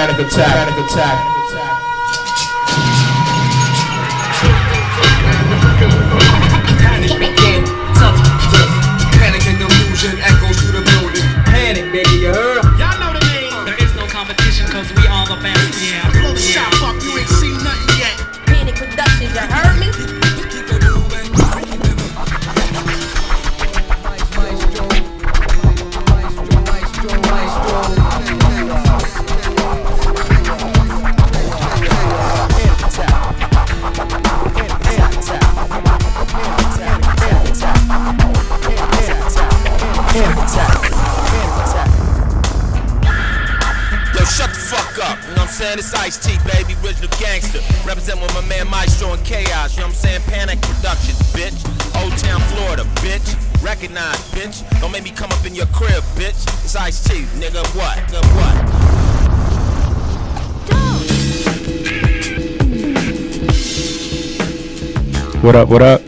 Panic begin, panic and delusion echoes through the building. Panic, baby, you heard? Y'all know the name. There is no competition cause we all the best. Yeah. Blow the shop up, you ain't seen nothing yet. Panik Productions, you heard me? It's Ice-T, baby, original gangster. Represent with my man Maestro and Chaos, you know what I'm saying? Panik Productions, bitch. Old Town, Florida, bitch. Recognize, bitch. Don't make me come up in your crib, bitch. It's Ice-T, nigga, what? Nigga, what? What up, what up?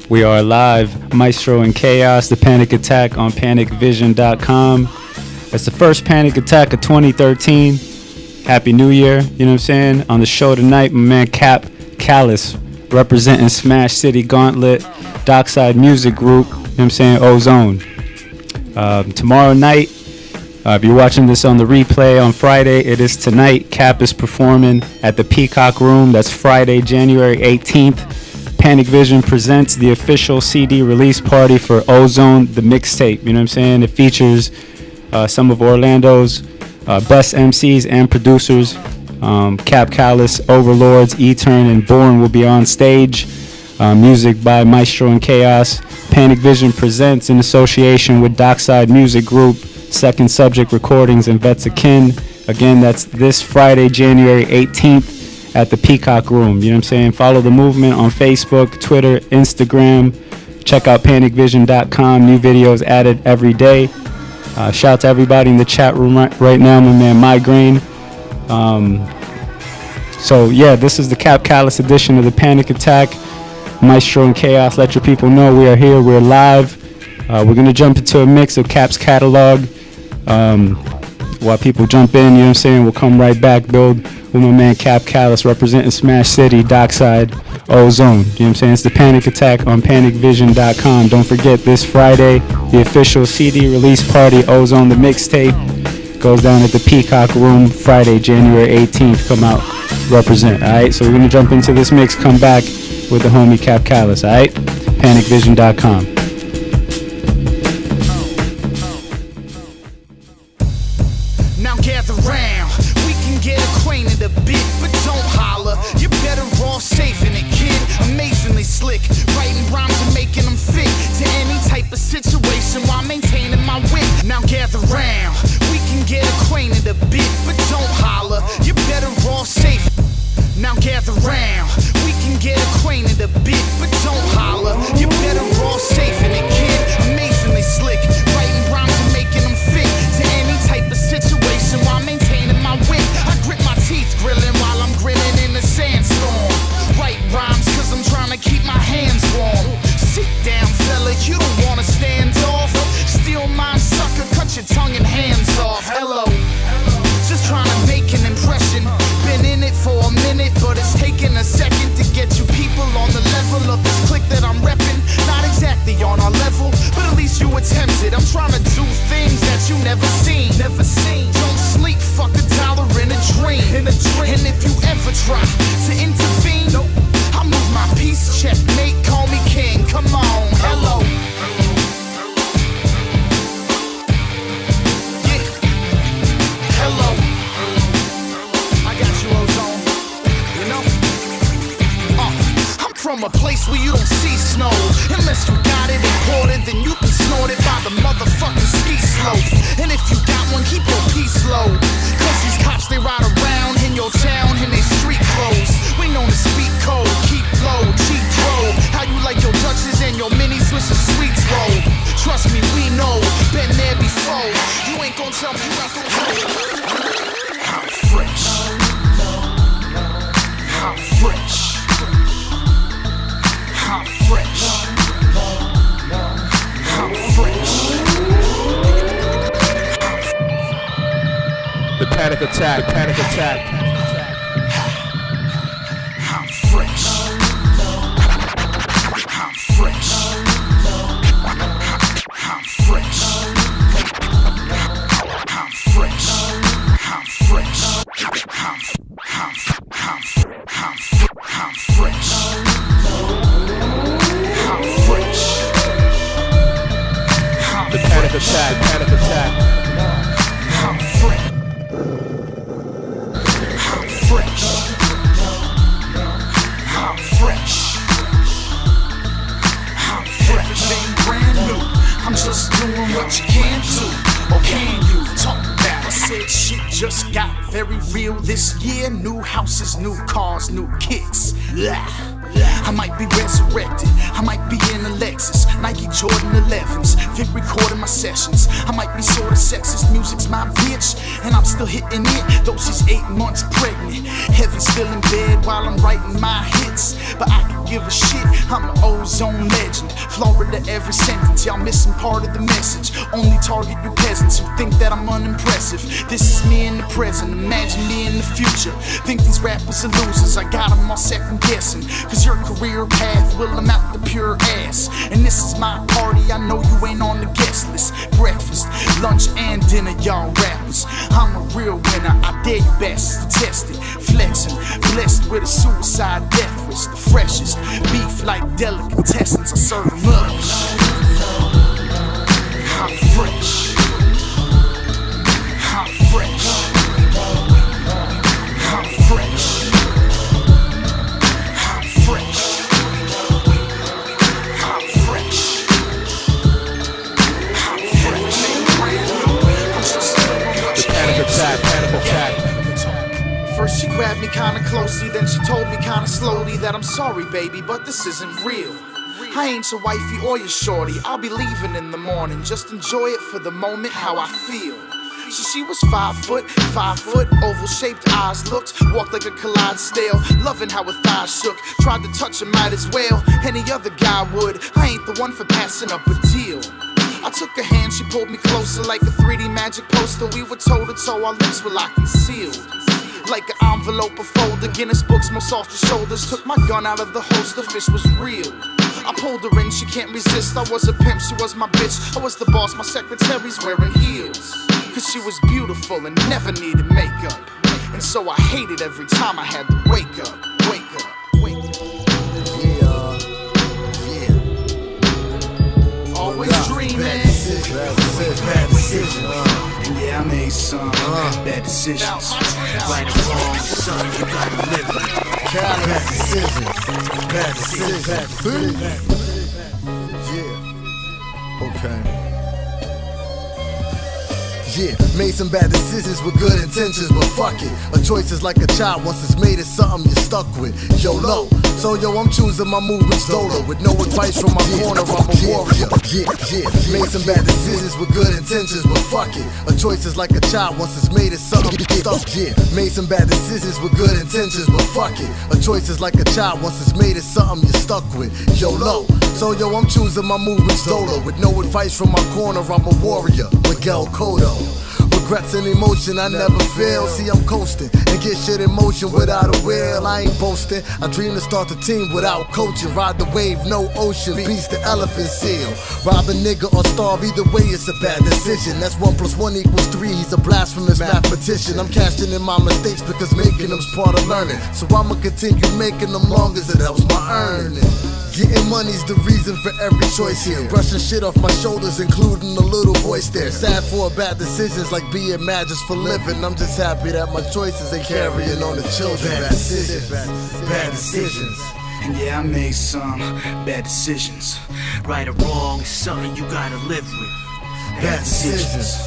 We are live, Maestro and Chaos, the Panic Attack on panicvision.com. It's the first Panic Attack of 2013. Happy New Year, you know what I'm saying? On the show tonight, my man Kap Kallous, representing Smash City Gauntlet, Dockside Music Group, you know what I'm saying, Ozone. Tomorrow night, if you're watching this on the replay on Friday, it is tonight. Kap is performing at the Peacock Room. That's Friday, January 18th. Panic Vision presents the official CD release party for Ozone, the mixtape, you know what I'm saying? It features some of Orlando's best MCs and producers. Kap Kallous, Overlords, E-Turn, and Born will be on stage. Music by Maestro and Chaos. Panic Vision presents in association with Dockside Music Group, Second Subject Recordings, and Vets Akin. Again, that's this Friday, January 18th at the Peacock Room. You know what I'm saying? Follow the movement on Facebook, Twitter, Instagram. Check out panicvision.com. New videos added every day. Shout out to everybody in the chat room right now, my man Migraine. So yeah, this is the Kap Kallous edition of the Panic Attack. Maestro and Chaos, let your people know we are here, we're live. We're going to jump into a mix of Kap's catalog. While people jump in, you know what I'm saying, we'll come right back, build with my man Kap Kallous, representing Smash City, Dockside, Ozone. You know what I'm saying? It's the Panic Attack on panicvision.com. Don't forget, this Friday, the official CD release party, Ozone the mixtape, goes down at the Peacock Room Friday, January 18th. Come out, represent, alright? So we're going to jump into this mix, come back with the homie Kap Kallous, alright? panicvision.com. Now gather round, we can get acquainted a bit, but don't holler. You're better off saving it, kid. Amazingly slick, writing rhymes and making them fit to any type of situation while maintaining my wit. Now gather round, we can get acquainted a bit, but don't holler. You're better off saving. Now gather round, we can get acquainted a bit, but don't holler. You're better off saving it, kid. Amazingly slick, writing rhymes and making them fit to any type of situation while maintaining my wit. I grit my teeth grilling while I'm grinning in the sandstorm. Write rhymes cause I'm trying to keep my hands warm. Sit down, fella, you don't wanna stand off. Steal my sucker, cut your tongue and hands off. Hello, just trying to make an impression. Been in it for a minute, but it's taking a second to get you people on the level of this clique that I'm repping. Not exactly on our level, but at least you attempted. I'm trying to do things that you never seen. Don't sleep, fuck $1 in a dream. And if you ever try to intervene, I'll move my piece, checkmate, call me king. Come on, hello. Yeah, hello. I got you, Ozone. You know? I'm from a place where you don't see snow. Unless you got it imported, then you can snort it by the motherfucking ski slope. And if you got one, keep your peace low. Cause these cops, they ride around in your town in they street clothes. We known to speak cold, keep low, cheap roll. How you like your Dutches and your mini Swiss and sweets roll. Trust me, we know, been there before. You ain't gon' tell me you ain't gon' hold. How fresh. How fresh. How fresh. How fresh. The Panic attack, panic attack. I'm fresh. I'm fresh. I'm fresh. I'm fresh. I'm fresh. I'm fresh. I'm fresh. The panic attack, panic attack. I'm fresh. I'm fresh. I'm fresh. I'm fresh. Everything brand new. I'm just doing what you can't do. Or can you talk about it? I said shit just got very real this year. New houses, new cars, new kicks. I might be resurrected, I might be in a Lexus, Nike Jordan 11s, Vic recording my sessions. I might be sorta sexist, music's my bitch, and I'm still hitting it, though she's 8 months pregnant. Heaven still in bed while I'm writing my hits, but I could give a shit, I'm an ozone legend. Florida every sentence, y'all missing part of the message. Only target you peasants who think that I'm unimpressive. This is me in the present, imagine me in the future. Think these rappers are losers, I got them all second guessing. Cause your career path will amount to pure ass. And this is my party, I know you ain't on the guest list. Breakfast, lunch, and dinner, y'all rappers. I'm a real winner, I dare you best to test it. Flexing, blessed with a suicide death wish. The freshest, beef like delicatessens, I serve them lunch. I'm fresh. I'm fresh. I'm fresh. First she grabbed me kinda closely, then she told me kinda slowly that I'm sorry baby, but this isn't real. I ain't your wifey or your shorty, I'll be leaving in the morning, just enjoy it for the moment how I feel. She was 5 foot, oval shaped eyes looked, walked like a collide stale, loving how her thighs shook, tried to touch her might as well, any other guy would, I ain't the one for passing up a deal. I took her hand, she pulled me closer like a 3D magic poster, we were toe to toe, our lips were locked and sealed. Like an envelope, a folder, Guinness books, most off the shoulders. Took my gun out of the holster, fish was real. I pulled her in, she can't resist. I was a pimp, she was my bitch. I was the boss, my secretary's wearing heels. Cause she was beautiful and never needed makeup. And so I hated every time I had to wake up. Wake up, wake up. Yeah. Always dreaming. Bad decision. And yeah, I made some bad decisions. Right or wrong, son, you gotta live it. Bad decisions. Yeah. Okay. Yeah, made some bad decisions with good intentions, but fuck it. A choice is like a child, once it's made, it's something you're stuck with. YOLO. So yo, I'm choosing my movements solo, with no advice from my corner, I'm a warrior. Yeah. Made some bad decisions with good intentions, but fuck it. A choice is like a child, once it's made, it's something you're stuck with. Yeah, made some bad decisions with good intentions, but fuck it. A choice is like a child, once it's made, it's something you're stuck with. YOLO. So yo, I'm choosing my movements solo, with no advice from my corner, I'm a warrior. Miguel Cotto. Regrets and emotion, I never feel. See, I'm coasting and get shit in motion without a will. I ain't boasting. I dream to start a team without coaching. Ride the wave, no ocean. Beast the elephant seal. Rob a nigga or starve, either way it's a bad decision. That's 1 + 1 = 3. He's a blasphemous mathematician. I'm cashing in my mistakes because making them's part of learning. So I'ma continue making them long as it helps my earning. Getting money's the reason for every choice here. Brushing shit off my shoulders, including the little voice there. Sad for bad decisions like being mad just for living. I'm just happy that my choices ain't carrying on the children. Bad decisions. And yeah, I made some bad decisions. Right or wrong, it's something you gotta live with. Bad decisions.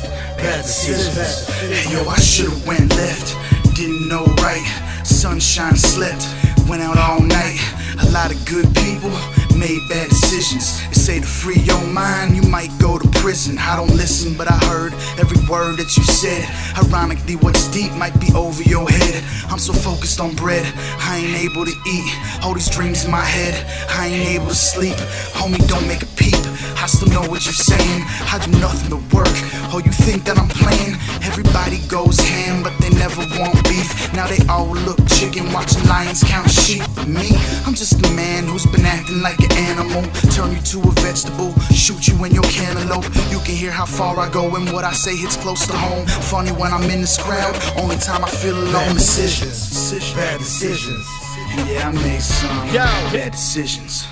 Yo, I should've went left, didn't know right. Sunshine slept, went out all night. A lot of good people made bad decisions. They say to free your mind, you might go to prison. prison. I don't listen, but I heard every word that you said. Ironically, what's deep might be over your head. I'm so focused on bread, I ain't able to eat. All these dreams in my head, I ain't able to sleep. Homie, don't make a peep, I still know what you're saying. I do nothing but work, oh you think that I'm playing? Everybody goes ham, but they never want beef. Now they all look chicken, watching lions count sheep. But me, I'm just a man who's been acting like an animal. Turn you to a vegetable, shoot you in your cantaloupe. You can hear how far I go and what I say hits close to home. Funny when I'm in this crowd, only time I feel alone. Decisions, bad decisions. And yeah, I made some bad decisions.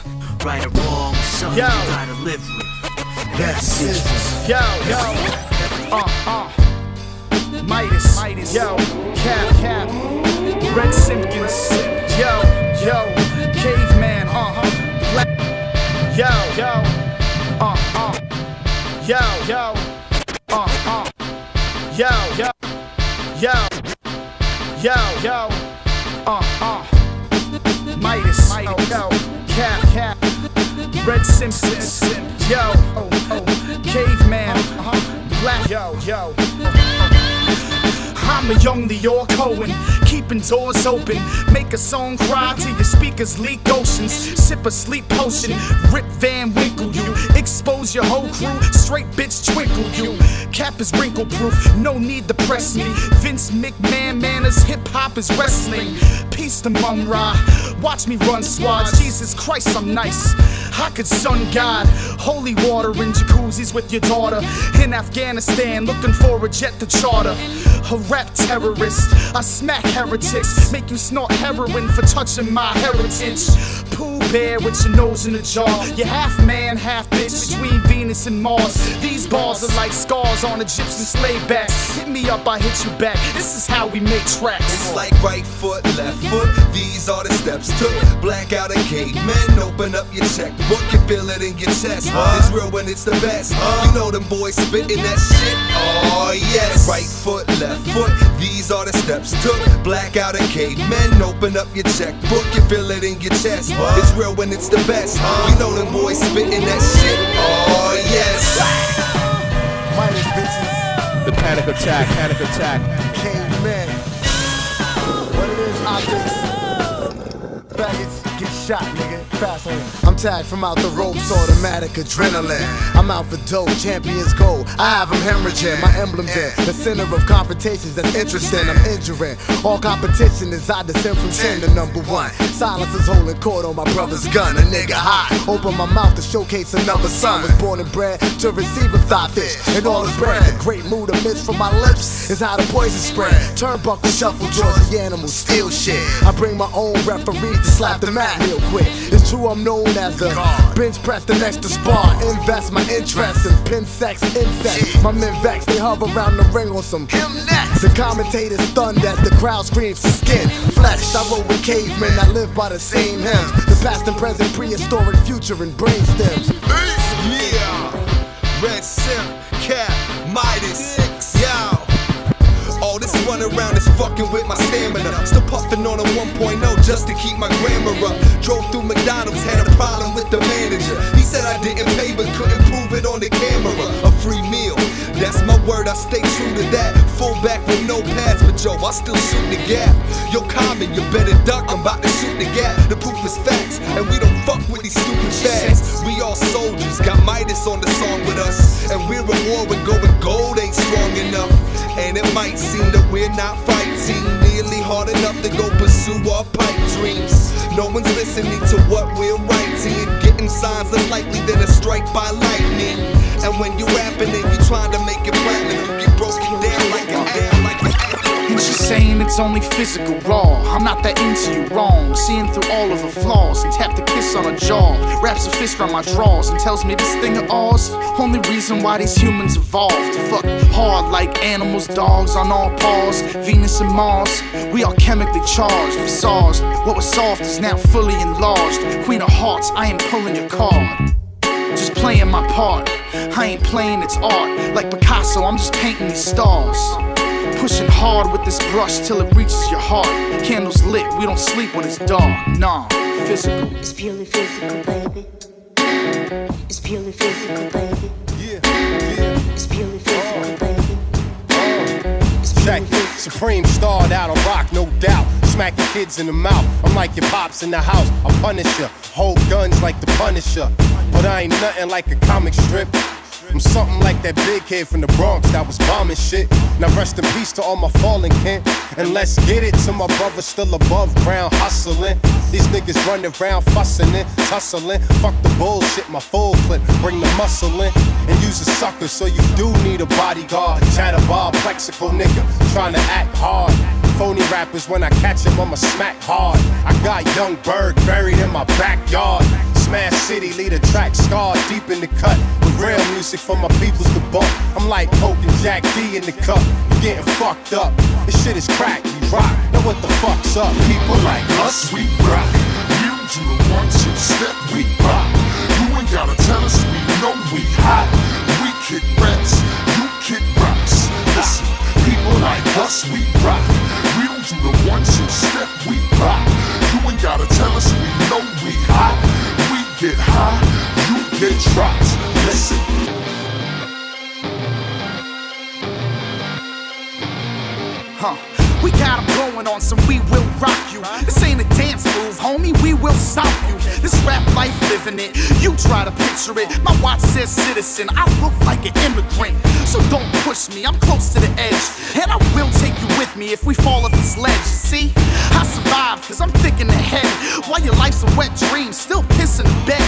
Right or wrong, something you gotta live with. Bad decisions. Midas, yo, Cap, Red Simpkins, yo, Caveman, Black, yo, Midas, yo, Cap, Red Simpsons, yo, Caveman, Black, yo. I'm a young Leo Cohen, keeping doors open. Make a song cry till your speakers leak oceans. Sip a sleep potion, Rip Van Winkle you. Expose your whole crew, straight bitch twinkle you. Cap is wrinkle proof, no need to press me. Vince McMahon manners, hip hop is wrestling. Peace to Mum Ra, watch me run squads. Jesus Christ, I'm nice, I could sun God. Holy water in jacuzzis with your daughter. In Afghanistan, looking for a jet to charter. A rap terrorist, I smack heretics. Make you snort heroin for touching my heritage. Pooh Bear with your nose in a jar. You're half man, half bitch between Venus and Mars. These bars are like scars on Egyptian slave backs. Hit me up, I hit you back. This is how we make tracks. It's like right foot, left foot. These are the steps took. Black out a caveman. Open up your checkbook. You feel it in your chest. It's real when it's the best. You know them boys spitting that shit. Oh yes. Right foot, left foot. These are the steps took. Black out a caveman. Open up your checkbook. You feel it in your chest. It's real when it's the best. You know them boys spitting that shit. Oh yes. Midas bitches, The Panic Attack, Panic Attack. cavemen. What it is, optics. Faggots, get shot, nigga. Fast lane. I'm tagged from out the ropes, automatic adrenaline. I'm out for dope, champions go. I have them hemorrhaging, my emblem's in the center of confrontations that's interesting. I'm injuring all competition as I descend from 10 to number 1. Silence is holding court on my brother's gun, a nigga hot. Open my mouth to showcase another son. Was born and bred to receive a thigh fish and all is bread. The great mood amidst from my lips is how the poison spread. Turnbuckle shuffle draws the animals steal shit. I bring my own referees to slap the mat real quick. It's true I'm known as the bench press the next to spar. Invest my interest in pin sex insects. My men vex, they hover around the ring on some him next. The commentators stunned as the crowd screams for skin, flesh. I roll with cavemen that live by the same hymns. The past and present, prehistoric future and brain stems. Yeah. Red Simp, Cap, Midas. Yo. All this run around is fucking with my stamina. Still puffing on a 1.0 just to keep my grammar up. Drove through McDonald's, had a problem with the manager. He said I didn't pay but couldn't prove it on the camera. A free meal, that's my word, I stay true to that. Full back with no pads, but yo, I still shoot the gap. Yo, Common, you better duck, I'm about to shoot the gap. The proof is facts, and we don't fuck with these stupid fads. We all soldiers, got Midas on the song with us. And we're at war when going gold ain't strong enough. And it might seem that we're not fighting nearly hard enough to go pursue our pipe dreams. No one's listening to what we're writing. Getting signs less likely than a strike by lightning. And when you're rapping and you're trying to make it platinum, you get broken down like an apple. And she's saying it's only physical, raw. I'm not that into you, wrong. Seeing through all of her flaws and tapped a kiss on her jaw. Wraps a fist around my drawers and tells me this thing of ours. Only reason why these humans evolved. To fuck hard like animals, dogs on all paws. Venus and Mars, we are chemically charged with SARS. What was soft is now fully enlarged. Queen of Hearts, I ain't pulling your card. Just playing my part. I ain't playing, it's art. Like Picasso, I'm just painting these stars. Pushing hard with this brush till it reaches your heart. Candles lit, we don't sleep when it's dark. Nah, physical. It's purely physical, baby. It's purely physical, baby. Yeah. Supreme starred out on rock, no doubt. Smacking kids in the mouth. I'm like your pops in the house. I'll punish ya. Hold guns like the Punisher. But I ain't nothing like a comic strip. I'm something like that big kid from the Bronx that was bombing shit. Now rest in peace to all my fallen kin. And let's get it to my brothers still above ground hustling. These niggas running around fussing and tussling. Fuck the bullshit, my full clip. Bring the muscle in and use a sucker, so you do need a bodyguard. Chatterbar, plexical nigga, trying to act hard. Phony rappers, when I catch them, I'ma smack hard. I got Young Bird buried in my backyard. Smash City, lead a track scarred deep in the cut. With real music for my peoples to bump. I'm like Coke and Jack D in the cup. You getting fucked up. This shit is crack, we rock. Now what the fuck's up? People like us, we rock. You do the 1, 2 step, we rock. You ain't gotta tell us, we know we hot. We kick raps, you kick rocks. Listen, people like us, we rock. We don't do the 1, 2 step, we rock. You ain't gotta tell us, we know we hot. We get high, you get dropped. Listen. We got 'em going on some we will rock you. This ain't a dance move, homie, we will stop you. This rap life living it, you try to picture it. My watch says citizen, I look like an immigrant. So don't push me, I'm close to the edge. And I will take you with me if we fall off this ledge. See, I survive cause I'm thick in the head. While your life's a wet dream, still piss in the bed.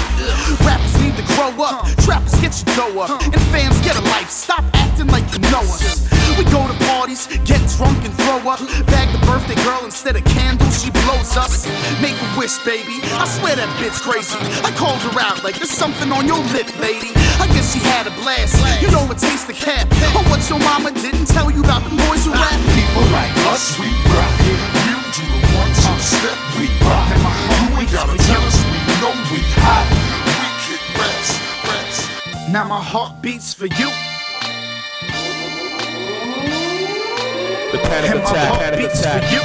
Rappers need to grow up, trappers get your dough up. And fans get a life, stop acting like you know us. We go to parties, get drunk and throw up. Bag the birthday girl instead of candles, she blows us. Make a wish, baby, I swear that bitch crazy. I called her out like there's something on your lip, lady. I guess she had a blast, you know it tastes the cat. Or what your mama didn't tell you about the boys who rap. People like us, we rock. You do the 1, 2 step, we rock. You ain't gotta tell us, we know we hot. We kick raps. Now my heart beats for you. The Panik And my Attack, heart Panik beats Attack. for you.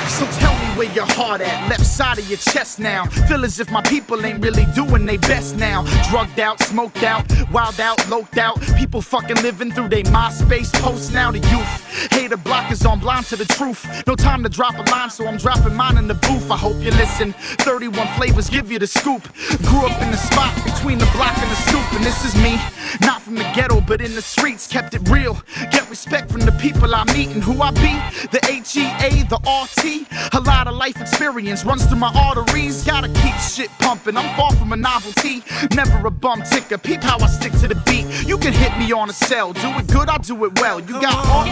So tell me where your heart at, left side of your chest now. Feel as if my people ain't really doing their best now. Drugged out, smoked out, wild out, loped out. People fucking living through their MySpace posts now. The youth, hater blockers on blind to the truth. No time to drop a line, so I'm dropping mine in the booth. I hope you listen, 31 flavors give you the scoop. Grew up in the spot between the block and the stoop. And this is me, not from the ghetto, but in the streets. Kept it real, get respect from the people I meet and who I be. The HEA, the RT. A lot of life experience runs through my arteries. Gotta keep shit pumping, I'm far from a novelty. Never a bum ticker, peep how I stick to the beat. You can hit me on a cell, do it good, I'll do it well. You got heart?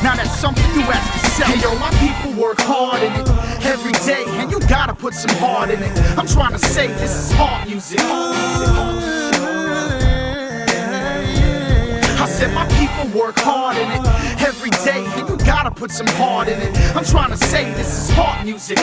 Now that's something you have to sell. Hey yo, my people work hard in it every day, and you gotta put some heart in it. I'm trying to say this is heart music. I said my people work hard in it every day, and you gotta put some heart in it. I'm trying to say this is heart music.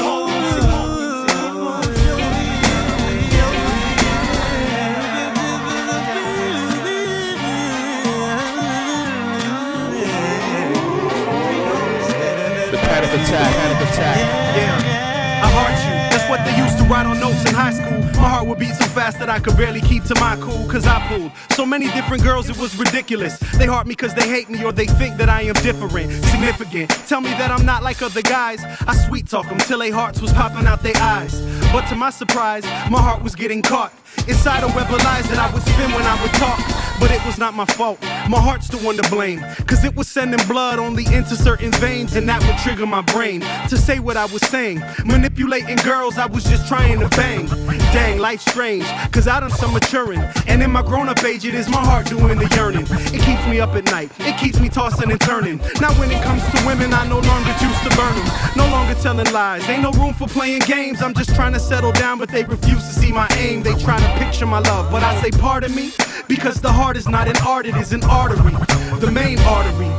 Panik Attack, Panik Attack. Yeah, I heart you. That's what they used to write on notes in high school. My heart would beat so fast that I could barely keep to my cool. Cause I pulled so many different girls, it was ridiculous. They heart me cause they hate me or they think that I am different, significant. Tell me that I'm not like other guys. I sweet talk them till they hearts was popping out their eyes. But to my surprise, my heart was getting caught inside a web of lies that I would spin when I would talk. But it was not my fault, my heart's the one to blame. Cause it was sending blood only into certain veins, and that would trigger my brain to say what I was saying. Manipulating girls, I was just trying to bang. Dang, life's strange, cause I done some maturing. And in my grown-up age, it is my heart doing the yearning. It keeps me up at night, it keeps me tossing and turning. Now when it comes to women, I no longer choose to burn them. No longer telling lies, ain't no room for playing games. I'm just trying to settle down, but they refuse to see my aim. They try to picture my love, but I say pardon me, because the heart is not an art, it is an artery. The main artery,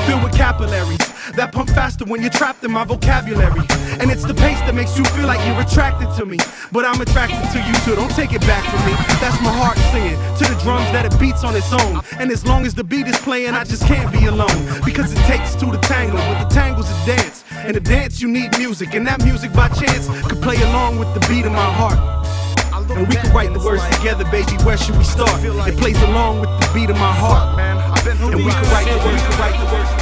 filled with capillaries that pump faster when you're trapped in my vocabulary. And it's the pace that makes you feel like you're attracted to me, but I'm attracted to you too, don't take it back from me. That's my heart singing to the drums that it beats on its own. And as long as the beat is playing, I just can't be alone, because it takes two to tango. With the tangle's a dance, and the dance you need music, and that music by chance could play along with the beat of my heart. And We can write the words together, baby. Where should we start? It plays along with the beat of my heart, man. And we can write the words.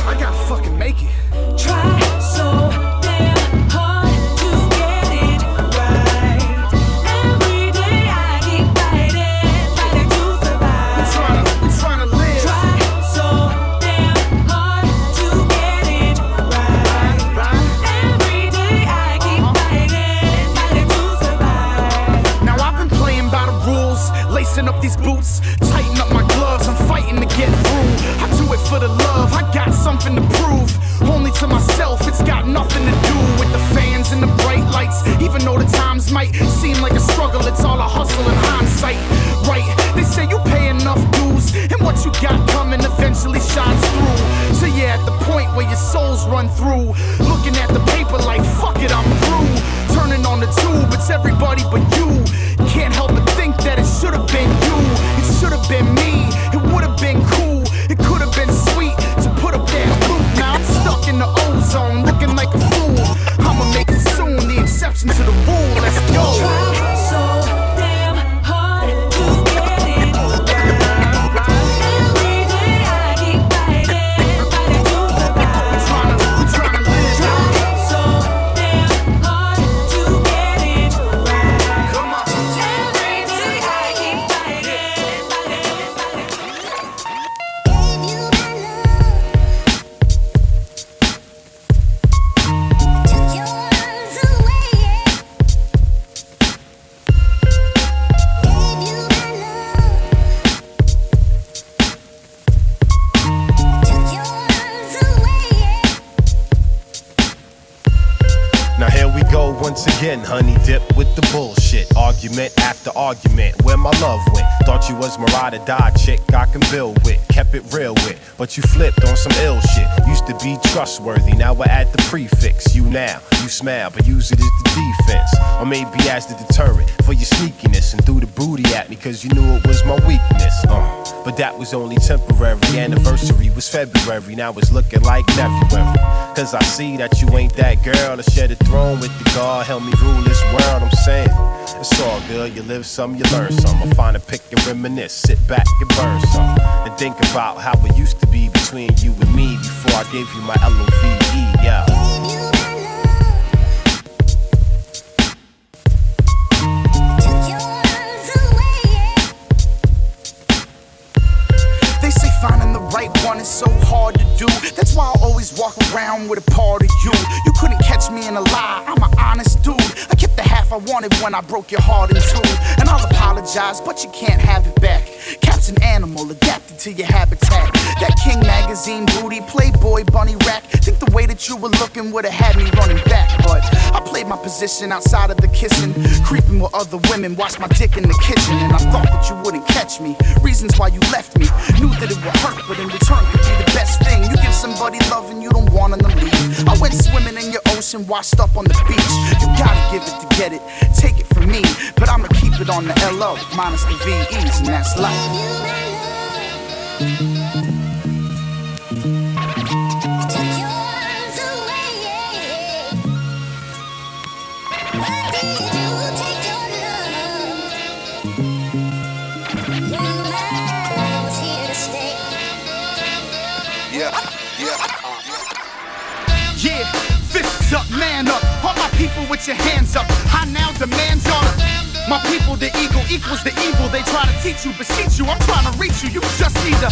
I gotta fucking make it. Try so damn hard to get it right. Every day I keep fighting to survive. I'm trying to live. Try so damn hard to get it right. Every day I keep fighting to survive. Now I've been playing by the rules, lacing up these boots, tighten up my gloves. I'm fighting to get through. I do it for the love. I got something to prove. Only to myself, it's got nothing to do with the fans and the bright lights. Even though the times might seem like a struggle, it's all a hustle in hindsight, right? They say you pay enough dues, and what you got coming eventually shines through. So yeah, at the point where your souls run through, looking at the paper like, fuck it, I'm through. Turning on the tube, it's everybody but you. Can't help but think that it should have been you. It should have been me. It would have been cool. It could have been sweet to put up that loop. Now I'm stuck in the ozone, looking like a fool. I'ma make it soon, the exception to the rule. Let's go. Try so damn hard to get it right. Every day I keep fighting to survive. I'm trying to live. Try so damn hard to get it right. Come on. Every day I keep fighting. Now here we go once again, honey dip with the bullshit. Argument after argument, where my love went. Thought you was my ride or die chick I can build with, kept it real with. But you flipped on some ill shit. Used to be trustworthy, now we're at the prefix. You now, you smile, but use it as the defense. Or maybe as the deterrent for your sneakiness. And threw the booty at me cause you knew it was my weakness. But that was only temporary. Anniversary was February, now it's looking like February. Cause I see that you ain't that girl to share the throne with the God. Help me rule this world, I'm saying. It's all good, you live some, you learn some. I'll find a pick and reminisce, sit back and burn some. And think about how it used to be between you and me before I gave you my LOVE, yeah. They say finding the right one is so hard to do. That's why I always walk around with a part of you. You couldn't catch me in a lie, I'm an honest dude. I kept the half I wanted when I broke your heart in two. And I'll apologize, but you can't have it back. Cap's an animal, adapted to your habitat. That King magazine booty, Playboy bunny rack. Think the way that you were looking would've had me running back. But I played my position outside of the kissing, creeping with other women, watched my dick in the kitchen. And I thought that you wouldn't catch me, reasons why you left me. Knew that it would hurt, but in return could be the best thing. You give somebody love and you don't want them to leave. I went swimming in your ocean, washed up on the beach. You gotta give it to get it, take it from me. But I'ma keep it on the LO, minus the VEs, and that's life. Yeah, fists up, man up. All my people with your hands up. I now demand your my people, the eagle equals the evil. They try to teach you, beseech you. I'm trying to reach you. You just need to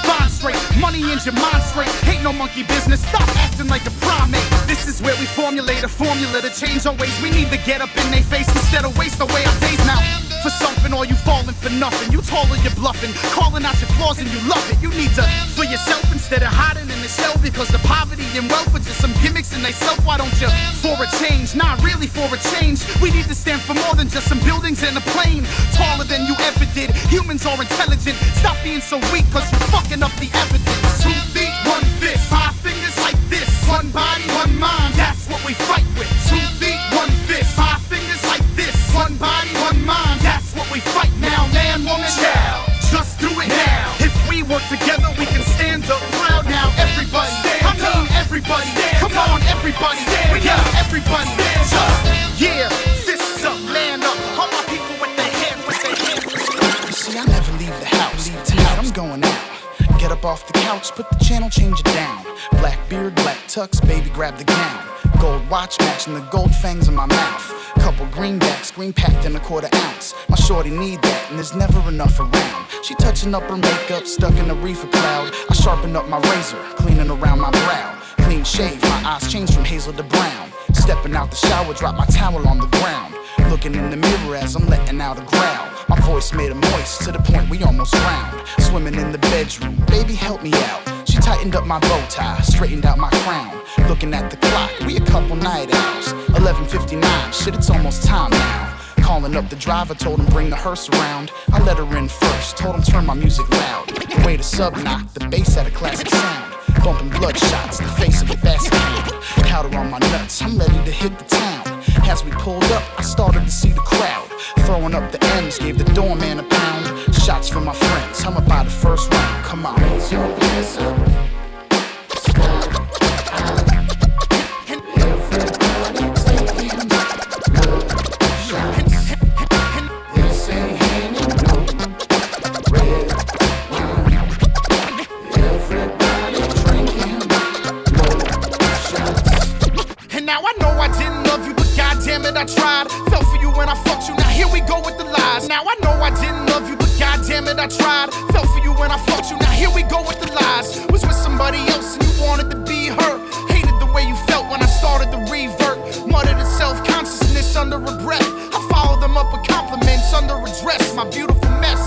spine straight, money in your mind straight. Ain't no monkey business. Stop acting like a primate. This is where we formulate a formula to change our ways. We need to get up in their face instead of waste away our days now. For something or you falling for nothing. You taller, you're bluffing, calling out your flaws and you love it. You need to for yourself instead of hiding in the shell. Because the poverty and wealth are just some gimmicks in they self. Why don't you for a change? Not really for a change. We need to stand for more than just some buildings and a plane. Taller than you ever did. Humans are intelligent. Stop being so weak cause you're fucking up the evidence. 2 feet, 1 fist, 5 fingers like this. One body, one mind, that's what we fight with. 2 feet, 1 fist, 5 fingers like this. One body, one mind, that's what we fight now. Man, woman, child, just do it now. If we work together, we can stand up proud now. Everybody, I mean everybody, come on everybody, we got everybody. Just, yeah, fists up, man up. All my people with their hands I'm going out. Get up off the couch, put the channel, change it down. Black beard, black tux, baby, grab the gown. Gold watch matching the gold fangs in my mouth. Couple greenbacks, green packed in a quarter ounce. My shorty need that, and there's never enough around. She touching up her makeup, stuck in a reefer cloud. I sharpen up my razor, cleaning around my brow. Clean shave, my eyes change from hazel to brown. Stepping out the shower, drop my towel on the ground. Looking in the mirror as I'm letting out a growl. My voice made her moist to the point we almost drowned. Swimming in the bedroom, baby help me out. She tightened up my bow tie, straightened out my crown. Looking at the clock, we a couple night owls. 11:59, shit it's almost time now. Calling up the driver, told him bring the hearse around. I let her in first, told him turn my music loud. The way the sub knocked, the bass had a classic sound. Bumping bloodshots, the face of a basket hound. Powder on my nuts, I'm ready to hit the town. As we pulled up, I started to see the crowd. Throwing up the M's, gave the doorman a pound. Shots from my friends, I'm about the first round. Come on. Raise your glass up. I tried, fell for you when I fucked you. Now here we go with the lies. Now I know I didn't love you, but goddamn it, I tried. Fell for you when I fucked you. Now here we go with the lies. Was with somebody else and you wanted to be her. Hated the way you felt when I started to revert. Muttered in self-consciousness under a breath. I followed them up with compliments under a dress. My beautiful mess.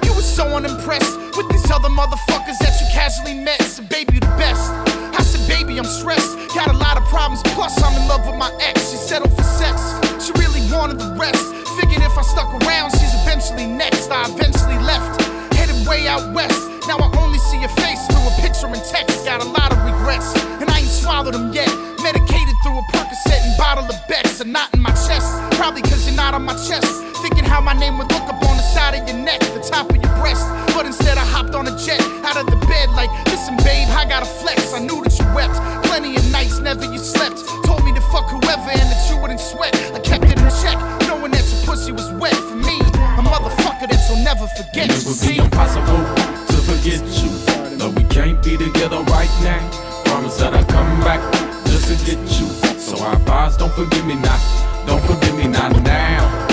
You were so unimpressed with these other motherfuckers that you casually met. So baby, you the best. I said, baby, I'm stressed. Got a lot of problems, plus I'm in love with my ex. She settled for sex, she really wanted the rest. Figured if I stuck around, she's eventually next. I eventually left, headed way out west. Now I only see your face through a picture and text. Got a lot of regrets, and I ain't swallowed them yet. Medicated through a Percocet and bottle of Bex. A knot in my chest, probably cause you're not on my chest. Thinking how my name would look up on the side of your neck, the top of your breast. But instead I hopped on a jet, out of the bed like, listen babe, I gotta flex. I knew that you wept, plenty of nights never you slept. Told me to fuck whoever and that you wouldn't sweat. I kept it in check, knowing that your pussy was wet. For me, a motherfucker that you'll never forget. It would be impossible to forget you, though we can't be together right now. Promise that I'll come back just to get you. So I advise, don't forgive me now. Don't forgive me not now.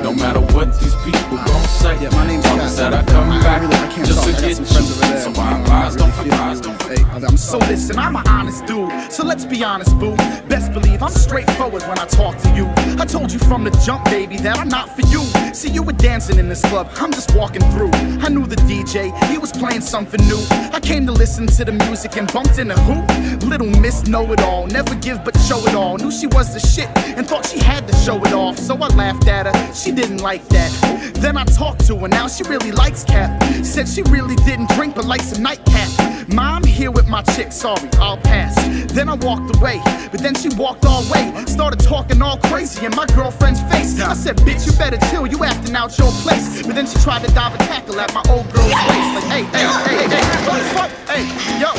No matter what these people gon' say, promise that I come back just to get you. So I advise, don't forget. I'm so listen, I'm an honest dude. So let's be honest, boo. Best believe I'm straightforward when I talk to you. I told you from the jump, baby, that I'm not for you. See, you were dancing in this club, I'm just walking through. I knew the DJ, he was playing something new. I came to listen to the music and bumped into who? Little Miss Know-It-All, never give but show it all. Knew she was the shit and thought she had to show it off. So I laughed at her, she didn't like that. Then I talked to her, now she really likes Cap. Said she really didn't drink but likes a nightcap. Mom, here with my chick, sorry, I'll pass. Then I walked away, but then she walked all way. Started talking all crazy in my girlfriend's face. I said, bitch, you better chill, you acting out your place. But then she tried to dive a tackle at my old girl's waist. Like, hey, what the fuck? Hey, yo,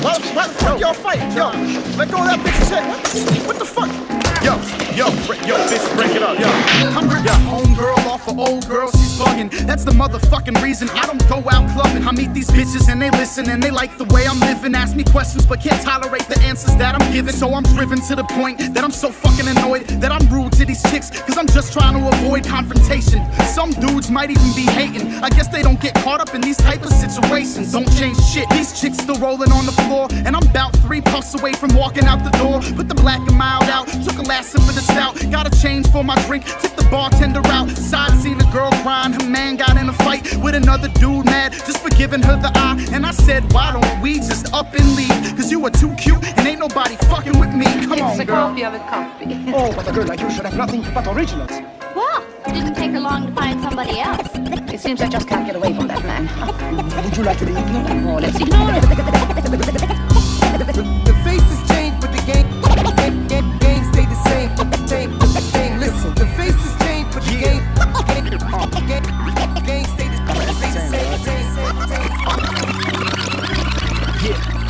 what the fuck y'all fighting? Yo, let go of that bitch's head. What the fuck? Yo, bitch, break it up, yo. I'm with your homegirl off of old girl, she's bugging. That's the motherfucking reason I don't go out clubbing. I meet these bitches and they listen and they like the way I'm living. Ask me questions but can't tolerate the answers that I'm giving. So I'm driven to the point that I'm so fucking annoyed that I'm rude to these chicks, cause I'm just trying to avoid confrontation. Some dudes might even be hating. I guess they don't get caught up in these type of situations. Don't change shit, these chicks still rolling on the floor, and I'm about 3 puffs away from walking out the door. Put the black and mild out, took a last sip of the stout. Got a change for my drink, took the bartender out. Side seen a girl crying, her man got in a fight with another dude mad just for giving her the eye. And I said, why don't we just up and leave? Cause you are too cute and ain't nobody fucking with me. Come on, girl. It's a copy of a copy. Oh, but a girl like you should have nothing but originals. Well, it didn't take her long to find somebody else. It seems I just can't get away from that man. Would you like to be ignored? Oh, let's ignore him. The faces change, but the game stay the same. Listen, the faces change, but the game stay the same. Yeah.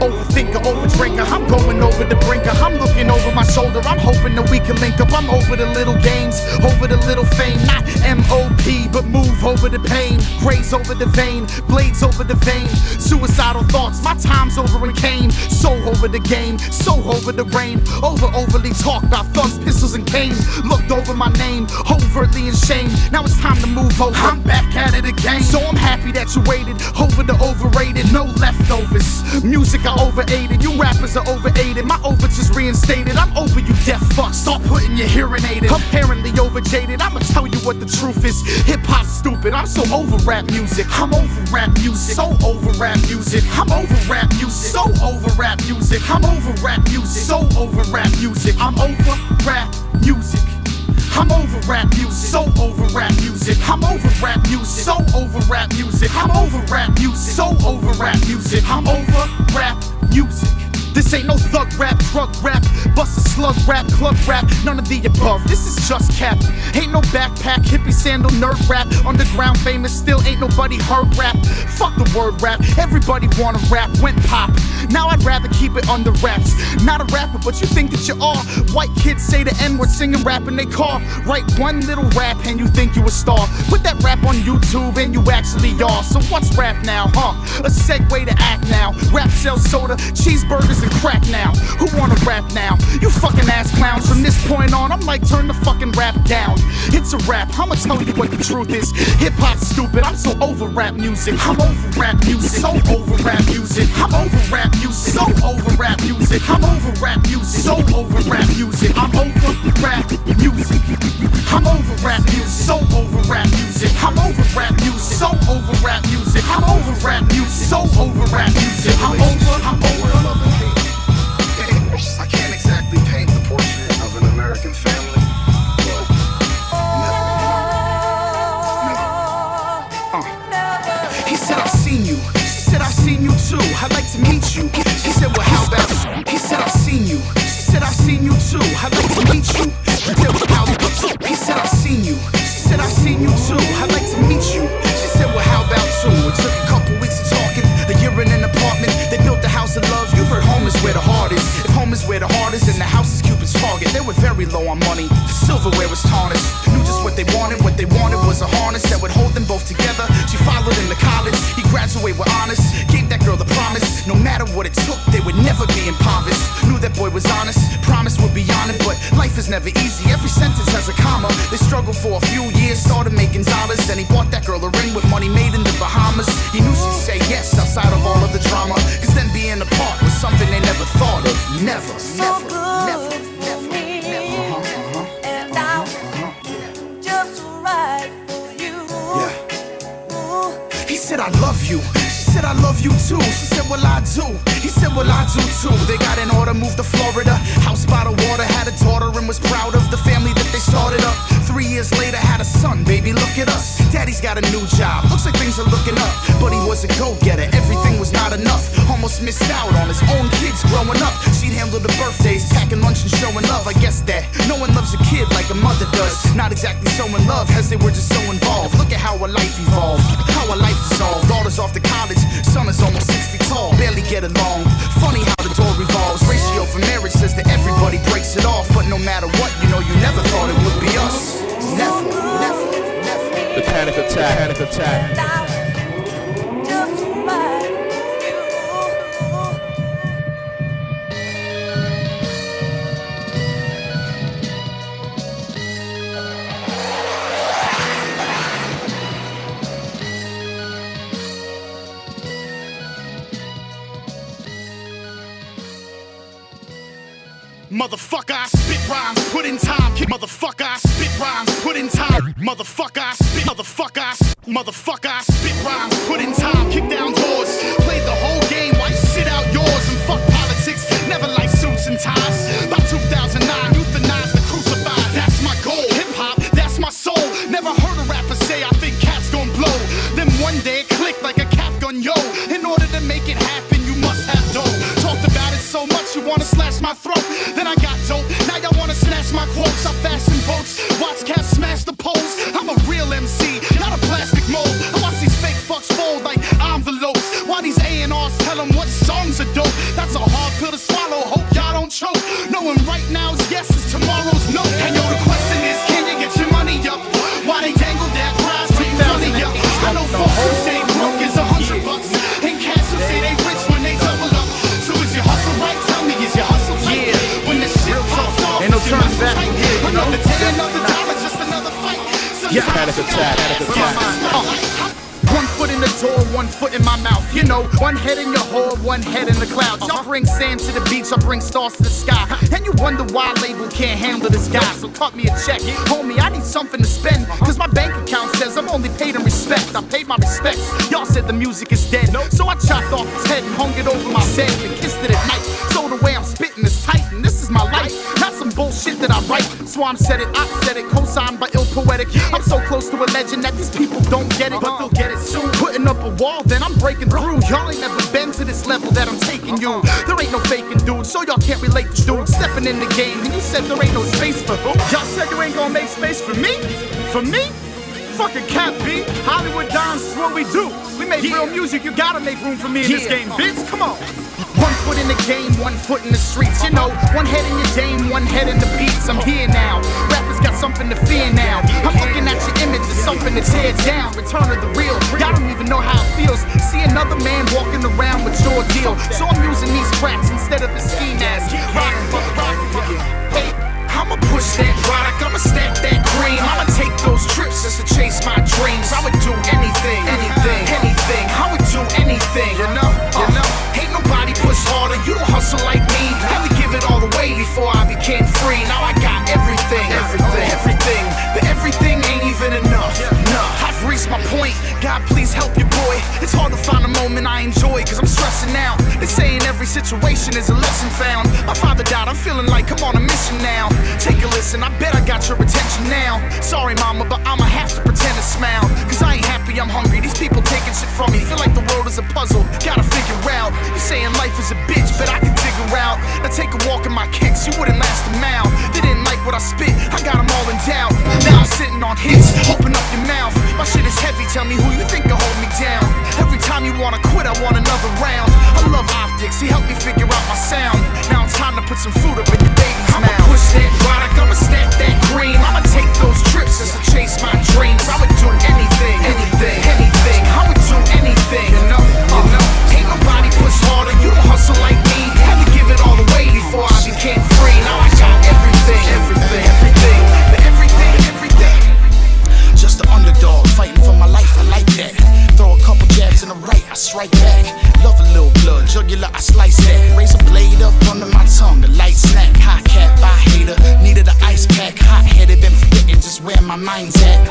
Overthinker, overdrinker, I'm going over the brinker. I'm looking over my shoulder, I'm hoping that we can link up. I'm over the little games, over the little fame, not MOP. therapy, but move over the pain. Graze over the vein, blades over the vein. Suicidal thoughts, my time's over and came. So over the game, so over the rain. Overly talked about thugs, pistols, and cane. Looked over my name, overtly in shame. Now it's time to move over, I'm back at it again. So I'm happy that you waited, over the overrated, no leftovers. Music I overaided, you rappers are overaided. My overture's reinstated, I'm over you deaf fucks. Start putting your hearing aided, apparently overjaded. I'ma tell you what the truth is, hip-hop's stupid. I'm so over rap music, I'm over rap music. So over rap music, I'm over rap music. So over rap music, I'm over rap music. So over rap music, I'm over rap music. I'm over rap music, so over rap music. I'm over rap music, so over rap music. I'm over rap music, so over rap music. I'm over rap music. This ain't no thug rap, drug rap, bust a slug rap, club rap, none of the above. This is just cap. Ain't no backpack, hippie sandal, nerd rap. Underground famous, still ain't nobody heard rap. Fuck the word rap, everybody wanna rap, went pop. Now I'd rather keep it under wraps. Not a rapper, but you think that you are. White kids say the N-word, singing rap in their car. Write one little rap and you think you a star. Put that rap on YouTube and you actually are. So what's rap now, huh? A segue to act now. Rap sells soda, cheeseburgers and crack now. Who wanna rap now? You fucking ass clowns. From this point on, I'm like, turn the fucking rap down. It's a rap, I'ma tell you what the truth is. Hip-hop's stupid, I'm so over rap music. I'm over rap music, so over rap music. I'm over rap music, so over rap music. I'm over rap music, so over rap music. I'm over rap music. I'm over rap music, so over rap music. I'm over rap music, so over rap music. I'm over rap music, so over rap music. I'm over. I can't exactly paint the portrait of an American family, but never. He said, I've seen you. She said, I've seen you too. I'd like to meet you. He said, well, how about you? He said, I've seen you. She said, I've seen you too. I'd like to meet you. He said, I've seen you. She said, I've seen you too. I'd like to meet you. She said, well, how about two? It took a couple weeks of talking, a year in an apartment. They built the house of love. You've heard home is where the heart is. If home is where the heart is, and the house is Cupid's target. They were very low on money. The silverware was tarnished. Knew just what they wanted. What they wanted was a harness that would hold them both together. She followed him to college. He graduated with honors. Gave that girl a promise. No matter what it took, they would never be impoverished. Knew that boy was honest. Promise would be on it, but life is never easy. Every sentence has a comma. They struggled for a few years, started making dollars. Then he bought that girl a ring with money made in the Bahamas. He knew she'd say yes outside of all of the drama. Cause then being apart was something they never thought of. Never, never, never, never. And I'm just right for you. Yeah. He said, I love you. She said, I love you too. She said, well, I do. He said, well, I do too. They got an order, moved to Florida. House by the water, had a daughter and was proud of the family that they started up. 3 years later, had a son, baby, look at us. Daddy's got a new job, looks like things are looking up. But he was a go-getter, everything was not enough. Almost missed out on his own kids growing up. She'd handle the birthdays, packing lunch and showing love. I guess that no one loves a kid like a mother does. Not exactly showing love, as they were just so involved. Look at how a life evolved, how a life dissolved. Daughters off to college, son is almost 6 feet tall. Barely get along, funny how the door revolves. Ratio for marriage says that everybody breaks it off. But no matter what, you know you never thought it would be us. Never, never, never. The panic attack, panic attack. Just right for Motherfucker, I spit rhymes, put in time. Motherfucker, I spit rhymes, put in time. Motherfucker, I spit. Motherfucker, I spit rhymes, put in time. Kick down doors, played the whole game. Why sit out yours and fuck politics? Never like suits and ties. By 2009, euthanize the crucified. That's my goal. Hip hop, that's my soul. Never heard a rapper say I think cats gon' blow. Then one day it clicked like a cap gun, yo. In order to make it happen, you must have dough. Talked about it so much you wanna slash my throat. Then I got dope, now y'all wanna snatch my quotes. I fashion votes, watch cats smash the poles. I'm a real MC, not a plastic mold. I watch these fake fucks fold like envelopes. Yeah. Panic attack. One foot in the door, one foot in my mouth. You know, one head in your hole, one head in the clouds. Y'all bring sand to the beach, I bring stars to the sky. And you wonder why label can't handle this guy. So cut me a check, homie, I need something to spend. Cause my bank account says I'm only paid in respect. I paid my respects, y'all said the music is dead. So I chopped off his head and hung it over my bed and kissed it at night. So the way I'm spitting is tight and this is my life. Not some bullshit that I write. Swan said it, I said it, co-signed by Ill Poetic. I'm so close to a legend that these people don't get it, but they'll get it soon. Putting up a wall, then I'm breaking through. Y'all ain't never been to this level that I'm taking you. There ain't no faking, dude, so y'all can't relate to dude stepping in the game. And you said there ain't no space for who? Y'all said you ain't gonna make space for me? For me? Fucking Cap B, Hollywood Dons is what we do. We make real music, you gotta make room for me in this game, bitch. Come on. One foot in the game, one foot in the streets. You know, one head in your dame, one head in the beats. I'm here now. Rappers got something to fear now. I'm looking at your image as something to tear down. Return of the real. Y'all don't even know how it feels. See another man walking around with your deal. So I'm using these tracks instead of the ski mask. Hey, I'ma push that product, I'ma stack that cream. I'ma take those trips just to chase my dreams. I would do anything, anything, anything. I would do anything, you know. Ain't nobody push harder, you don't hustle like me. Had to give it all away before I became free. Now I got everything, everything. But everything ain't even enough. I've reached my point, God please help your boy. It's hard to find a moment I enjoy, cause I'm stressing out. They say in every situation is a lesson found. My father died, I'm feeling like I'm on a mission now. Take a listen, I bet I got your attention now. Sorry mama, but I'ma have to pretend to smile. Cause I ain't happy, I'm hungry, these people taking shit from me. Feel like the world is a puzzle, gotta figure out. You saying life is a bitch, but I can figure out. Now take a walk in my kicks, you wouldn't last a mile. They didn't like what I spit, I got them all in doubt. Now I'm sitting on hits, open up your mouth. My shit is heavy, tell me who you think can hold me down. Every time you wanna quit, I want another round. I love optics, he helped me figure out my sound. Now it's time to put some food up in your baby's mouth. I'ma push that product, I'ma stack that cream. I'ma take those trips just to chase my dreams. I would do anything, anything. I would do anything, you know. Ain't nobody push harder, you don't hustle like me. Had to give it all away before I became free. Now I got everything. But everything. Just an underdog, fighting for my life, I like that. Throw a couple jabs in the right, I strike back. Love a little blood, jugular, I slice that. Raise a blade up under my tongue, the light snack. Hot cat by hater, needed an ice pack. Hot headed, been forgetting just where my mind's at.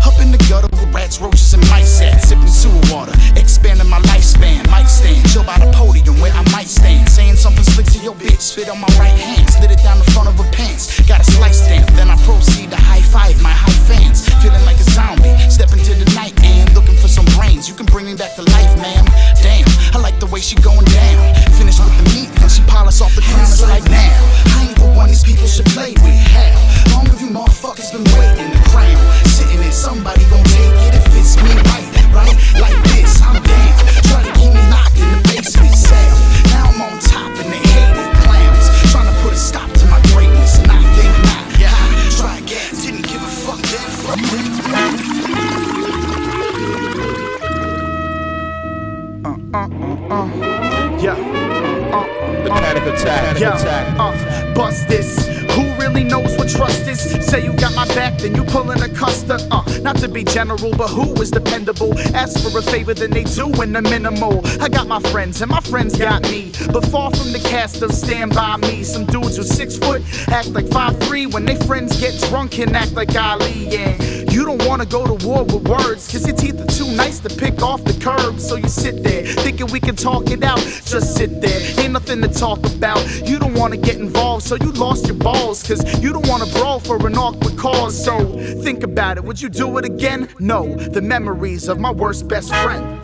Up in the gutter with rats, roaches, and mice at. Sipping sewer water, expanding my lifespan. Mic stand, chill by the podium where I might stand. Saying something slick to your bitch, spit on my right hand. Slid it down the front of her pants, got a slice stamp. Then I proceed to high five my high fans. Feeling like a zombie, step into the night and looking for some brains. You can bring me back to life, ma'am. Damn, I like the way she going down. Finish with the meat and she polish off the counters like now. I ain't the one these people should play with. How long have you motherfuckers been waiting to crown? Sitting there, somebody gon' take it if it's me right? Like this, I'm down. Try to keep me locked in the basement sound. Now I'm on top and they hate it, clowns. Trying to put a stop to my greatness and I think not. Yeah, try again, didn't give a fuck then. The panic attack. Bust this. Who really knows what trust is? Say you got my back, then you pulling a custard. Not to be general, but who is dependable? Ask for a favor, then they do in the minimal. I got my friends, and my friends got me. But far from the cast of Stand By Me. Some dudes who 6 foot act like 5'3". When they friends get drunk and act like Ali. And you don't wanna go to war with words, cause your teeth are too nice to pick off the curb. So you sit there, thinking we can talk it out. Just sit there, ain't nothing to talk about. You don't wanna get involved, so you lost your balls. Cause you don't wanna brawl for an awkward cause. So think about it, would you do it again? No, the memories of my worst best friend.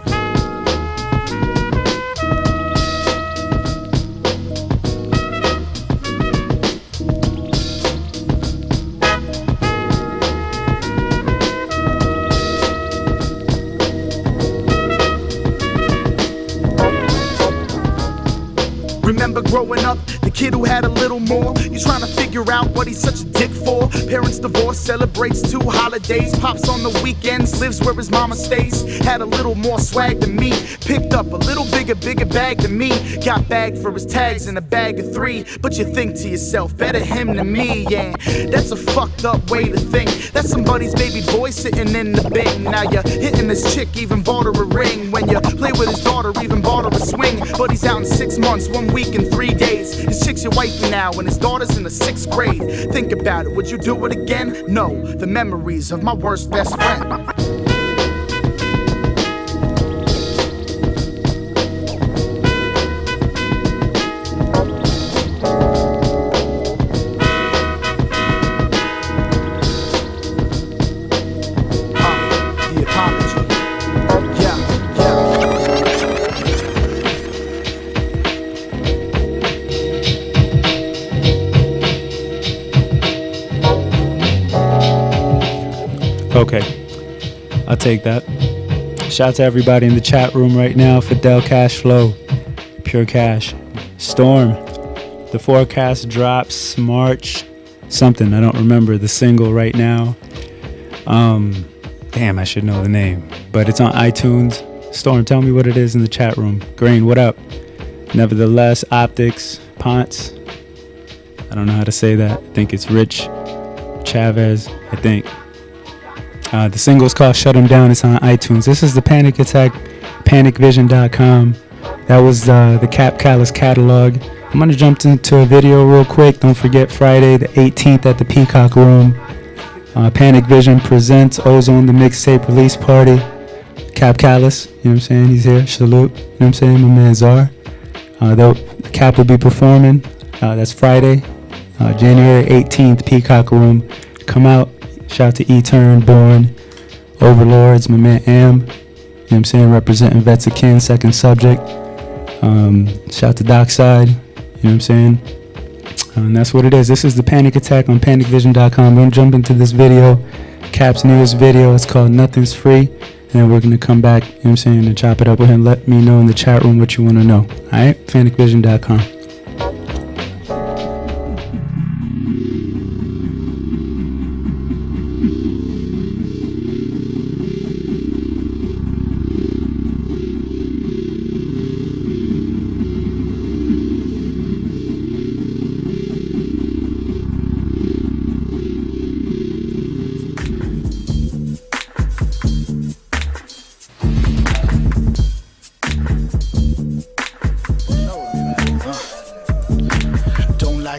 Remember growing up, the kid who had a little more. You trying to figure out what he's such a dick for. Parents divorce, celebrates 2 holidays. Pops on the weekends, lives where his mama stays. Had a little more swag than me. Picked up a little bigger bag than me. Got bagged for his tags in a bag of 3. But you think to yourself, better him than me, yeah. That's a fucked up way to think. That's somebody's baby boy sitting in the Bing. Now you're hitting this chick, even bought her a ring. When you play with his daughter, even bought her a swing. But he's out in 6 months, 1 week and 3 days. His chick's your wifey now, and his daughter's in the 6th grade. Think about it, would you do it again? No, the memories of my worst best friend. Okay, I'll take that. Shout out to everybody in the chat room right now. Fidel Cash Flow, Pure Cash, Storm. The forecast drops March something. I don't remember the single right now. Damn, I should know the name. But it's on iTunes. Storm, tell me what it is in the chat room. Green, what up? Nevertheless, Optics, Ponce. I don't know how to say that. I think it's Rich Chavez, I think. The single's called Shut 'Em Down. It's on iTunes. This is the Panic Attack, panicvision.com. That was the Kap Kallous catalog. I'm going to jump into a video real quick. Don't forget Friday the 18th at the Peacock Room. Panic Vision presents Ozone, the mixtape release party. Kap Kallous, you know what I'm saying? He's here. Salute. You know what I'm saying? My man Czar. Kap will be performing. That's Friday, January 18th, Peacock Room. Come out. Shout out to E-Turn, Born, Overlords, my man Am. You know what I'm saying? Representing Vets of Kin, Second Subject. Shout out to Dockside. You know what I'm saying? And that's what it is. This is the Panic Attack on panicvision.com. I'm going to jump into this video. Kap's newest video. It's called Nothing's Free. And then we're going to come back, you know what I'm saying, and chop it up with him. Let me know in the chat room what you want to know. Alright? panicvision.com.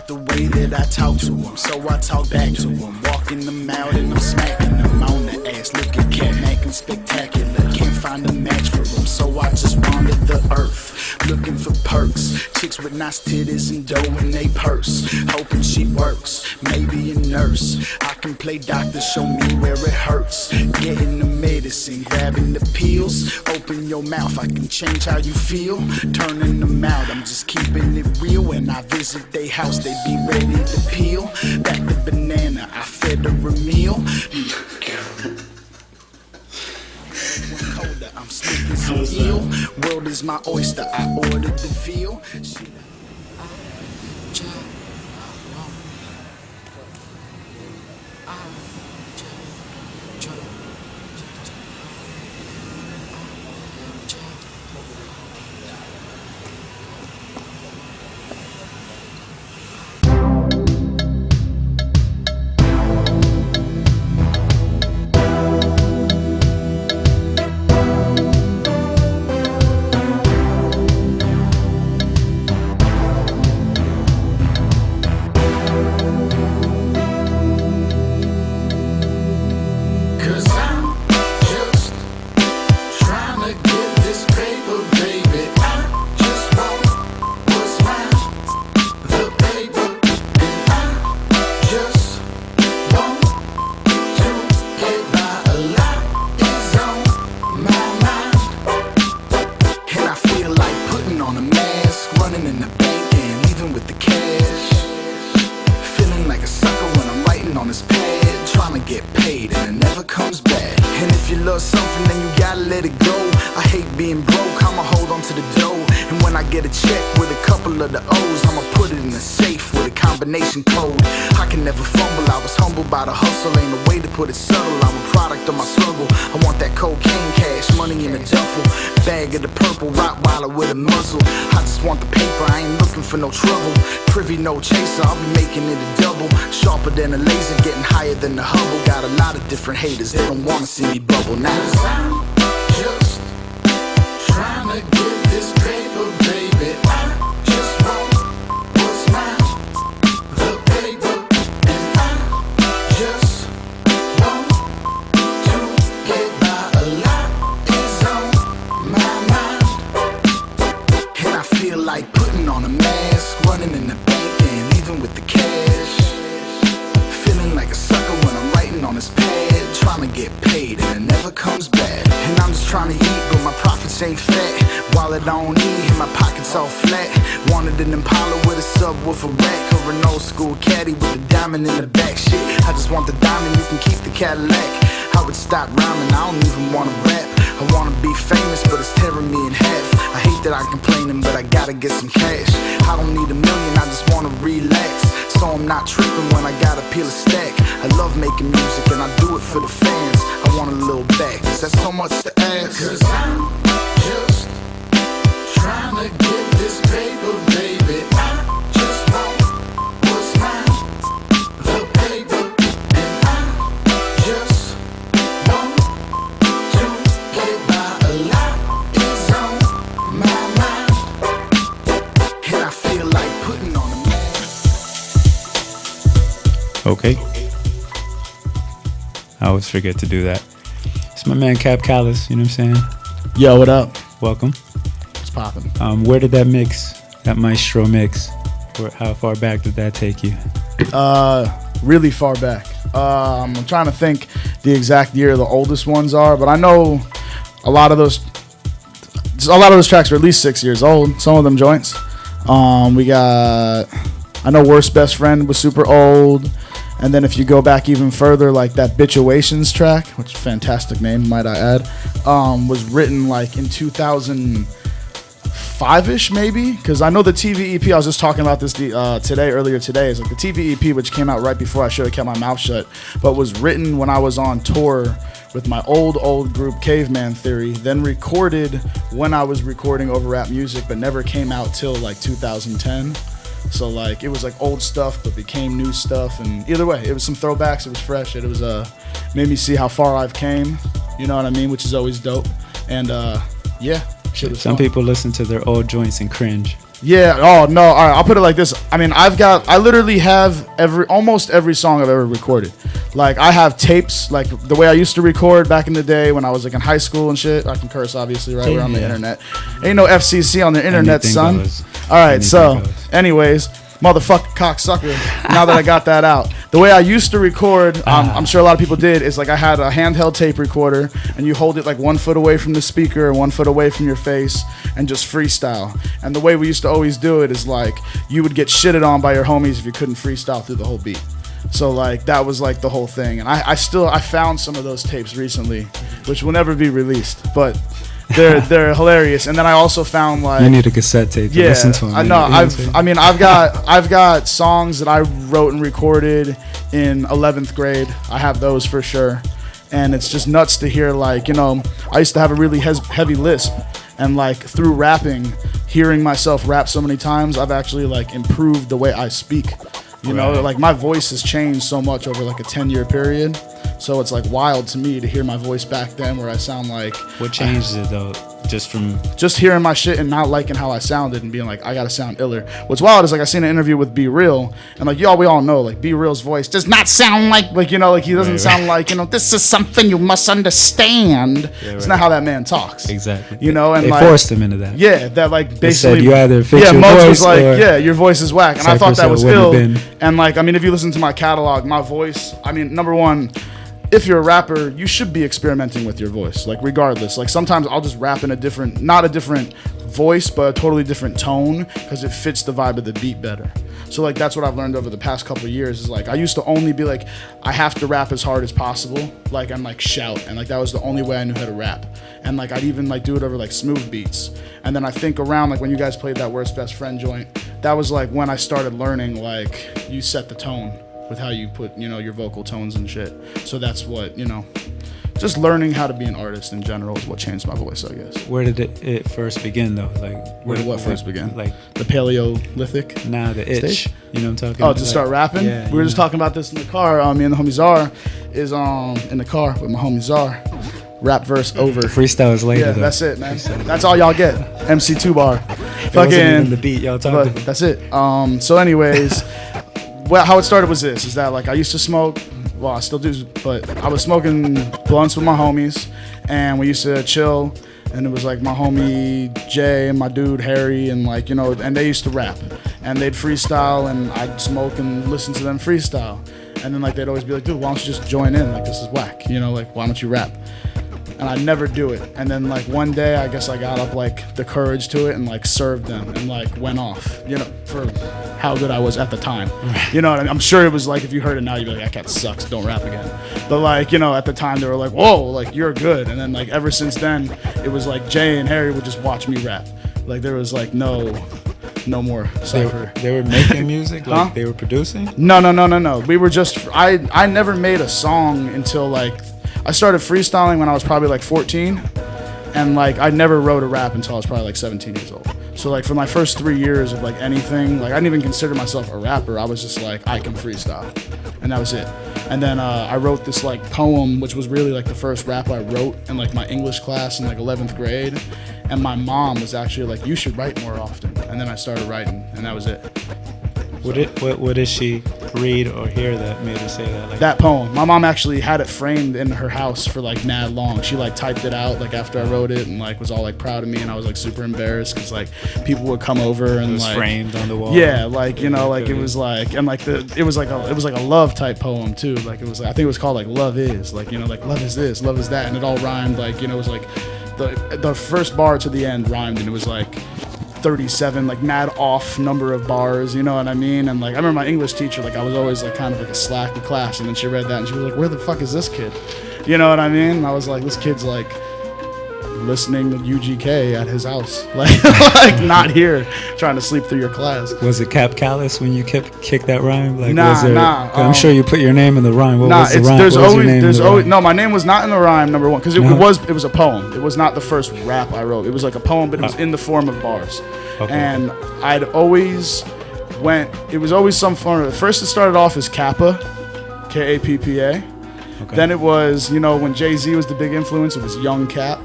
The way that I talk to him, so I talk back to him. Walking them out and I'm smacking them on the ass. Look at Cat making spectacular. Can't find a match for him, so I just wandered the earth, looking for perks. Chicks with nice titties and dough in they purse, hoping she works. Maybe a nurse. I can play doctor, show me where it hurts. Getting the medicine, grabbing the pills. Open your mouth, I can change how you feel. Turning them out, I'm just keeping it real. When I visit they house, they be ready to peel. Back the banana, I fed her a meal. Colder, I'm sneaking some eel. World is my oyster, I ordered the veal. Get paid and it never comes back. And if you love something, then you gotta let it go. I hate being broke, I'ma hold on to the dough. And when I get a check with a couple of the O's, I'ma put it in a safe with a combination code. I can never fumble, I was humbled by the hustle. Ain't a way to put it subtle, I'm a product of my struggle. I want that cocaine cash, money in a duffel. Bag of the purple Rottweiler with a muzzle. I just want the paper, I ain't looking for no trouble. Privy no chaser, I'll be making it a double. Sharper than a laser, getting higher than the Hubble. Got a lot of different haters, they don't wanna see me bubble now. I'm just trying to get this paper, baby. I just want what's mine, the paper. And I just want to get by. A lot is on my mind. And I feel like putting on a mask, running in the bank and leaving with the cash. Feeling like a sucker when I'm writing on this pad, trying to get paid and it never comes back. And I'm just trying to eat, but my profits ain't fat. Wallet I don't eat, and my pockets all flat. Wanted an Impala with a subwoofer rack, or an old school caddy with a diamond in the back. Shit, I just want the diamond, you can keep the Cadillac. I would stop rhyming, I don't even wanna rap. I wanna be famous, but it's tearing me in half. I hate that I'm complaining, but I gotta get some cash. I don't need a million, I just wanna relax. So I'm not tripping when I gotta peel a stack. I love making music and I do it for the fans. I want a little back, is that so much to ask? Cause I'm just trying to get this paper, baby. I just want what's mine, the paper. And I just want to get by. A lot is on my mind, and I feel like putting on a Okay. I always forget to do that. It's my man Kap Kallous, you know what I'm saying? Yo, what up? Welcome. What's poppin'? Where did that Maestro mix, how far back did that take you? Really far back. I'm trying to think the exact year the oldest ones are, but I know a lot of those tracks are at least 6 years old. Some of them joints. We got, I know Worst Best Friend was super old. And then if you go back even further, like that Bitchuations track, which is a fantastic name, might I add, was written like in 2005-ish maybe. Because I know the TV EP, I was just talking about this earlier today, is like the TV EP, which came out right before I should have kept my mouth shut, but was written when I was on tour with my old group Caveman Theory, then recorded when I was recording over rap music, but never came out till like 2010. So like it was like old stuff but became new stuff, and either way it was some throwbacks, it was fresh, it was made me see how far I've came, you know what I mean, which is always dope. And yeah, shit was Some fun. people listen to their old joints and cringe. Yeah, oh no, all right, I'll put it like this. I mean, I literally have almost every song I've ever recorded. Like I have tapes, like the way I used to record back in the day when I was like in high school and shit. I can curse obviously, right? We're on the internet. Ain't no FCC on the internet, Anything son. goes. All right, Anything so goes. anyways, motherfucker cocksucker, now that I got that out. The way I used to record, I'm sure a lot of people did, is like I had a handheld tape recorder and you hold it like 1 foot away from the speaker and 1 foot away from your face and just freestyle. And the way we used to always do it is like you would get shitted on by your homies if you couldn't freestyle through the whole beat. So like that was like the whole thing. And I found some of those tapes recently, which will never be released, but they're hilarious. And then I also found like You need a cassette tape to listen to them. I know. I've got songs that I wrote and recorded in 11th grade. I have those for sure. And it's just nuts to hear, like, you know, I used to have a really heavy lisp, and like through rapping, hearing myself rap so many times, I've actually like improved the way I speak. You know, like my voice has changed so much over like a 10-year period. So it's like wild to me to hear my voice back then where I sound like... What changed it though? Just hearing my shit and not liking how I sounded and being like, I gotta sound iller. What's wild is like I seen an interview with Be Real, and like we all know like Be Real's voice does not sound like you know, like he doesn't sound like, you know, this is something you must understand. It's not how that man talks. Exactly. You know, and they like, forced him into that. Yeah, that like basically said you either fix your Muggs voice was like, or yeah, your voice is whack, and I thought that was Cypress Hill ill. wouldn't have And like, I mean, if you listen to my catalog, my voice, I mean, number one, if you're a rapper, you should be experimenting with your voice, like regardless. Like sometimes I'll just rap in not a different voice, but a totally different tone because it fits the vibe of the beat better. So like that's what I've learned over the past couple of years is like I used to only be like I have to rap as hard as possible, like and like shout, and like that was the only way I knew how to rap. And like I'd even like do it over like smooth beats. And then I think around like when you guys played that Worst Best Friend joint, that was like when I started learning like you set the tone with how you put, you know, your vocal tones and shit. So that's what, you know, just learning how to be an artist in general is what changed my voice, I guess. Where did it first begin though? Like Where did what first begin? Like the Paleolithic? Nah, the itch. Stage? You know what I'm talking about? about? To start rapping? Yeah, we were just talking about this in the car. Me and the homie Czar is in the car with my homie Czar. Rap verse over. Freestyle is later. Yeah, though. that's it, man. That's all y'all get. MC2 bar. It wasn't even the beat y'all talked about. That's it. So anyways, well, how it started was this, is that like I used to smoke, well I still do, but I was smoking blunts with my homies and we used to chill, and it was like my homie Jay and my dude Harry and like, you know, and they used to rap and they'd freestyle and I'd smoke and listen to them freestyle, and then like they'd always be like, dude, why don't you just join in, like this is whack, you know, like why don't you rap? And I'd never do it. And then like one day I guess I got up like the courage to it and like served them and like went off, you know, for how good I was at the time. You know what I mean? I'm sure it was like, if you heard it now, you'd be like, that cat sucks, don't rap again. But like, you know, at the time they were like, whoa, like you're good. And then like ever since then, it was like Jay and Harry would just watch me rap. Like there was like no more cypher. They were making music? Like Huh? they were producing? No. We were just, I never made a song until like, I started freestyling when I was probably like 14, and like I never wrote a rap until I was probably like 17 years old. So like for my first 3 years of like anything, like I didn't even consider myself a rapper. I was just like, I can freestyle, and that was it. And then I wrote this like poem, which was really like the first rap I wrote in like my English class in like 11th grade. And my mom was actually like, you should write more often. And then I started writing, and that was it. What did she read or hear that made her say that? Like, that poem. My mom actually had it framed in her house for like mad long. She like typed it out like after I wrote it and like was all like proud of me, and I was like super embarrassed because like people would come over and it was like framed on the wall. Yeah, like you know, like it was like, and like it was like a love type poem too. Like it was, I think it was called like Love Is, like, you know, like love is this, love is that, and it all rhymed. Like, you know, it was like the first bar to the end rhymed, and it was like 37, like mad off number of bars, you know what I mean? And like I remember my English teacher, like I was always like kind of like a slack in class, and then she read that and she was like, where the fuck is this kid? You know what I mean? And I was like, this kid's like listening to UGK at his house, like not here trying to sleep through your class. Was it Kap Kallous when you kicked that rhyme? Like, Nah, was there, nah. I'm sure you put your name in the rhyme. What was the rhyme? There's what was your always, name there's in the always, rhyme? no, my name was not in the rhyme, number one, because it No? was a poem. It was not the first rap I wrote. It was like a poem, but it was in the form of bars. Okay. And I'd always it was always some form of, first it started off as Kappa, K-A-P-P-A. Okay. Then it was, you know, when Jay-Z was the big influence, it was Young Cap.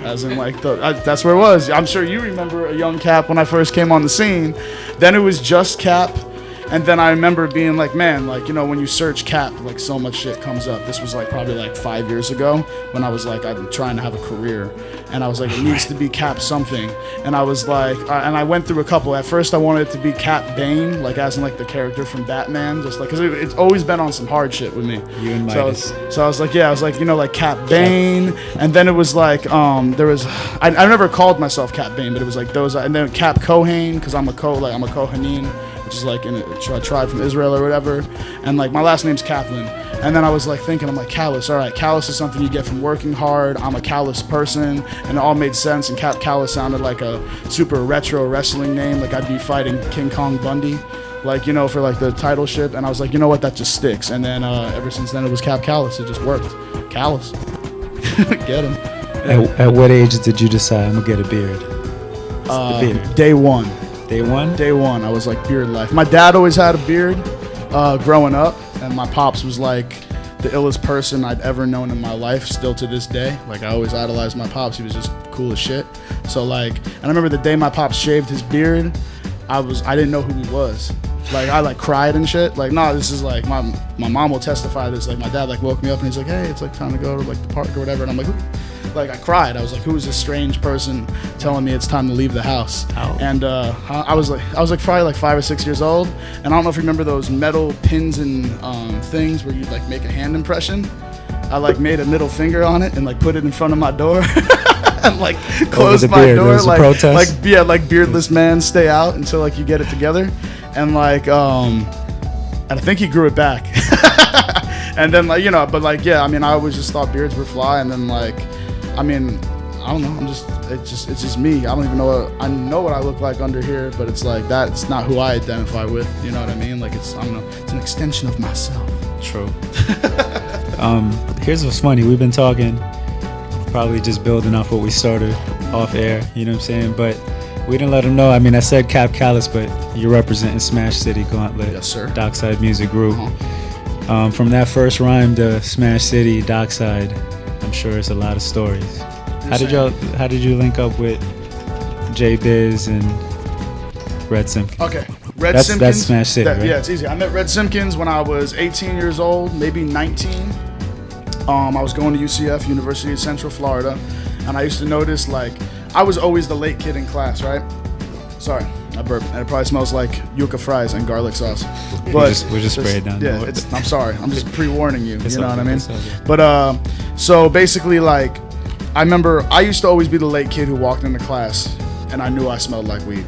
As in like that's where it was. I'm sure you remember a Young Cap when I first came on the scene. Then it was just Cap. And then I remember being like, man, like, you know, when you search Cap, like so much shit comes up. This was like probably like 5 years ago when I was like, I'm trying to have a career. And I was like, it needs to be Cap something. And I was like, and I went through a couple. At first I wanted it to be Cap Bane, like as in like the character from Batman, just like, cause it's always been on some hard shit with me. You and Midas. So I was like, yeah, I was like, you know, like Cap Bane. And then it was like, there was, I never called myself Cap Bane, but it was like those, and then Cap Kohen, cause I'm a Kohanim, which is like in a tribe from Israel or whatever. And like my last name's Kaplan. And then I was like thinking, I'm like, Kallous, all right, Kallous is something you get from working hard. I'm a callous person. And it all made sense. And Kap Kallous sounded like a super retro wrestling name. Like I'd be fighting King Kong Bundy, like, you know, for like the title ship. And I was like, you know what, that just sticks. And then ever since then it was Kap Kallous. It just worked. Kallous. Get him. At what age did you decide I'm gonna get a beard? The beard. Day one. Day one? Day one, I was like beard life. My dad always had a beard growing up, and my pops was like the illest person I'd ever known in my life, still to this day. Like I always idolized my pops. He was just cool as shit. So like, and I remember the day my pops shaved his beard, I didn't know who he was. Like I like cried and shit. Like, nah, this is like my mom will testify to this. Like my dad like woke me up and he's like, hey, it's like time to go to like the park or whatever. And I'm like, like I cried. I was like, who is this strange person telling me it's time to leave the house? Oh. And I was like probably like 5 or 6 years old. And I don't know if you remember those metal pins and things where you'd like make a hand impression. I like made a middle finger on it and like put it in front of my door. And like closed my door, like yeah, like beardless man, stay out until like you get it together. and like and I think he grew it back. And then like, you know, but like, yeah, I mean, I always just thought beards were fly, and then like, I mean, I don't know, it's just me. I don't even know I know what I look like under here, but it's like that's not who I identify with, you know what I mean? Like it's, I don't know, it's an extension of myself. True. Here's what's funny. We've been talking, probably just building off what we started off air, you know what I'm saying? But we didn't let them know. I mean, I said Kap Kallous, but you're representing Smash City Gauntlet. Yes, sir. Dockside Music Group. From that first rhyme to Smash City, Dockside, I'm sure it's a lot of stories. How did you link up with J Biz and Red Simpkins? Okay, Simpkins. That's Smash City, right? Yeah, it's easy. I met Red Simpkins when I was 18 years old, maybe 19. I was going to UCF, University of Central Florida, and I used to notice, like, I was always the late kid in class, right? Sorry, I burped. And it probably smells like yuca fries and garlic sauce. But we just spray it down. Yeah, I'm sorry. I'm just pre-warning you. You know what I mean? Okay. But so basically, like, I remember I used to always be the late kid who walked into class, and I knew I smelled like weed.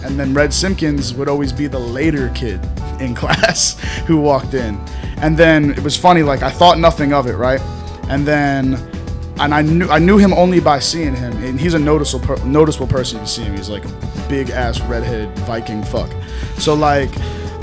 And then Red Simpkins would always be the later kid in class who walked in. And then it was funny, like, I thought nothing of it, right? And then, and I knew him only by seeing him, and he's a noticeable person. You see him, he's like a big ass redhead Viking fuck. So like,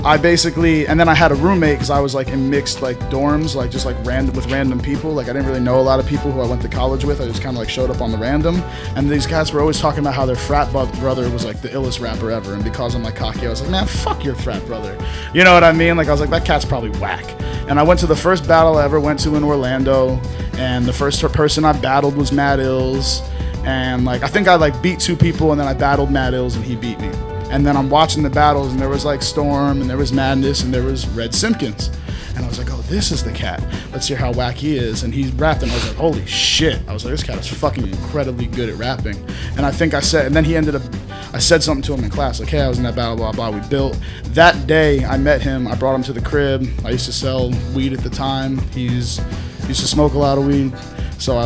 I basically, and then I had a roommate because I was like in mixed like dorms, like just like random people. Like I didn't really know a lot of people who I went to college with. I just kind of like showed up on the random. And these guys were always talking about how their frat brother was like the illest rapper ever. And because I'm like cocky, I was like, man, fuck your frat brother. You know what I mean? Like I was like, that cat's probably whack. And I went to the first battle I ever went to in Orlando, and the first person I battled was Mad Ills. And like I think I like beat 2 people, and then I battled Mad Ills and he beat me. And then I'm watching the battles, and there was like Storm, and there was Madness, and there was Red Simpkins. And I was like, oh, this is the cat. Let's hear how whack he is. And he rapped, and I was like, holy shit. I was like, this cat is fucking incredibly good at rapping. And I think I said, and then I said something to him in class, like, hey, I was in that battle, blah, blah. We built. That day, I met him. I brought him to the crib. I used to sell weed at the time. He used to smoke a lot of weed. So I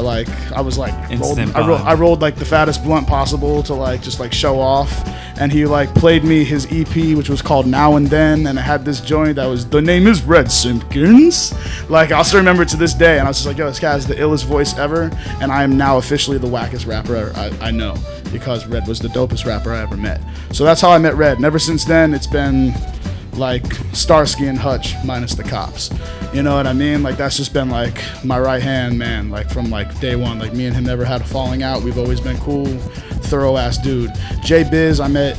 rolled like the fattest blunt possible to like just like show off, and he like played me his EP, which was called Now and Then, and it had this joint that was, the name is Red Simpkins. Like I still remember it to this day, and I was just like, yo, this guy has the illest voice ever, and I am now officially the wackest rapper I know, because Red was the dopest rapper I ever met. So that's how I met Red, and ever since then it's been like Starsky and Hutch minus the cops. You know what I mean? Like that's just been like my right hand man, like from like day one. Like me and him never had a falling out. We've always been cool, thorough ass dude. J Biz I met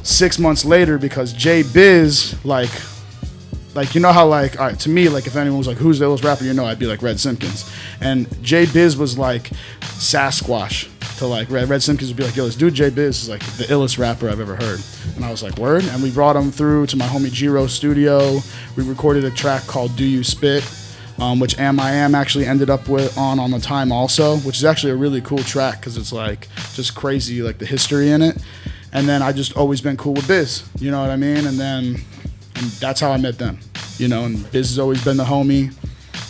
6 months later, because J Biz like you know how like, all right, to me, like if anyone was like, who's the illest rapper, you know, I'd be like Red Simpkins. And J Biz was like Sasquatch to like Red Simpkins would be like, yo, this dude J Biz is like the illest rapper I've ever heard. And I was like, word? And we brought him through to my homie Giro's studio. We recorded a track called Do You Spit, which Am I Am actually ended up with on the time also, which is actually a really cool track because it's like just crazy, like the history in it. And then I just always been cool with Biz, you know what I mean? And that's how I met them, you know, and Biz has always been the homie.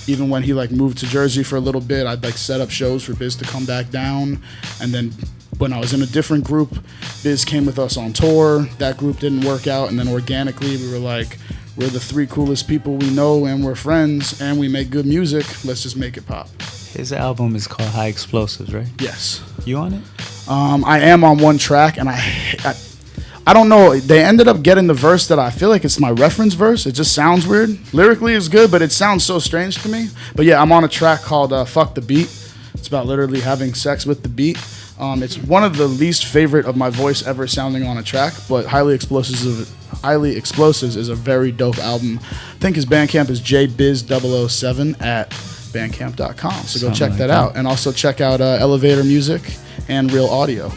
Even when he like moved to Jersey for a little bit, I'd like set up shows for Biz to come back down. And then when I was in a different group, Biz came with us on tour. That group didn't work out, and then organically we were like, we're the 3 coolest people we know, and we're friends, and we make good music. Let's just make it pop. His album is called High Explosives, right? Yes. You on it? I am on one track, and I don't know. They ended up getting the verse that I feel like it's my reference verse. It just sounds weird. Lyrically, it's good, but it sounds so strange to me. But yeah, I'm on a track called Fuck the Beat. It's about literally having sex with the beat. It's one of the least favorite of my voice ever sounding on a track, but Highly Explosives is a very dope album. I think his Bandcamp is jbiz007 at bandcamp.com. So go check that out. And also check out Elevator Music and Real Audio.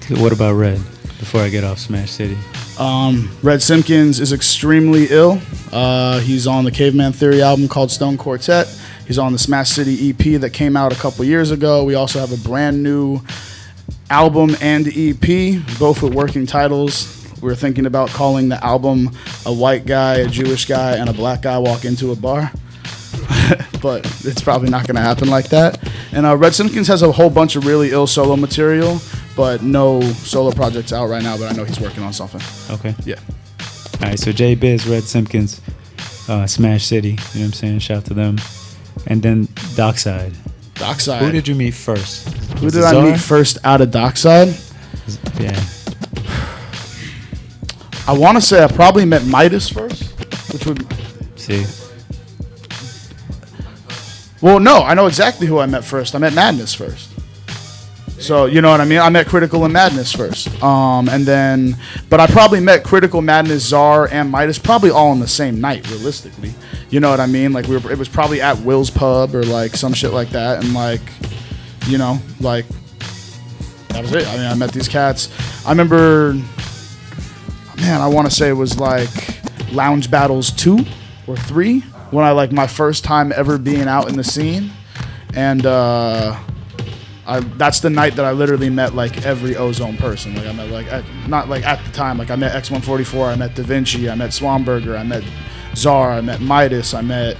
What about Red? Before I get off Smash City. Red Simpkins is extremely ill. He's on the Caveman Theory album called Stone Quartet. He's on the Smash City EP that came out a couple years ago. We also have a brand new album and EP, both with working titles. We're thinking about calling the album A White Guy, a Jewish Guy, and a Black Guy Walk Into a Bar. But it's probably not going to happen like that. And Red Simpkins has a whole bunch of really ill solo material, but no solo projects out right now. But I know he's working on something. Okay. Yeah. All right. So J Biz, Red Simpkins, Smash City. You know what I'm saying? Shout out to them. And then Dockside. Dockside. Who did you meet first? Who Was did it I Czar? meet first out of Dockside? Yeah. I want to say I probably met Midas first, which would see. Well, no, I know exactly who I met first. I met Madness first. So you know what I mean. I met Critical and Madness first, and then, but I probably met Critical, Madness, Czar, and Midas probably all on the same night, realistically. You know what I mean? Like it was probably at Will's Pub or like some shit like that, and like, you know, like that was it. I mean, I met these cats. I remember. Man, I want to say it was like Lounge Battles 2 or 3 when I like my first time ever being out in the scene, and that's the night that I literally met like every Ozone person. Like I met like not like at the time, like I met X144, I met Da Vinci, I met Swanberger, I met Czar, I met Midas, I met,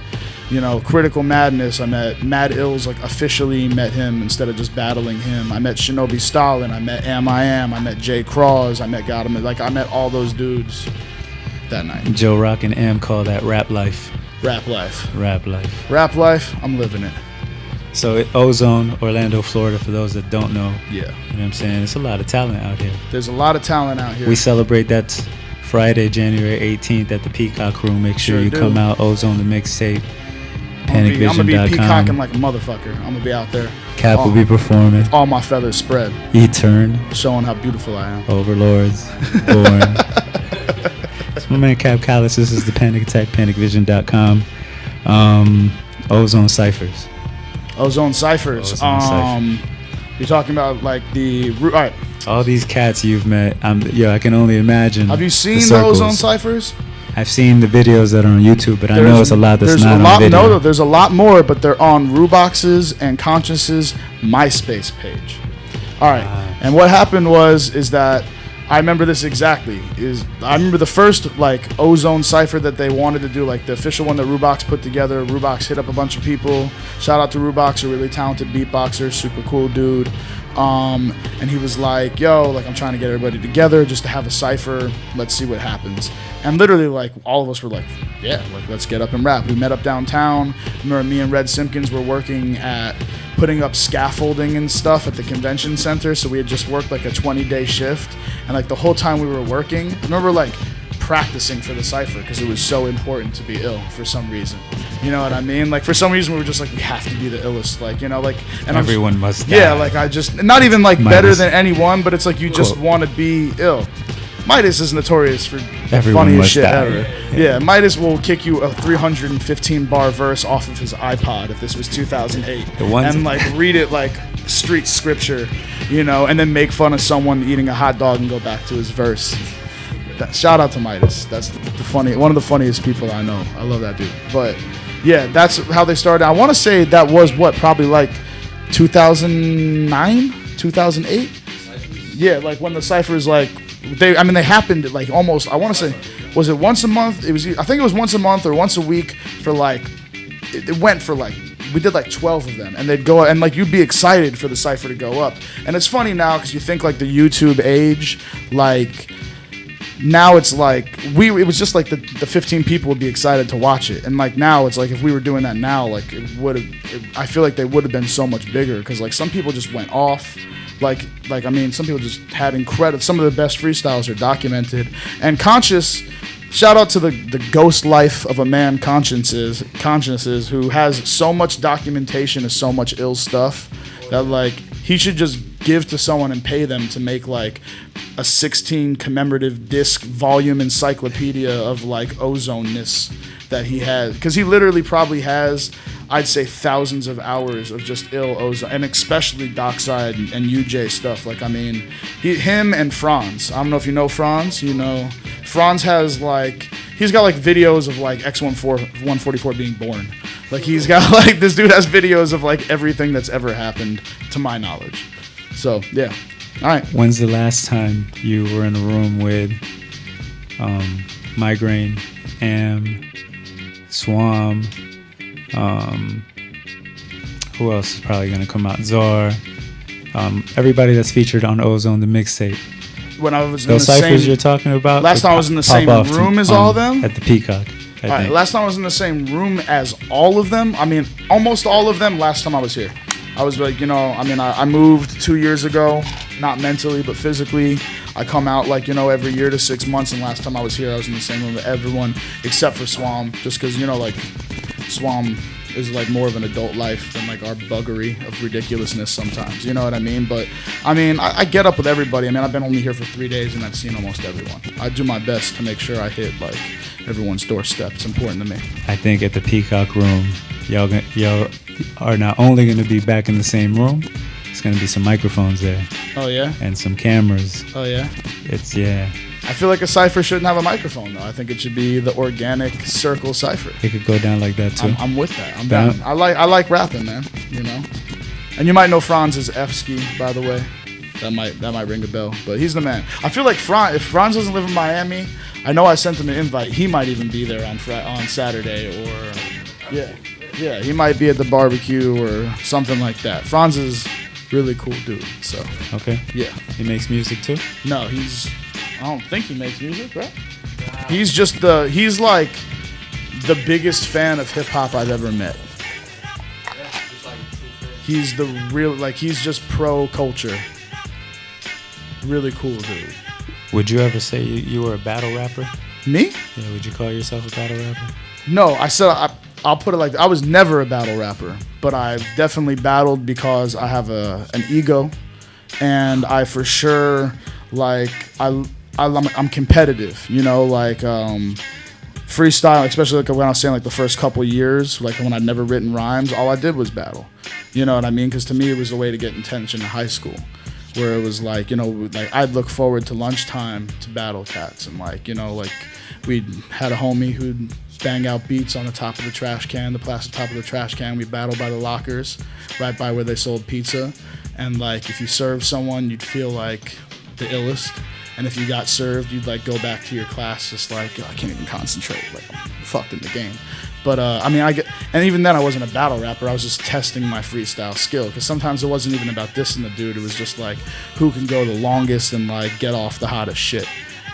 you know, Critical Madness, I met Mad Ills, like officially met him instead of just battling him. I met Shinobi Stalin, I met I met Jay Cross, I met Gotham, like I met all those dudes that night. Joe Rock and Am call that rap life. Rap life. Rap life. Rap life, I'm living it. So Ozone, Orlando, Florida, for those that don't know. Yeah. You know what I'm saying? There's a lot of talent out here. There's a lot of talent out here. We celebrate that Friday, January 18th at the Peacock Room. Make sure you come out. Ozone the mixtape. I'm gonna be peacocking PanicVision.com. like a motherfucker. I'm gonna be out there. Cap will be performing. All my feathers spread. E-Turn. Showing how beautiful I am. Overlords. Born. It's my man Kap Kallous. This is the Panic Attack, PanicVision.com. Ozone Ciphers. Ozone Ciphers. You're talking about like the... All right. All these cats you've met, I can only imagine. Have you seen the circles. Ozone Ciphers? I've seen the videos that are on YouTube, but I know it's a lot that's not on video. No, there's a lot more, but they're on Rubox's and Conscious's MySpace page. All right, and what happened is that I remember this exactly. I remember the first like Ozone cipher that they wanted to do, like the official one that Rubox put together. Rubox hit up a bunch of people. Shout out to Rubox, a really talented beatboxer, super cool dude. And he was like, yo, like I'm trying to get everybody together just to have a cipher. Let's see what happens. And literally, like, all of us were like, yeah, like, let's get up and rap. We met up downtown. Remember, me and Red Simpkins were working at putting up scaffolding and stuff at the convention center. So we had just worked like a 20-day shift. And like the whole time we were working, I remember like practicing for the cipher because it was so important to be ill for some reason. You know what I mean? Like for some reason we were just like, we have to be the illest. Like, you know, like, and everyone must die. Yeah, like I just, not even like better than anyone, but it's like you just want to be ill. Midas is notorious for the funniest shit ever. Yeah, Midas will kick you a 315 bar verse off of his iPod if this was 2008, and like read it like street scripture, you know, and then make fun of someone eating a hot dog and go back to his verse. Shout out to Midas. That's one of the funniest people I know. I love that dude. But yeah, that's how they started. I want to say that was probably like 2009, 2008. Yeah, like when the ciphers like. They happened like almost. I want to say, was it once a month? I think it was once a month or once a week for like. It went for like we did like 12 of them, and they'd go and like you'd be excited for the cipher to go up. And it's funny now because you think like the YouTube age, like now it's like it was just like the 15 people would be excited to watch it, and like now it's like if we were doing that now, like it would have. I feel like they would have been so much bigger because like some people just went off. Like I mean, some people just had incredible. Some of the best freestyles are documented. And Conscious, shout out to the ghost life of a man, Consciences, who has so much documentation of so much ill stuff that like he should just give to someone and pay them to make like a 16 commemorative disc volume encyclopedia of like ozoneness that he has, because he literally probably has, I'd say, thousands of hours of just ill ozone, and especially Dockside and UJ stuff. Like, I mean, him and Franz. I don't know if you know Franz. You know, Franz has like, he's got like videos of like X144 being born. Like, he's got like, this dude has videos of like everything that's ever happened to my knowledge. So yeah, all right. When's the last time you were in a room with Migraine, Am, Swam? Who else is probably gonna come out? Czar, everybody that's featured on Ozone the mixtape. When I was in Those the ciphers same, you're talking about. last time I was in the same room as all of them. At the Peacock. I All right, think. last time I was in the same room as all of them. I mean, almost all of them. Last time I was here, I was like, I moved 2 years ago, not mentally but physically. I come out like every year to 6 months, and last time I was here, I was in the same room with everyone except for Swam, just because like Swam is like more of an adult life than like our buggery of ridiculousness sometimes. You know what I mean? But I get up with everybody. I mean, I've been only here for 3 days and I've seen almost everyone. I do my best to make sure I hit like everyone's doorstep. It's important to me. I think at the Peacock room, y'all are not only going to be back in the same room, it's going to be some microphones there. Oh yeah? And some cameras. Oh yeah? Yeah. I feel like a cipher shouldn't have a microphone though. I think it should be the organic circle cipher. It could go down like that too. I'm with that. I'm down. I like rapping, man. And you might know Franz as F-Ski, by the way. That might ring a bell. But he's the man. I feel like if Franz doesn't live in Miami, I know I sent him an invite. He might even be there on Saturday or yeah, he might be at the barbecue or something like that. Franz is really cool dude. So okay. Yeah. He makes music too? No, I don't think he makes music, right? He's like the biggest fan of hip hop I've ever met. He's he's just pro culture. Really cool dude. Would you ever say you were a battle rapper? Me? Yeah, would you call yourself a battle rapper? No, I said I'll put it like I was never a battle rapper, but I've definitely battled because I have an ego, and I for sure I'm competitive, freestyle, especially like when I was saying like the first couple years, like when I'd never written rhymes, all I did was battle. You know what I mean? Because to me it was a way to get attention in high school, where it was like, I'd look forward to lunchtime to battle cats, and we had a homie who'd bang out beats on the top of the trash can, the plastic top of the trash can. We battled by the lockers, right by where they sold pizza, and if you served someone, you'd feel like the illest. And if you got served, you'd go back to your class just I can't even concentrate. I'm fucked in the game. But and even then I wasn't a battle rapper. I was just testing my freestyle skill, because sometimes it wasn't even about dissing the dude. It was just who can go the longest and get off the hottest shit,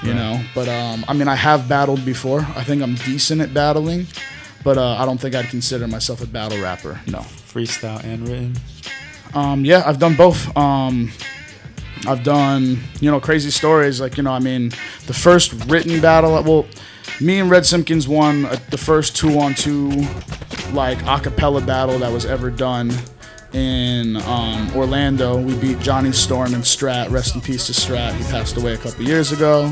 you know. But I have battled before. I think I'm decent at battling, but I don't think I'd consider myself a battle rapper. No. Freestyle and written. Yeah, I've done both. I've done, crazy stories. The first written battle, me and Red Simpkins won the first 2-on-2, acapella battle that was ever done in Orlando. We beat Johnny Storm and Strat. Rest in peace to Strat. He passed away a couple years ago.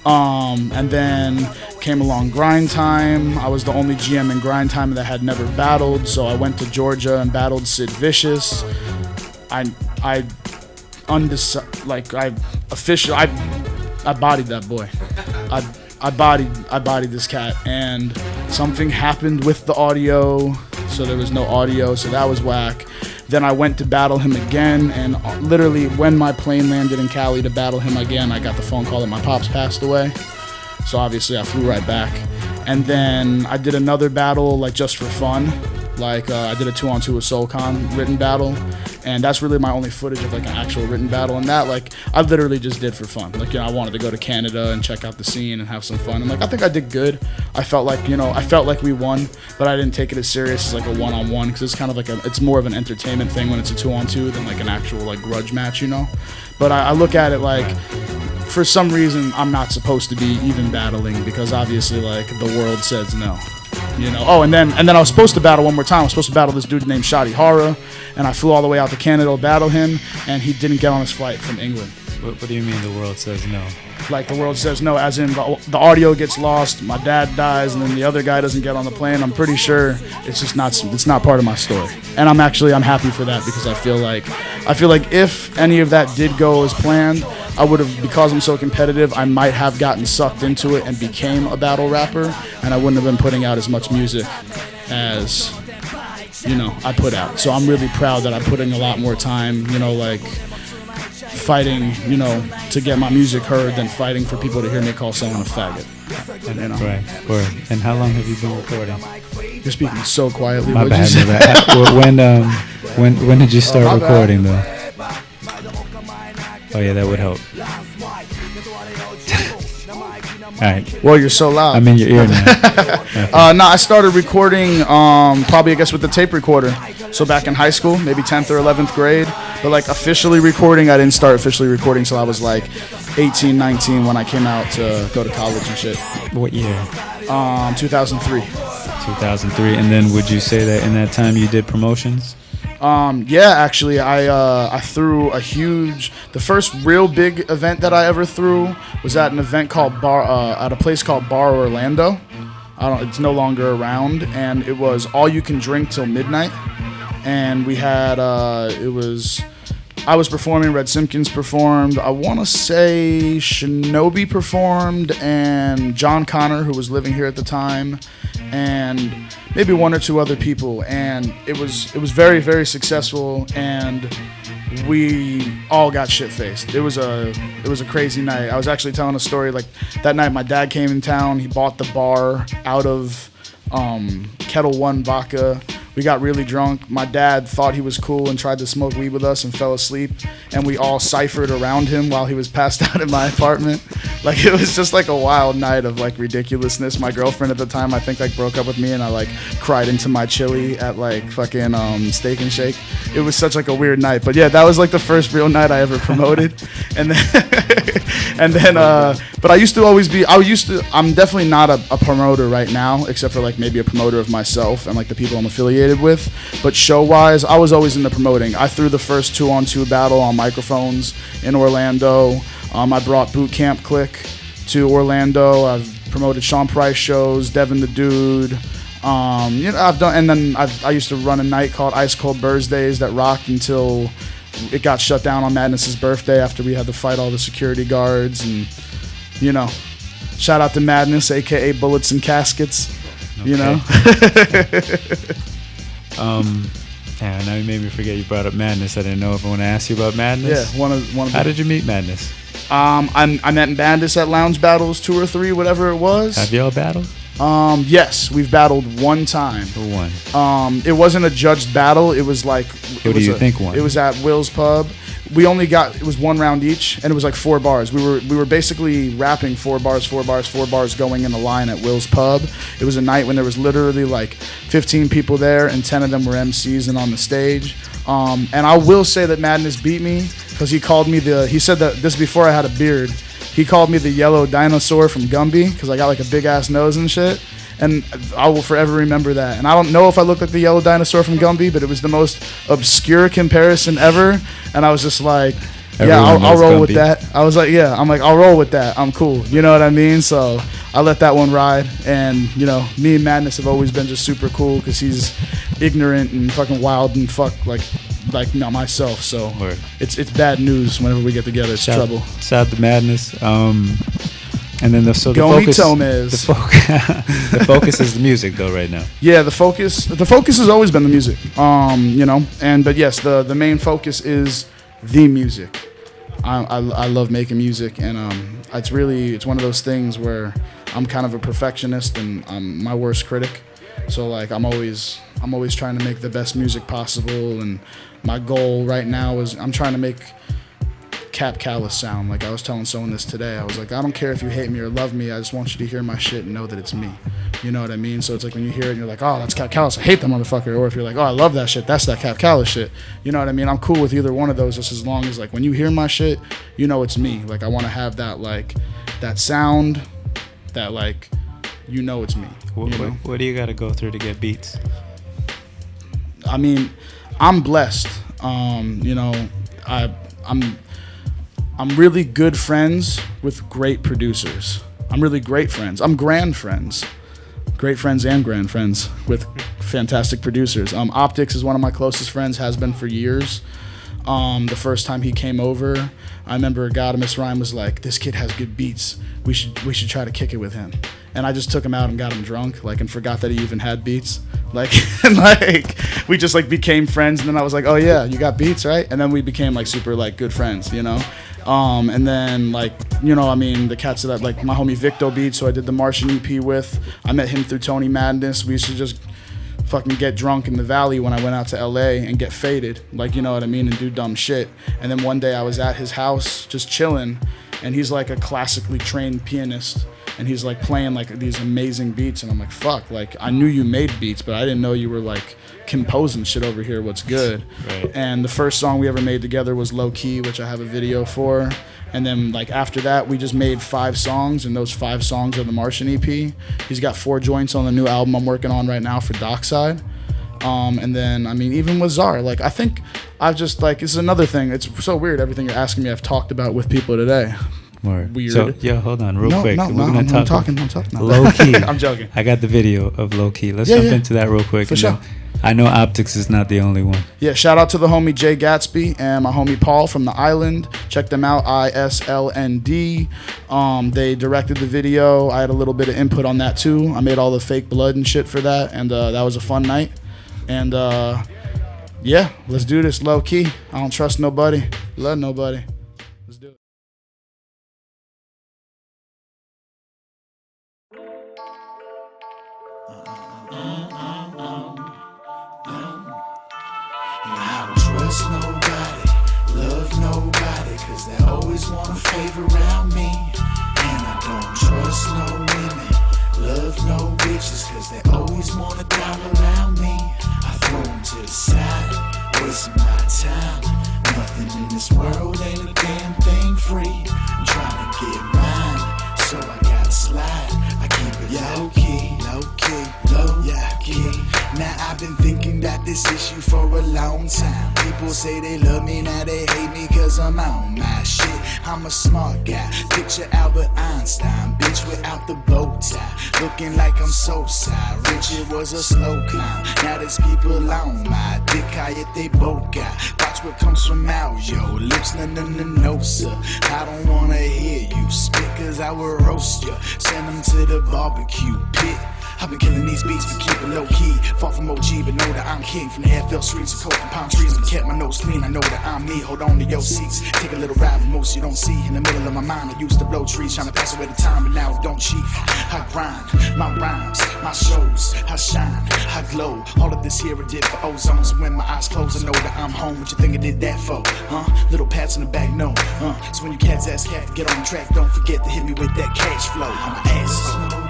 And then came along Grind Time. I was the only GM in Grind Time that had never battled, so I went to Georgia and battled Sid Vicious. I bodied that boy. I bodied this cat, and something happened with the audio, so there was no audio, so that was whack. Then I went to battle him again, and literally when my plane landed in Cali to battle him again, I got the phone call that my pops passed away. So obviously I flew right back. And then I did another battle just for fun. I did a 2-on-2 with SoulCon written battle, and that's really my only footage of an actual written battle. And that I literally just did for fun. I wanted to go to Canada and check out the scene and have some fun. And I think I did good. I felt like we won, but I didn't take it as serious as a one-on-one, because it's kind of it's more of an entertainment thing when it's a 2-on-2 than an actual grudge match, But I look at it for some reason I'm not supposed to be even battling, because obviously the world says no. Oh, and then I was supposed to battle one more time. I was supposed to battle this dude named Shadi Hara, and I flew all the way out to Canada to battle him, and he didn't get on his flight from England. What do you mean the world says no? The world says no, as in the audio gets lost, my dad dies, and then the other guy doesn't get on the plane. I'm pretty sure it's not part of my story, and I'm happy for that, because I feel like if any of that did go as planned, I would have, because I'm so competitive, I might have gotten sucked into it and became a battle rapper, and I wouldn't have been putting out as much music as I put out. So I'm really proud that I put in a lot more time, fighting, to get my music heard than fighting for people to hear me call someone a faggot. Right. And how long have you been recording? You're speaking so quietly. My bad. When did you start recording though? Oh yeah, that would help. All right. Well, you're so loud. I'm in your ear now. No, I started recording probably, I guess, with the tape recorder. So back in high school, maybe 10th or 11th grade. But like officially recording, I didn't start officially recording till I was like 18, 19 when I came out to go to college and shit. What year? 2003. 2003. And then would you say that in that time you did promotions? Yeah, actually, I threw the first real big event that I ever threw was at an event called at a place called Bar Orlando. It's no longer around, and it was all you can drink till midnight. And we had, I was performing, Red Simpkins performed, I want to say Shinobi performed, and John Connor, who was living here at the time, and maybe one or two other people, and it was very, very successful, and we all got shit-faced. It was a crazy night. I was actually telling a story, like, that night my dad came in town, he bought the bar out of Kettle One vodka. We got really drunk. My dad thought he was cool and tried to smoke weed with us and fell asleep, and we all ciphered around him while he was passed out in my apartment. Like, it was just like a wild night of like ridiculousness. My girlfriend at the time, I think, like broke up with me, and I like cried into my chili at like fucking Steak and Shake. It was such like a weird night. But yeah, that was like the first real night I ever promoted. And then but I'm definitely not a promoter right now, except for like maybe a promoter of myself and like the people I'm affiliated with. But show-wise, I was always into promoting. I threw the first 2-on-2 battle on microphones in Orlando. I brought Boot Camp Click to Orlando. I've promoted Sean Price shows, Devin the Dude. I've done, and then I used to run a night called Ice Cold Thursdays that rocked until it got shut down on Madness's birthday after we had to fight all the security guards. And shout out to Madness, aka Bullets and Caskets. Okay. Yeah, now you made me forget you brought up Madness. I didn't know if I want to ask you about Madness. Yeah, one of How did you meet Madness? I met Madness at Lounge Battles 2 or 3, whatever it was. Have y'all battled? Yes, we've battled one time. Who won? It wasn't a judged battle. It was like. Who do you think won? It was at Will's Pub. It was one round each, and it was like 4 bars. We were basically rapping 4 bars going in a line at Will's Pub. It was a night when there was literally like 15 people there, and 10 of them were MCs and on the stage. And I will say that Madness beat me because he said that this before I had a beard. He called me the yellow dinosaur from Gumby because I got like a big ass nose and shit. And I will forever remember that. And I don't know if I look like the yellow dinosaur from Gumby, but it was the most obscure comparison ever. And I was just like, I'll roll with that. I was like, I'll roll with that. I'm cool. You know what I mean? So I let that one ride. And, me and Madness have always been just super cool because he's ignorant and fucking wild and not myself. So it's bad news whenever we get together. It's trouble. Shout out to Madness. And then the focus is the music though right now. Yeah, the focus has always been the music. But yes, the main focus is the music. I love making music, and it's one of those things where I'm kind of a perfectionist and I'm my worst critic. So like I'm always trying to make the best music possible, and my goal right now is I'm trying to make Kap Kallous sound. Like I was telling someone this today. I was like, I don't care if you hate me or love me. I just want you to hear my shit and know that it's me. You know what I mean? So it's like when you hear it and you're like, oh, that's Kap Kallous. I hate that motherfucker. Or if you're like, oh, I love that shit. That's that Kap Kallous shit. You know what I mean? I'm cool with either one of those just as long as like when you hear my shit, you know it's me. Like I want to have that like that sound that like it's me. What do you got to go through to get beats? I mean, I'm blessed. I'm really good friends with great producers. I'm really great friends. I'm grand friends. Great friends and grand friends with fantastic producers. Optics is one of my closest friends, has been for years. The first time he came over, I remember Gadamus Rhyme was like, this kid has good beats. We should try to kick it with him. And I just took him out and got him drunk, and forgot that he even had beats. We just became friends, and then I was like, oh yeah, you got beats, right? And then we became super good friends, and then the cats that my homie Victo beats, so I did the Martian EP with. I met him through Tony Madness. We used to just fucking get drunk in the valley when I went out to LA and get faded, like, you know what I mean, and do dumb shit. And then one day I was at his house just chilling, and he's like a classically trained pianist, and he's like playing like these amazing beats, and I'm like, fuck, like I knew you made beats, but I didn't know you were like composing shit over here. What's good? Right. And the first song we ever made together was Low Key, which I have a video for. And then like after that, we just made 5 songs, and those 5 songs are the Martian EP. He's got 4 joints on the new album I'm working on right now for Dockside. And then, I mean, even with Czar, like, I think I've just, like, this is another thing. It's so weird, everything you're asking me, I've talked about with people today. Word. Weird. So, yo, hold on, real quick. No, I'm talking. Low Key. I'm joking. I got the video of Low Key. Let's jump into that real quick. For sure. I know Optics is not the only one. Yeah, shout out to the homie Jay Gatsby and my homie Paul from the Island. Check them out, ISLND. They directed the video. I had a little bit of input on that too. I made all the fake blood and shit for that, and that was a fun night. And yeah, let's do this. Low key. I don't trust nobody. Love nobody. Let's do it. I don't trust nobody, love nobody, cause they always want a favor around me. And I don't trust no women, love no bitches, cause they always want a dollar around me. I throw them to the side, wasting my time. Nothing in this world ain't a damn thing free. I'm trying to get mine, so I gotta slide. I keep it low key, low key. Now I've been thinking about this issue for a long time. People say they love me, now they hate me cause I'm on my shit. I'm a smart guy, picture Albert Einstein, bitch without the bow tie, looking like I'm so side. Richard was a slow climb, now there's people on my dick, they both got. Watch what comes from out, yo, lips no sir. I don't wanna hear you spit cause I will roast ya. Send them to the barbecue pit. I've been killing these beats but keep it low key. Far from OG but know that I'm king. From the FL streets to coke and palm trees, but kept my nose clean. I know that I'm me. Hold on to your seats. Take a little ride with most you don't see. In the middle of my mind I used to blow trees, trying to pass away the time, but now it don't cheat. I grind my rhymes, my shows, I shine, I glow. All of this here I did for ozone. So when my eyes close I know that I'm home. What you think I did that for? Little pats in the back, no. So when you cats ask cat to get on the track, don't forget to hit me with that cash flow. I'm an asshole.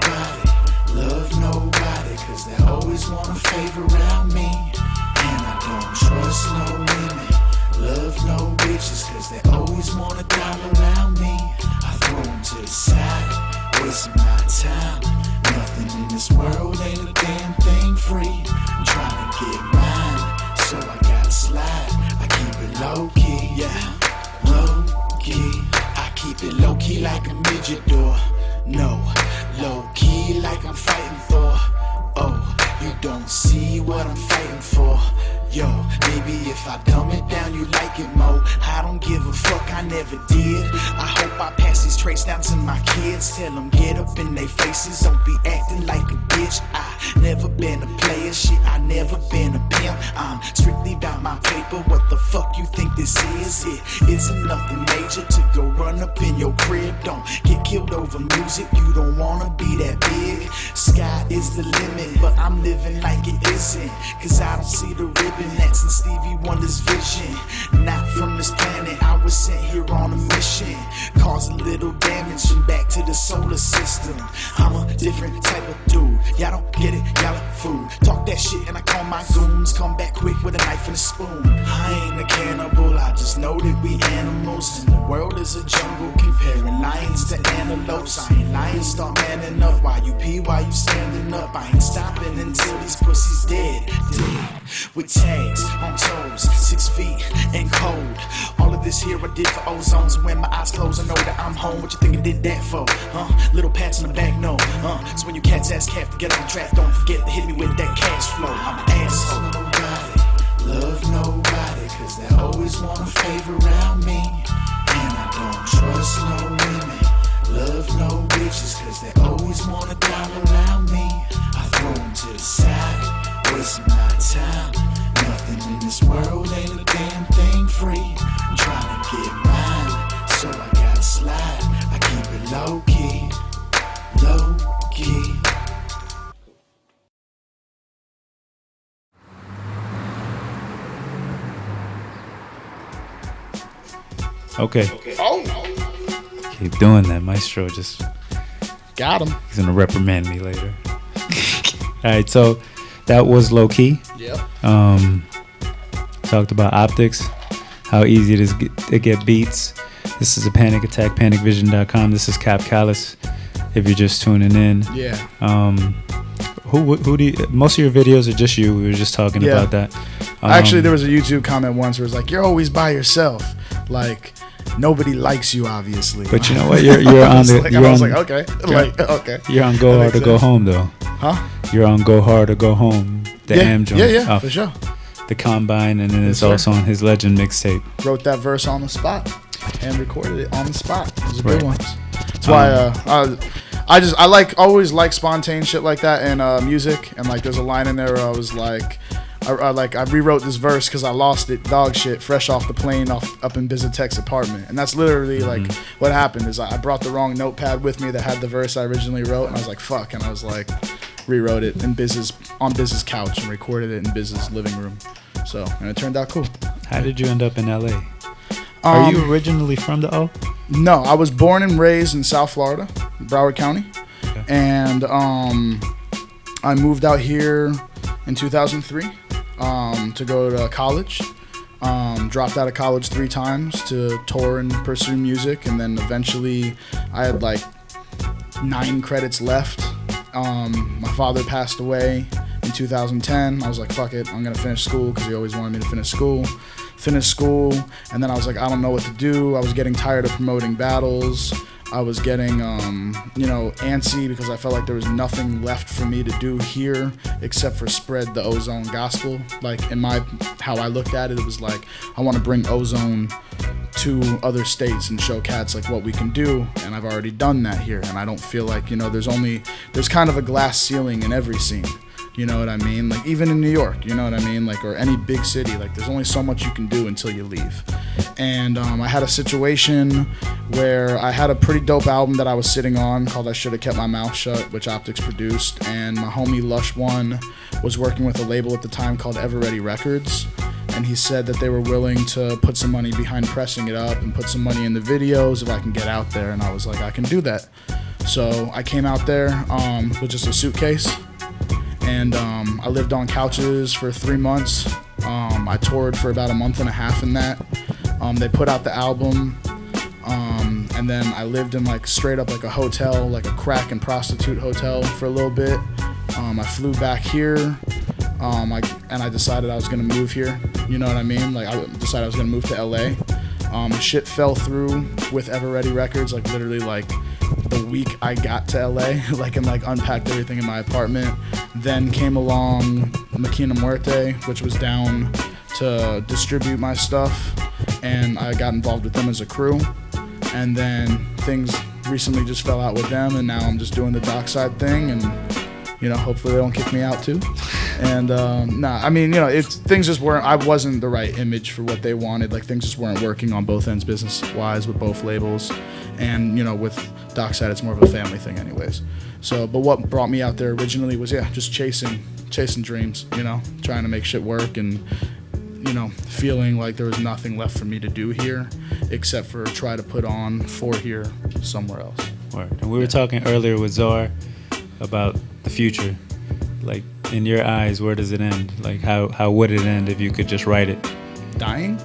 Love nobody, cause they always want a favor around me. And I don't trust no women, love no bitches, cause they always want a dollar around me. I throw them to the side, wasting my time. Nothing in this world ain't a damn thing free. I'm trying to get mine, so I gotta slide. I keep it low key, yeah, low key. I keep it low key like a midget door. No, low key like I'm fighting for. Oh, you don't see what I'm fighting for. Yo, maybe if I dumb it down you like it more. I don't give a fuck, I never did. I hope I pass these traits down to my kids. Tell them get up in their faces, don't be acting like a bitch. I never been a player, shit, I never been a pimp. I'm strictly about my paper, what the fuck you think this is? It isn't nothing major to go run up in your crib. Don't get killed over music, you don't wanna be that big. Sky is the limit, but I'm living like it isn't. Cause I don't see the ribbon that's in Stevie Wonder's vision. Not from this planet, I was sent here on a mission. Cause a little damage and back to the solar system. I'm a different type of dude, y'all don't get it, y'all are food. Talk that shit and I call my goons, come back quick with a knife and a spoon. I ain't a cannibal, I just know that we animals. And the world is a jungle, comparing lions to antelopes. I ain't lying, start manning up. Why you pee, why you standing up? I ain't stopping until these pussies dead. With tags on toes, 6 feet and cold. All of this here I did for ozone. So when my eyes close I know that I'm home. What you think I did that for? Little pats in the back, no. So when you cats ask cat to get on track, don't forget to hit me with that cash flow. I'm an asshole. Nobody, love nobody, cause they always want a favor around me. And I don't trust no women, love no bitches, cause they always want a dollar around me. I throw them to the side, wasting my time. Nothing in this world ain't a damn thing free. I'm trying to get mine, so I gotta slide. I keep it low key, low key. Okay. Oh. Keep doing that, Maestro. Just got him. He's gonna reprimand me later. All right, so that was low key. Yep. Talked about optics, how easy it is to get beats. This is a Panic Attack, panicvision.com. This is Kap Kallous. If you're just tuning in, yeah. Who do you, most of your videos are just you? We were just talking about that. Actually, there was a YouTube comment once where it's like, "You're always by yourself. Like nobody likes you, obviously." But you know what? You're on the. I was like, okay, like okay. You're on Go Hard or Go Home though. Huh? You're on Go Hard or Go Home. The Am joint. Yeah, for sure. The Combine, and then it's also on his Legend mixtape. Wrote that verse on the spot and recorded it on the spot. It was a good one. That's why I always like spontaneous shit like that in music. And like there's a line in there where I was like, I rewrote this verse because I lost it, dog shit, fresh off the plane up in Bizitech's apartment. And that's literally like what happened is I brought the wrong notepad with me that had the verse I originally wrote, and I was like, fuck, and I was like, rewrote it on Biz's couch and recorded it in Biz's living room. So, and it turned out cool. How did you end up in LA? Are you originally from the O? No, I was born and raised in South Florida, Broward County. Okay. And I moved out here in 2003 to go to college. Dropped out of college 3 times to tour and pursue music. And then eventually I had like 9 credits left. My father passed away in 2010. I was like, fuck it, I'm gonna finish school because he always wanted me to finish school, and then I was like, I don't know what to do. I was getting tired of promoting battles. I was getting, antsy because I felt like there was nothing left for me to do here except for spread the Ozone gospel. Like in how I looked at it, it was like, I want to bring Ozone to other states and show cats like what we can do, and I've already done that here, and I don't feel like, there's kind of a glass ceiling in every scene. You know what I mean? Like even in New York, you know what I mean? Like, or any big city, like there's only so much you can do until you leave. And I had a situation where I had a pretty dope album that I was sitting on called I Should Have Kept My Mouth Shut, which Optics produced, and my homie Lush One was working with a label at the time called Ever Ready Records, and he said that they were willing to put some money behind pressing it up and put some money in the videos if I can get out there, and I was like, I can do that. So I came out there with just a suitcase, and I lived on couches for 3 months. I toured for about a month and a half in that. They put out the album, and then I lived in like straight up like a hotel, like a crack and prostitute hotel for a little bit. I flew back here, and I decided I was gonna move here. You know what I mean? Like I decided I was gonna move to LA. Shit fell through with Ever Ready Records, like literally like the week I got to LA, and unpacked everything in my apartment. Then came along Makina Muerte, which was down to distribute my stuff, and I got involved with them as a crew. And then things recently just fell out with them, and now I'm just doing the dockside thing, and hopefully they don't kick me out too. And things just weren't. I wasn't the right image for what they wanted. Like things just weren't working on both ends, business-wise, with both labels. And with Dockside, it's more of a family thing, anyways. So, but what brought me out there originally was just chasing dreams. Trying to make shit work, and feeling like there was nothing left for me to do here except for try to put on for here somewhere else. Right. And we were talking earlier with Czar about the future. Like, in your eyes, where does it end? Like, how would it end if you could just write it? Dying?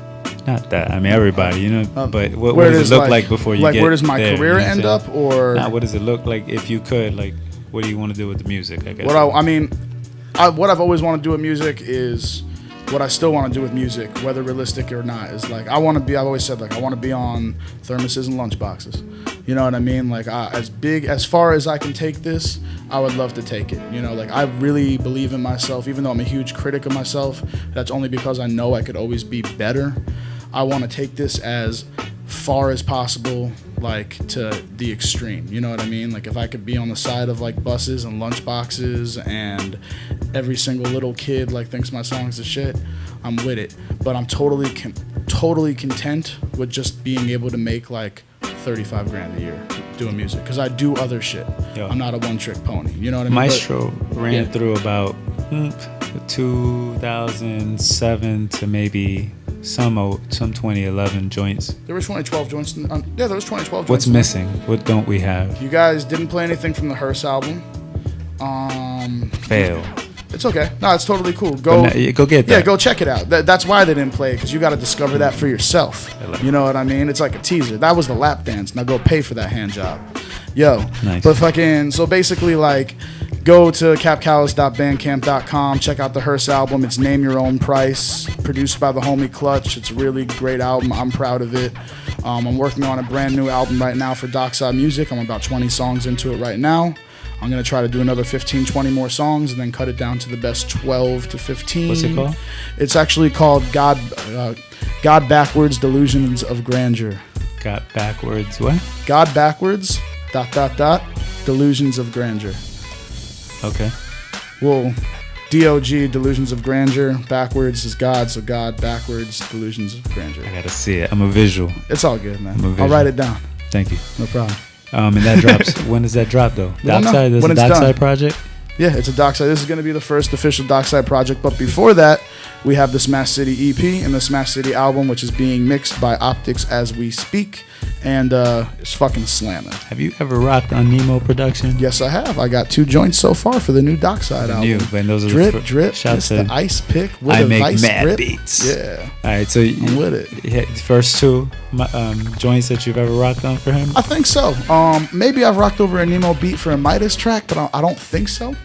Not that. I mean, everybody, but what does it look like before you get where does my there, career end up, or? Nah, what does it look like if you could? Like, what do you want to do with the music, I guess? What I've always wanted to do with music is what I still want to do with music, whether realistic or not, is like, I've always said, like, I want to be on thermoses and lunchboxes. You know what I mean? Like, as far as I can take this, I would love to take it. Like, I really believe in myself, even though I'm a huge critic of myself. That's only because I know I could always be better. I want to take this as far as possible, like, to the extreme. You know what I mean? Like, if I could be on the side of, like, buses and lunchboxes and every single little kid, like, thinks my songs are shit, I'm with it. But I'm totally content with just being able to make, like, $35,000 a year doing music, because I do other shit. I'm not a one-trick pony. You know what I mean? Maestro ran through about 2007 to maybe some 2011 joints. There was 2012 joints. Yeah, there was 2012 joints. What's missing? What don't we have? You guys didn't play anything from the Hearse album. Fail. It's okay. No, it's totally cool. Go get that. Yeah, go check it out. That's why they didn't play it, because you got to discover that for yourself. You know what I mean? It's like a teaser. That was the lap dance. Now go pay for that hand job. Yo. Nice. But fucking, so basically, like, go to kapkallous.bandcamp.com. Check out the Hearse album. It's Name Your Own Price, produced by the homie Clutch. It's a really great album. I'm proud of it. I'm working on a brand new album right now for Dockside Music. I'm about 20 songs into it right now. I'm going to try to do another 15, 20 more songs and then cut it down to the best 12 to 15. What's it called? It's actually called God Backwards Delusions of Grandeur. God Backwards what? God Backwards, ... Delusions of Grandeur. Okay. Well, DOG, Delusions of Grandeur. Backwards is God, so God backwards, Delusions of Grandeur. I got to see it. I'm a visual. It's all good, man. I'll write it down. Thank you. No problem. And that drops. When does that drop, though? Dockside? There's When a it's Dockside done. project? Yeah, it's a Dockside. This is going to be the first official Dockside project. But before that, we have the Smash City EP and the Smash City album, which is being mixed by Optics as we speak. And it's fucking slamming. Have you ever rocked on Nemo production? Yes, I have. I got 2 joints so far for the new Dockside album. And those are Drip, drip. Shouts It's to the ice pick with I a make vice mad grip. beats. Yeah. All right, so I'm with it. The first 2 joints that you've ever rocked on for him? I think so. Maybe I've rocked over a Nemo beat for a Midas track, but I don't think so.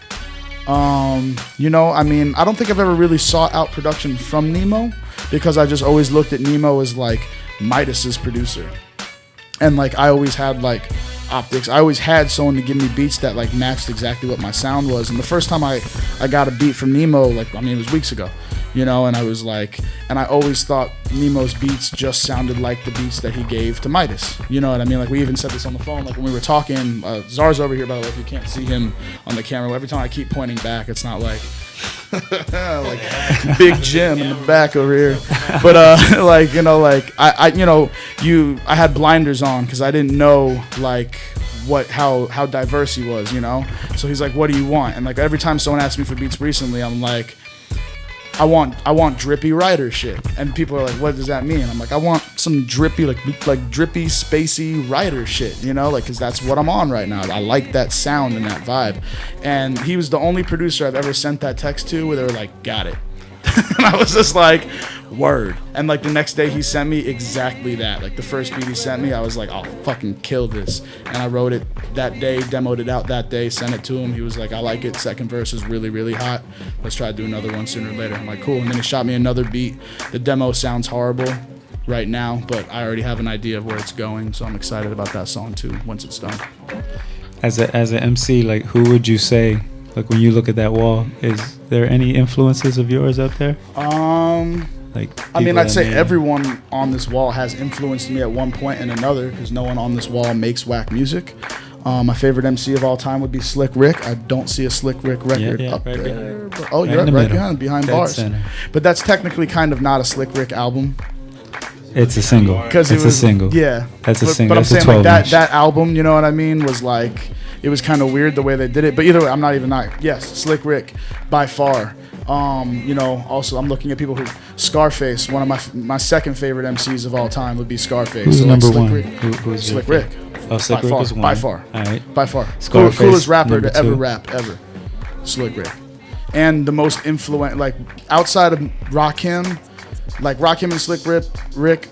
You know, I mean, I don't think I've ever really sought out production from Nemo, because I just always looked at Nemo as like Midas's producer. And like I always had like Optics. I always had someone to give me beats that like matched exactly what my sound was. And the first time I got a beat from Nemo, like, I mean, it was weeks ago, you know, and I was like, and I always thought Nemo's beats just sounded like the beats that he gave to Midas. You know what I mean? Like, we even said this on the phone, like when we were talking. Czar's over here, by the way, if you can't see him on the camera. Every time I keep pointing back, it's not like like Big Jim in the back over here, but like, you know, like I had blinders on because I didn't know like how diverse he was, you know. So he's like, what do you want? And like every time someone asks me for beats recently, I'm like, I want drippy writer shit. And people are like, what does that mean? I'm like, I want some drippy, like drippy, spacey writer shit, you know, like, because that's what I'm on right now. I like that sound and that vibe. And he was the only producer I've ever sent that text to where they were like, got it. And I was just like, word. And like the next day he sent me exactly that. Like the first beat he sent me, I was like, I'll fucking kill this. And I wrote it that day, demoed it out that day, sent it to him. He was like, I like it. Second verse is really, really hot. Let's try to do another one sooner or later. I'm like, cool. And then he shot me another beat. The demo sounds horrible right now, but I already have an idea of where it's going. So I'm excited about that song too, once it's done. As an MC, like, who would you say, like, when you look at that wall, is there any influences of yours up there? Like, I mean, I'd say everyone on this wall has influenced me at one point and another, because no one on this wall makes whack music. My favorite MC of all time would be Slick Rick. I don't see a Slick Rick record up right there. Oh, you're right behind bars. Center. But that's technically kind of not a Slick Rick album. It's a single. It's a single. Yeah. That's a single. But I'm That's saying like 12-inch. that album, you know what I mean, was like, it was kind of weird the way they did it. But either way, yes, Slick Rick by far. You know, also I'm looking at people who Scarface, one of my second favorite MCs of all time would be Scarface. Who's so number Slick one? Rick, Who's Slick your Rick. Oh, Slick Rick is one. By far. All right. By far. Scarface, Coolest rapper number to ever 2. rap ever. Slick Rick. And the most influential, like outside of Rakim, like Rakim and Slick Rick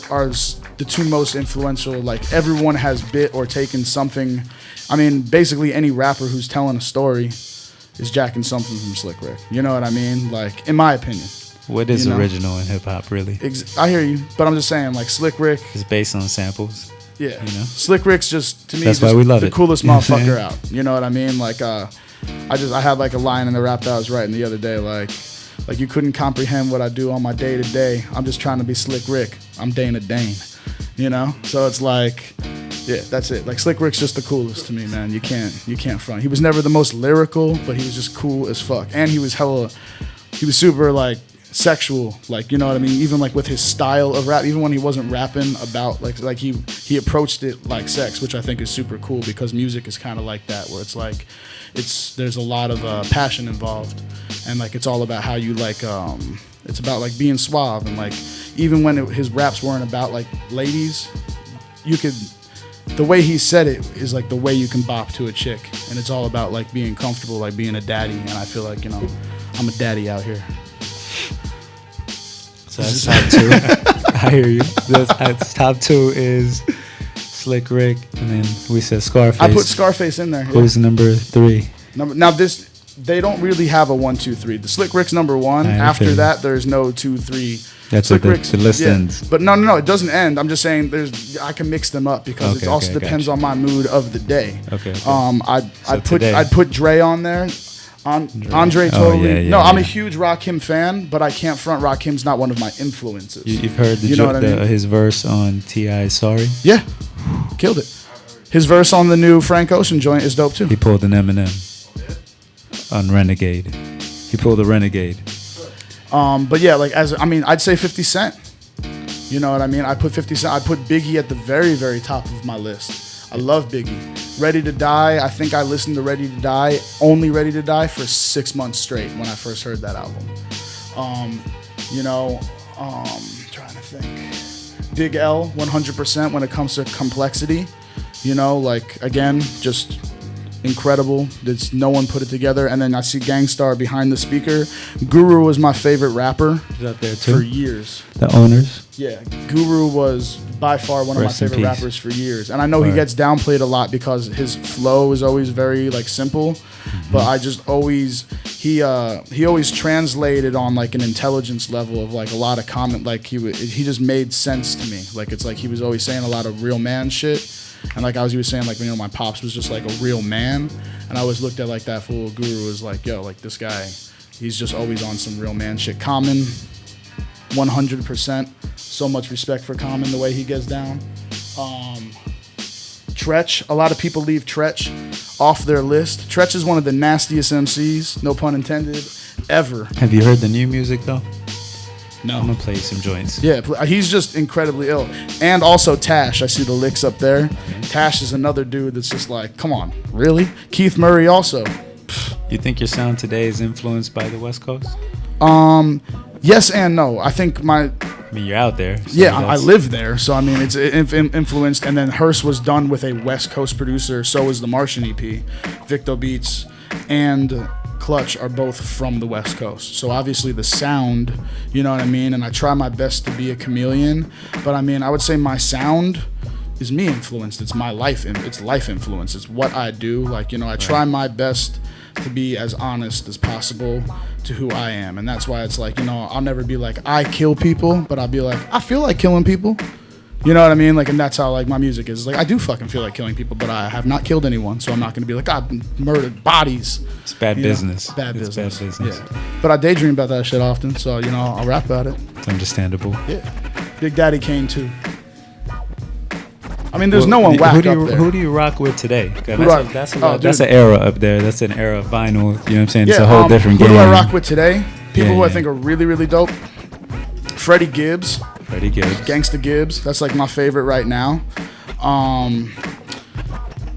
are the 2 most influential. Like everyone has bit or taken something. I mean, basically any rapper who's telling a story is jacking something from Slick Rick. You know what I mean? Like, in my opinion. What is you know? original in hip hop, really? I hear you, but I'm just saying, like, Slick Rick It's based on samples. Yeah, you know? Slick Rick's just, to me, That's just why we love the it. coolest You know what I'm motherfucker saying? out. You know what I mean? Like, I had like a line in the rap that I was writing the other day, like you couldn't comprehend what I do on my day to day. I'm just trying to be Slick Rick. I'm Dana Dane. You know? So it's like, yeah, that's it. Like Slick Rick's just the coolest to me, man. You can't front. He was never the most lyrical, but he was just cool as fuck. And he was super like sexual, like, you know what I mean? Even like with his style of rap, even when he wasn't rapping about like he approached it like sex, which I think is super cool, because music is kind of like that, where it's like there's a lot of passion involved, and like it's all about how you like it's about like being suave and like even when his raps weren't about like ladies, you could. The way he said it is like the way you can bop to a chick, and it's all about like being comfortable, like being a daddy. And I feel like I'm a daddy out here. So that's top 2. I hear you. That's top 2 is Slick Rick, and then we said Scarface. I put Scarface in there. Who's number 3? Now they don't really have a 1, 2, 3. The Slick Rick's number 1. After that, there's no 2, 3. That's Slick what the list ends. But no, it doesn't end. I'm just saying I can mix them up because it also depends on my mood of the day. Okay. I'd put Dre on there. Andre totally. I'm a huge Rakim fan, but I can't front Rakim's not one of my influences. You've heard his verse on T.I.'s Sorry? Yeah, killed it. His verse on the new Frank Ocean joint is dope too. He pulled an Eminem on Renegade. He pulled a Renegade. But yeah, I'd say 50 Cent. You know what I mean? I put 50 Cent. I put Biggie at the very, very top of my list. I love Biggie. Ready to Die. I think I listened to Ready to Die, only Ready to Die, for 6 months straight when I first heard that album. Trying to think. Big L, 100% when it comes to complexity. Again, just incredible. No one put it together. And then I see Gangstar behind the speaker. Guru was my favorite rapper for years. The Owners? Yeah, Guru was by far one of my favorite rappers for years. And I know he gets downplayed a lot because his flow is always very simple. Mm-hmm. But I just always he always translated on an intelligence level of a lot of comment. He just made sense to me. It's he was always saying a lot of real man shit. And as he was saying, my pops was just a real man. And I always looked at that fool Guru as this guy, he's just always on some real man shit. Common, 100%. So much respect for Common, the way he gets down. Tretch, a lot of people leave Tretch off their list. Tretch is one of the nastiest MCs, no pun intended, ever. Have you heard the new music though? No. I'm gonna play some joints. Yeah, he's just incredibly ill. And also Tash, I see the licks up there. Tash is another dude that's just come on, really? Keith Murray also. You think your sound today is influenced by the West Coast? Yes and no. I think you're out there. So yeah, I live there, so it's influenced. And then Hearst was done with a West Coast producer. So was the Martian EP. Victo Beats and Clutch are both from the West Coast. So obviously the sound, you know what I mean? And I try my best to be a chameleon. But I would say my sound is me influenced. It's my life. It's life influence. It's what I do. I try my best to be as honest as possible to who I am. And that's why it's I'll never be I kill people, but I'll be I feel like killing people. You know what I mean? And that's how my music is. I do fucking feel like killing people, but I have not killed anyone, so I'm not gonna be I've murdered bodies. It's bad business. Bad business. Bad business. Yeah. But I daydream about that shit often, so I'll rap about it. It's understandable. Yeah. Big Daddy Kane too. There's no one whack up there. Who do you rock with today? That's an era up there. That's an era of vinyl. You know what I'm saying? It's a whole different game. Who do I rock with today? People who I think are really, really dope. Freddie Gibbs. Gangsta Gibbs. That's my favorite right now.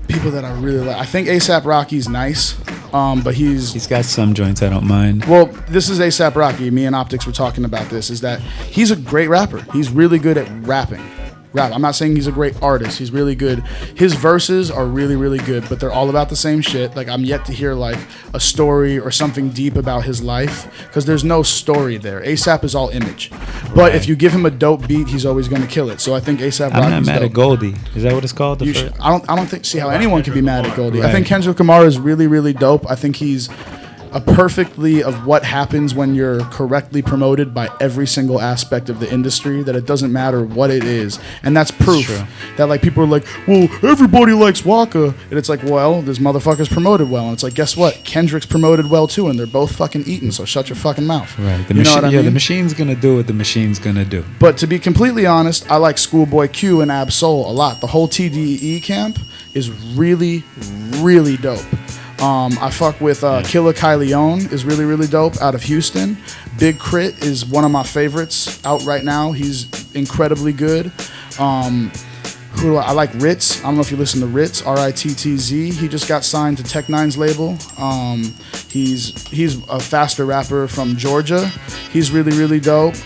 People that I really like. I think A$AP Rocky's nice. But he's got some joints I don't mind. Well, this is A$AP Rocky. Me and Optics were talking about this. Is that he's a great rapper. He's really good at rapping. I'm not saying he's a great artist. He's really good. His verses are really, really good, but they're all about the same shit. I'm yet to hear a story or something deep about his life because there's no story there. A$AP is all image. But if you give him a dope beat, he's always going to kill it. So I think A$AP Rocky's I'm not mad dope. at Goldie. Is that what it's called? I don't think see how anyone can be mad at Goldie. Right. I think Kendrick Lamar is really, really dope. I think he's a perfectly of what happens when you're correctly promoted by every single aspect of the industry, that it doesn't matter what it is. And that's proof that people are well, everybody likes Waka. And it's well, this motherfucker's promoted well. And it's guess what? Kendrick's promoted well too, and they're both fucking eating, so shut your fucking mouth. Right. You know what I mean? The machine's gonna do what the machine's gonna do. But to be completely honest, I like Schoolboy Q and Ab-Soul a lot. The whole TDE camp is really, really dope. I fuck with Killa Kyleon is really, really dope out of Houston. Big Crit is one of my favorites out right now. He's incredibly good. I like Ritz. I don't know if you listen to Ritz, R-I-T-T-Z. He just got signed to Tech Nine's label. He's a faster rapper from Georgia. He's really, really dope.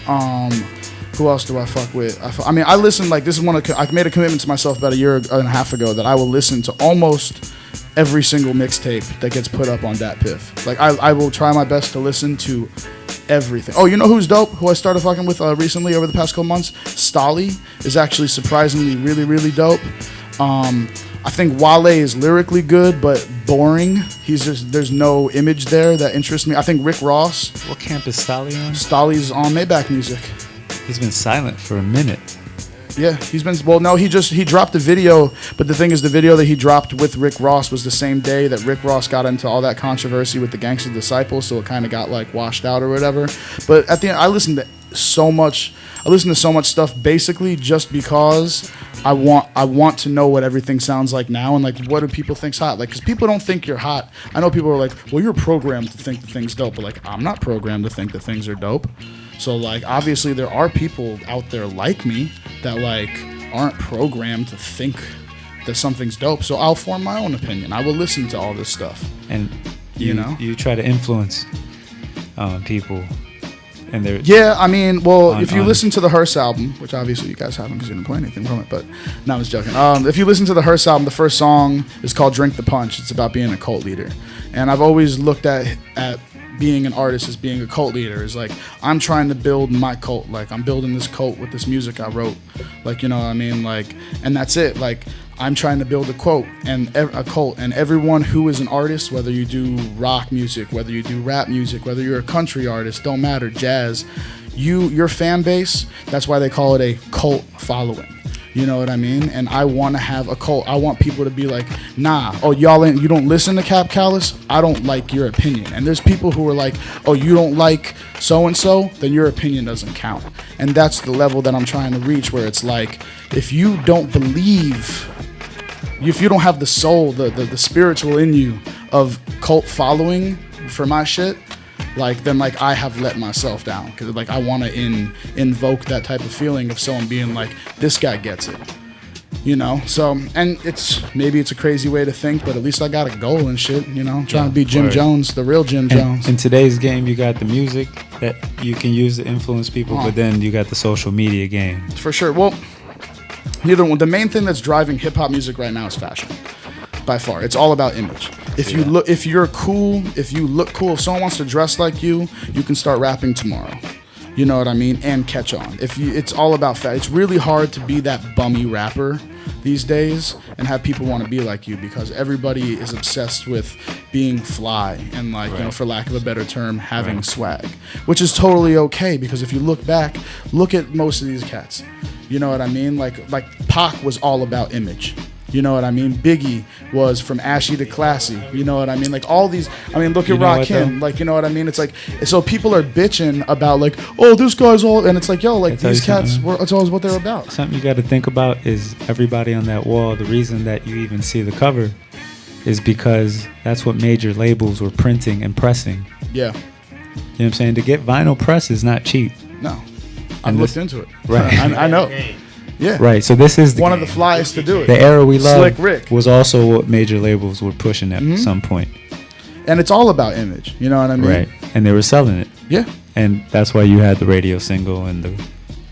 Who else do I fuck with? I mean, I listen, like, this is one of, I made a commitment to myself about a year and a half ago that I will listen to almost every single mixtape that gets put up on Dat Piff. Like, I will try my best to listen to everything. Oh, you know who's dope? Who I started fucking with recently over the past couple months? Stolly is actually surprisingly really, really dope. I think Wale is lyrically good, but boring. There's no image there that interests me. I think Rick Ross. What camp is Stolly on? Stolly's on Maybach Music. He's been silent for a minute. Yeah, he's been, well, no, he dropped a video, but the thing is the video that he dropped with Rick Ross was the same day that Rick Ross got into all that controversy with the Gangsta Disciple, so it kind of got like washed out or whatever. But at the end, I listened to so much stuff basically just because I want to know what everything sounds like now and like what do people think's hot, like, because people don't think you're hot. I know people are like, well, you're programmed to think the thing's dope, but like, I'm not programmed to think that things are dope. So like, obviously there are people out there like me that like aren't programmed to think that something's dope, so I'll form my own opinion. I will listen to all this stuff, and you try to influence people. And yeah, I mean, well, if you listen to the Hearse album, which obviously you guys haven't because you didn't play anything from it, but no, I was joking. If you listen to the Hearse album, the first song is called Drink the Punch. It's about being a cult leader. And I've always looked at being an artist as being a cult leader. Is like, I'm trying to build my cult. Like, I'm building this cult with this music I wrote. Like, you know what I mean? Like, and that's it. Like, I'm trying to build a cult, and everyone who is an artist, whether you do rock music, whether you do rap music, whether you're a country artist, don't matter, jazz, your fan base, that's why they call it a cult following. You know what I mean? And I want to have a cult. I want people to be like, nah, oh, you don't listen to Kap Kallous? I don't like your opinion. And there's people who are like, oh, you don't like so-and-so? Then your opinion doesn't count. And that's the level that I'm trying to reach, where it's like, if you don't believe, if you don't have the soul, the spiritual in you of cult following for my shit, like, then like I have let myself down, because like I want to invoke that type of feeling of someone being like, this guy gets it, you know. So, and maybe it's a crazy way to think, but at least I got a goal and shit, you know. I'm trying to be Jim Jones, the real Jim Jones. In today's game, you got the music that you can use to influence people, but then you got the social media game. For sure. Well, neither one. The main thing that's driving hip hop music right now is fashion. By far, it's all about image. If you look cool, if someone wants to dress like you can start rapping tomorrow. You know what I mean? And catch on. It's all about fat. It's really hard to be that bummy rapper these days and have people want to be like you, because everybody is obsessed with being fly and like, you know, for lack of a better term, having swag, which is totally okay, because if you look back, look at most of these cats. You know what I mean? Like Pac was all about image. You know what I mean? Biggie was from ashy to classy. You know what I mean? Like all these, I mean, look at Rakim. Like, you know what I mean? It's like, so people are bitching about like, oh, this guy's all, and it's like, yo, like these cats, it's always what they're about. Something you got to think about is everybody on that wall. The reason that you even see the cover is because that's what major labels were printing and pressing. Yeah. You know what I'm saying? To get vinyl press is not cheap. No. I've looked into it. Right. I know. Yeah. Right. So this is one of the flyest to do it. The era we love Slick Rick was also what major labels were pushing at some point. And it's all about image. You know what I mean? Right. And they were selling it. Yeah. And that's why you had the radio single and the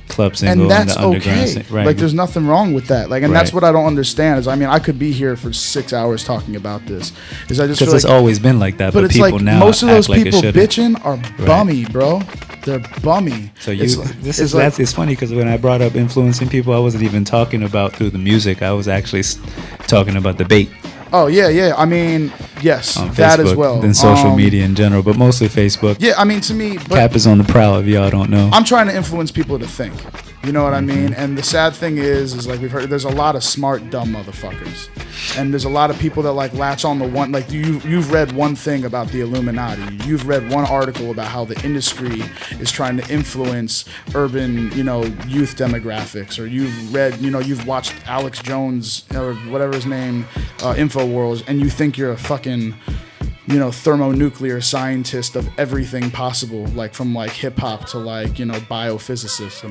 club single and that's the underground okay. Right. Like, there's nothing wrong with that. Like, and that's what I don't understand is, I mean, I could be here for 6 hours talking about this. Is I just feel it's always been like that, but it's people like now most of those act people like bitching are bummy, bro. They're bummy. So it's funny because when I brought up influencing people, I wasn't even talking about through the music. I was actually talking about the bait. Oh yeah. I mean, yes, on Facebook, that as well. Then social media in general, but mostly Facebook. Yeah, I mean, to me, Kap is on the prowl. If y'all don't know, I'm trying to influence people to think. You know what I mean? And the sad thing is like we've heard, there's a lot of smart, dumb motherfuckers. And there's a lot of people that like latch on the one, like you've read one thing about the Illuminati. You've read one article about how the industry is trying to influence urban, you know, youth demographics. Or you've read, you know, you've watched Alex Jones or whatever his name, InfoWars, and you think you're a fucking, you know, thermonuclear scientist of everything possible, like from like hip hop to like, you know, biophysicist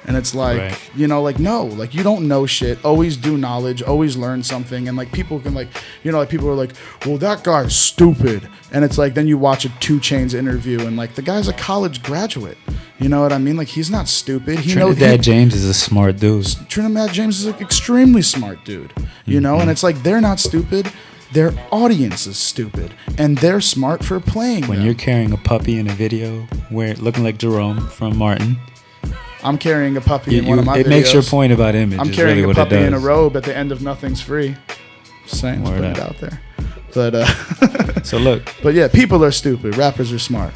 and it's like, you know, like, no, like, you don't know shit. Always do knowledge. Always learn something. And, like, people can, like, you know, like, people are like, well, that guy's stupid. And it's like, then you watch a 2 Chainz interview and, like, the guy's a college graduate. You know what I mean? Like, he's not stupid. He knows Trinidad James is a smart dude. Trinidad James is an extremely smart dude. You know, and it's like they're not stupid. Their audience is stupid, and they're smart for playing. When them. you're carrying a puppy in a video, looking like Jerome from Martin, I'm carrying a puppy in one of my videos. It makes your point about image. I'm carrying a puppy in a robe at the end of Nothing's Free. Just saying, let's put it out there. But so look. But yeah, people are stupid. Rappers are smart.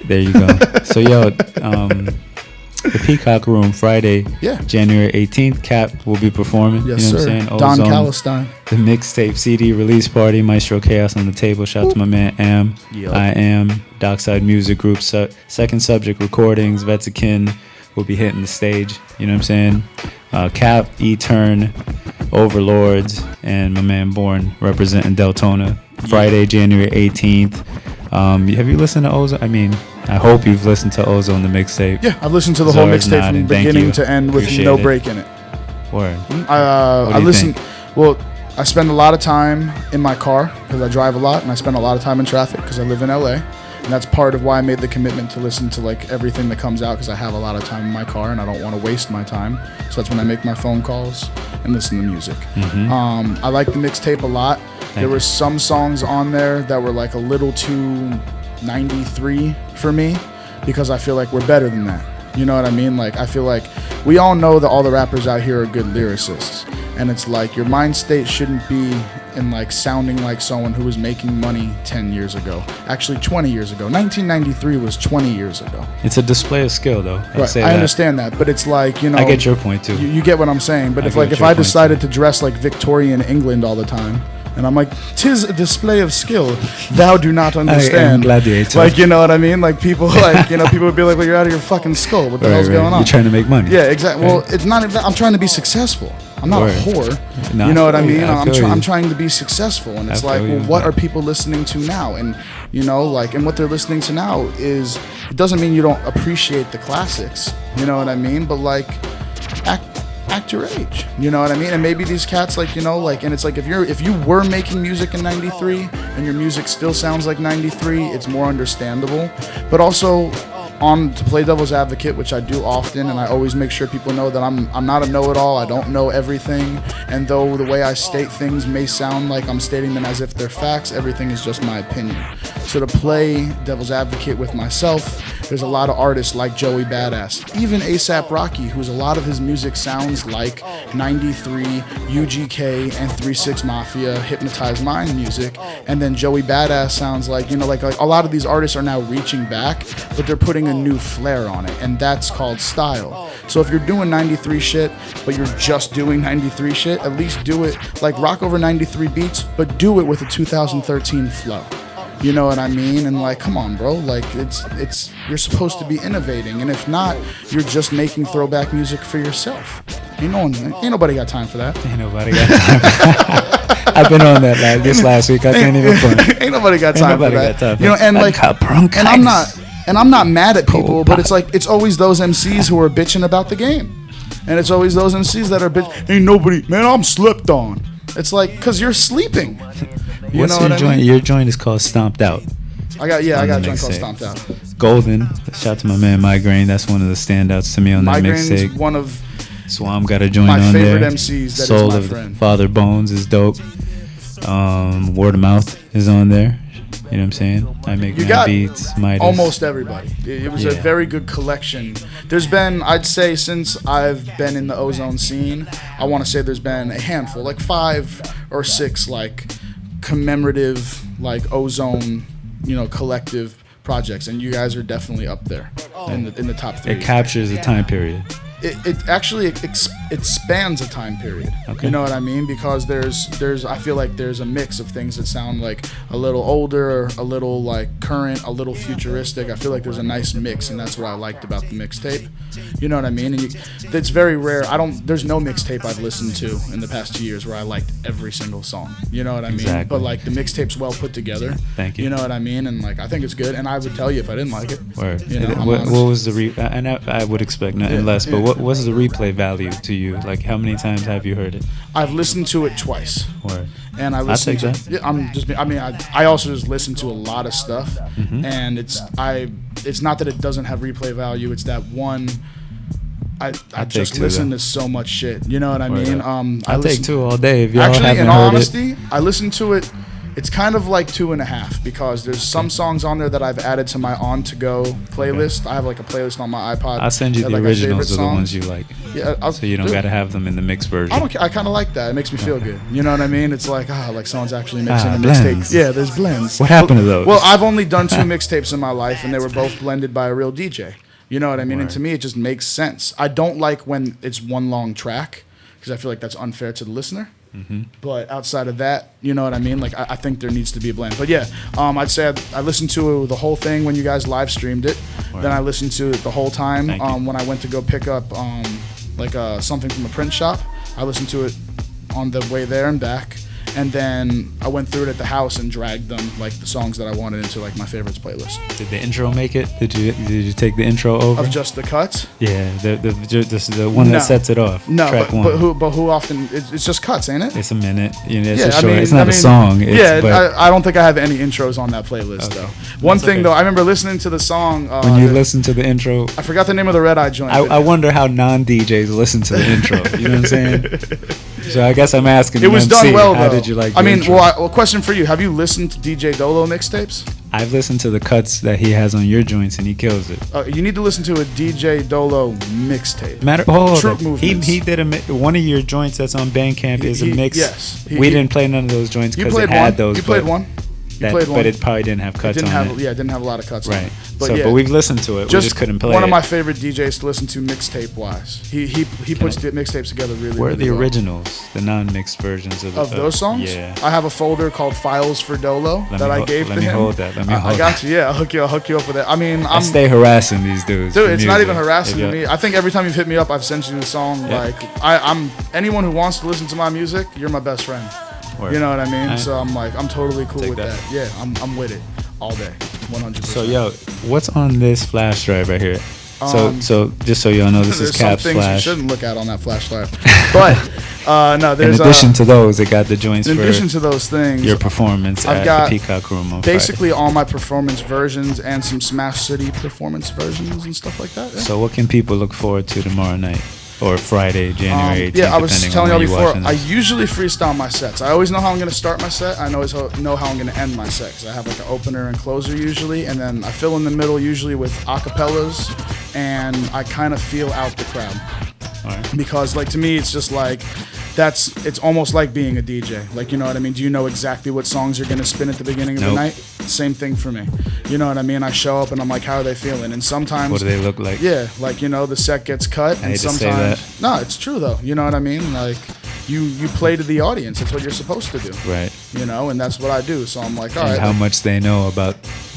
There you go. So yo, the Peacock Room Friday, January 18th. Cap will be performing. Yes, you know sir. What I'm saying? Don Ozone, Calistine. The mixtape CD release party. Maestro Chaos on the table. Shout out to my man Am. Yep. I Am. Dockside Music Group. Second Subject Recordings. Vets Akin will be hitting the stage. You know what I'm saying? Cap, E-Turn, Overlords, and my man Born representing Deltona. Friday, January 18th. Have you listened to Ozone? I mean, I hope you've listened to Ozone, the mixtape. Yeah, I've listened to the whole mixtape from beginning to end with no break in it. Word. I listen. Well, I spend a lot of time in my car because I drive a lot, and I spend a lot of time in traffic because I live in LA. And that's part of why I made the commitment to listen to like everything that comes out because I have a lot of time in my car and I don't want to waste my time. So that's when I make my phone calls and listen to music. I like the mixtape a lot. There were some songs on there that were like a little too 93 for me because I feel like we're better than that. You know what I mean? Like, I feel like we all know that all the rappers out here are good lyricists. And it's like your mind state shouldn't be in like sounding like someone who was making money 10 years ago. Actually, 20 years ago. 1993 was 20 years ago. It's a display of skill, though. Right. I understand that, but it's like, you know. I get your point, too. You get what I'm saying. But if I decided to dress like Victorian England all the time, and I'm like, 'tis a display of skill. Thou do not understand. Gladiator. Like, you know what I mean? Like, people people would be like, well, you're out of your fucking skull. What the hell's going on? You're trying to make money. Yeah, exactly. Well, it's not even that. I'm trying to be successful. I'm not a whore. You know what I mean? I'm trying to be successful. And it's like, well, what are people listening to now? And, you know, like, and what they're listening to now is, it doesn't mean you don't appreciate the classics. You know what I mean? But, like, act your age, you know what I mean? And maybe these cats, like, you know, like, and it's like if you were making music in 93 and your music still sounds like 93, it's more understandable. But also, to play devil's advocate, which I do often, and I always make sure people know that I'm not a know-it-all. I don't know everything, and though the way I state things may sound like I'm stating them as if they're facts, everything is just my opinion. So to play devil's advocate with myself, there's a lot of artists like Joey Badass, even A$AP Rocky, who's a lot of his music sounds like 93, UGK, and 3-6 Mafia, Hypnotized Mind music, and then Joey Badass sounds like, you know, like a lot of these artists are now reaching back, but they're putting a new flair on it, and that's called style. So if you're doing 93 shit, but you're just doing 93 shit, at least do it, like, rock over 93 beats, but do it with a 2013 flow. You know what I mean? And like, come on, bro. Like, it's you're supposed to be innovating, and if not, you're just making throwback music for yourself. Ain't nobody got time for that. Ain't nobody got time for that. I've been on that this last week. I can't even front. Ain't nobody got time for that. You know, and like, and I'm not mad at people, but it's like, it's always those MCs who are bitching about the game, and it's always those MCs that are ain't nobody, man, I'm slept on. It's like, cause you're sleeping. What's your joint? I mean? Your joint is called Stomped Out. I got a joint called Stomped Out. Golden. Shout out to my man Migraine. That's one of the standouts to me on that mixtape. Migraine's one of Swam got a joint my on there. favorite MCs. That Soul is my of friend. Father Bones is dope. Word of Mouth is on there. You know what I'm saying? I make beats. Midas. Almost everybody. It was a very good collection. There's been, I'd say, since I've been in the Ozone scene, I want to say there's been a handful, like 5 or 6, like, commemorative, like, Ozone, you know, collective projects, and you guys are definitely up there in the top 3. It captures a time period. It actually it spans a time period. Okay. You know what I mean? Because there's I feel like there's a mix of things that sound like a little older, a little like current, a little futuristic. I feel like there's a nice mix, and that's what I liked about the mixtape. You know what I mean? And it's very rare. There's no mixtape I've listened to in the past 2 years where I liked every single song. You know what I mean? Exactly. But like the mixtape's well put together. Thank you. You know what I mean? And like I think it's good, and I would tell you if I didn't like it. Word. You know, what was the and I would expect nothing less, but what's the replay value to you? Like, how many times have you heard it? I've listened to it twice. Word. And I listen to I also just listen to a lot of stuff, and it's not that it doesn't have replay value. It's that one. I just listen to so much shit. You know what I mean? I'll take 2 all day if y'all actually, haven't in all heard honesty, it. I listen to it. It's kind of like 2.5 because there's some songs on there that I've added to my on-to-go playlist. I have like a playlist on my iPod. I'll send you the originals of the ones you like. Yeah, so you don't got to have them in the mixed version. I don't care. I kind of like that. It makes me feel good. You know what I mean? It's like like someone's actually mixing a blends. mixtape. Yeah, there's blends. What happened to those? Well, I've only done 2 mixtapes in my life, and they were both blended by a real DJ. You know what I mean? And to me, it just makes sense. I don't like when it's one long track because I feel like that's unfair to the listener. Mm-hmm. But outside of that, you know what I mean? Like, I think there needs to be a blend. But yeah, I'd say I listened to the whole thing when you guys live streamed it. Right. Then I listened to it the whole time Thank you. when I went to go pick up something from a print shop. I listened to it on the way there and back. And then I went through it at the house and dragged them, like the songs that I wanted, into like my favorites playlist. Did the intro make it? Did you take the intro over? Of just the cuts? Yeah, the one that sets it off. No, track but one. who often? It's just cuts, ain't it? It's a minute. You know, it's Yeah, a short. It's not a song. I don't think I have any intros on that playlist though. One thing though, I remember listening to the song. When you listen to the intro, I forgot the name of the Red Eye joint. I wonder how non-DJs listen to the intro. You know what I'm saying? So I guess I'm asking. It was done well how though. did you like? I the mean, intro? well, question for you: have you listened to DJ Dolo mixtapes? I've listened to the cuts that he has on your joints, and he kills it. You need to listen to a DJ Dolo mixtape. Troop Movements. He did one of your joints that's on Bandcamp is a mix. Yes, we didn't play none of those joints because it had those. You played one. But it probably didn't have cuts on it. Yeah, it didn't have a lot of cuts on it. But we've listened to it. We just couldn't play it. One of my favorite DJs to listen to mixtape wise. He puts the mixtapes together really, Where are really the well. originals, the non-mixed versions of those songs? Yeah. I have a folder called Files for Dolo that I gave to him. Let me hold that. I got you. Yeah, I'll hook you up with it. I mean, I stay harassing these dudes. Dude, it's not even harassing to me. I think every time you've hit me up, I've sent you a song. Yeah. Like I'm anyone who wants to listen to my music, you're my best friend. Word. You know what I mean? Right. So I'm totally cool with that. that. Yeah, I'm with it all day, 100%. So yo, what's on this flash drive right here? So just so y'all know, this is Kap's some things flash. you shouldn't look at on that flash drive. But no, there's in addition to those, it got the joints in for addition to those things, your performance I've at got the Peacock Room on basically Friday. all my performance versions and some Smash City performance versions and stuff like that. Yeah. So what can people look forward to tomorrow night? Or Friday, January 18th, yeah, I was telling y'all before, I this. usually freestyle my sets. I always know how I'm going to start my set. I always know how I'm going to end my set. Because I have like an opener and closer usually. And then I fill in the middle usually with acapellas. And I kind of feel out the crowd. All right. Because like to me, it's just like, it's almost like being a DJ. Like, you know what I mean? Do you know exactly what songs you're going to spin at the beginning of the night? Same thing for me. You know what I mean? I show up and I'm like, how are they feeling? And sometimes... What do they look like? Yeah, like, you know, the set gets cut. I and hate to sometimes... say that. No, it's true though. You know what I mean? Like, you play to the audience. It's what you're supposed to do. Right. You know, and that's what I do. So I'm like, all And right. how like, much they know about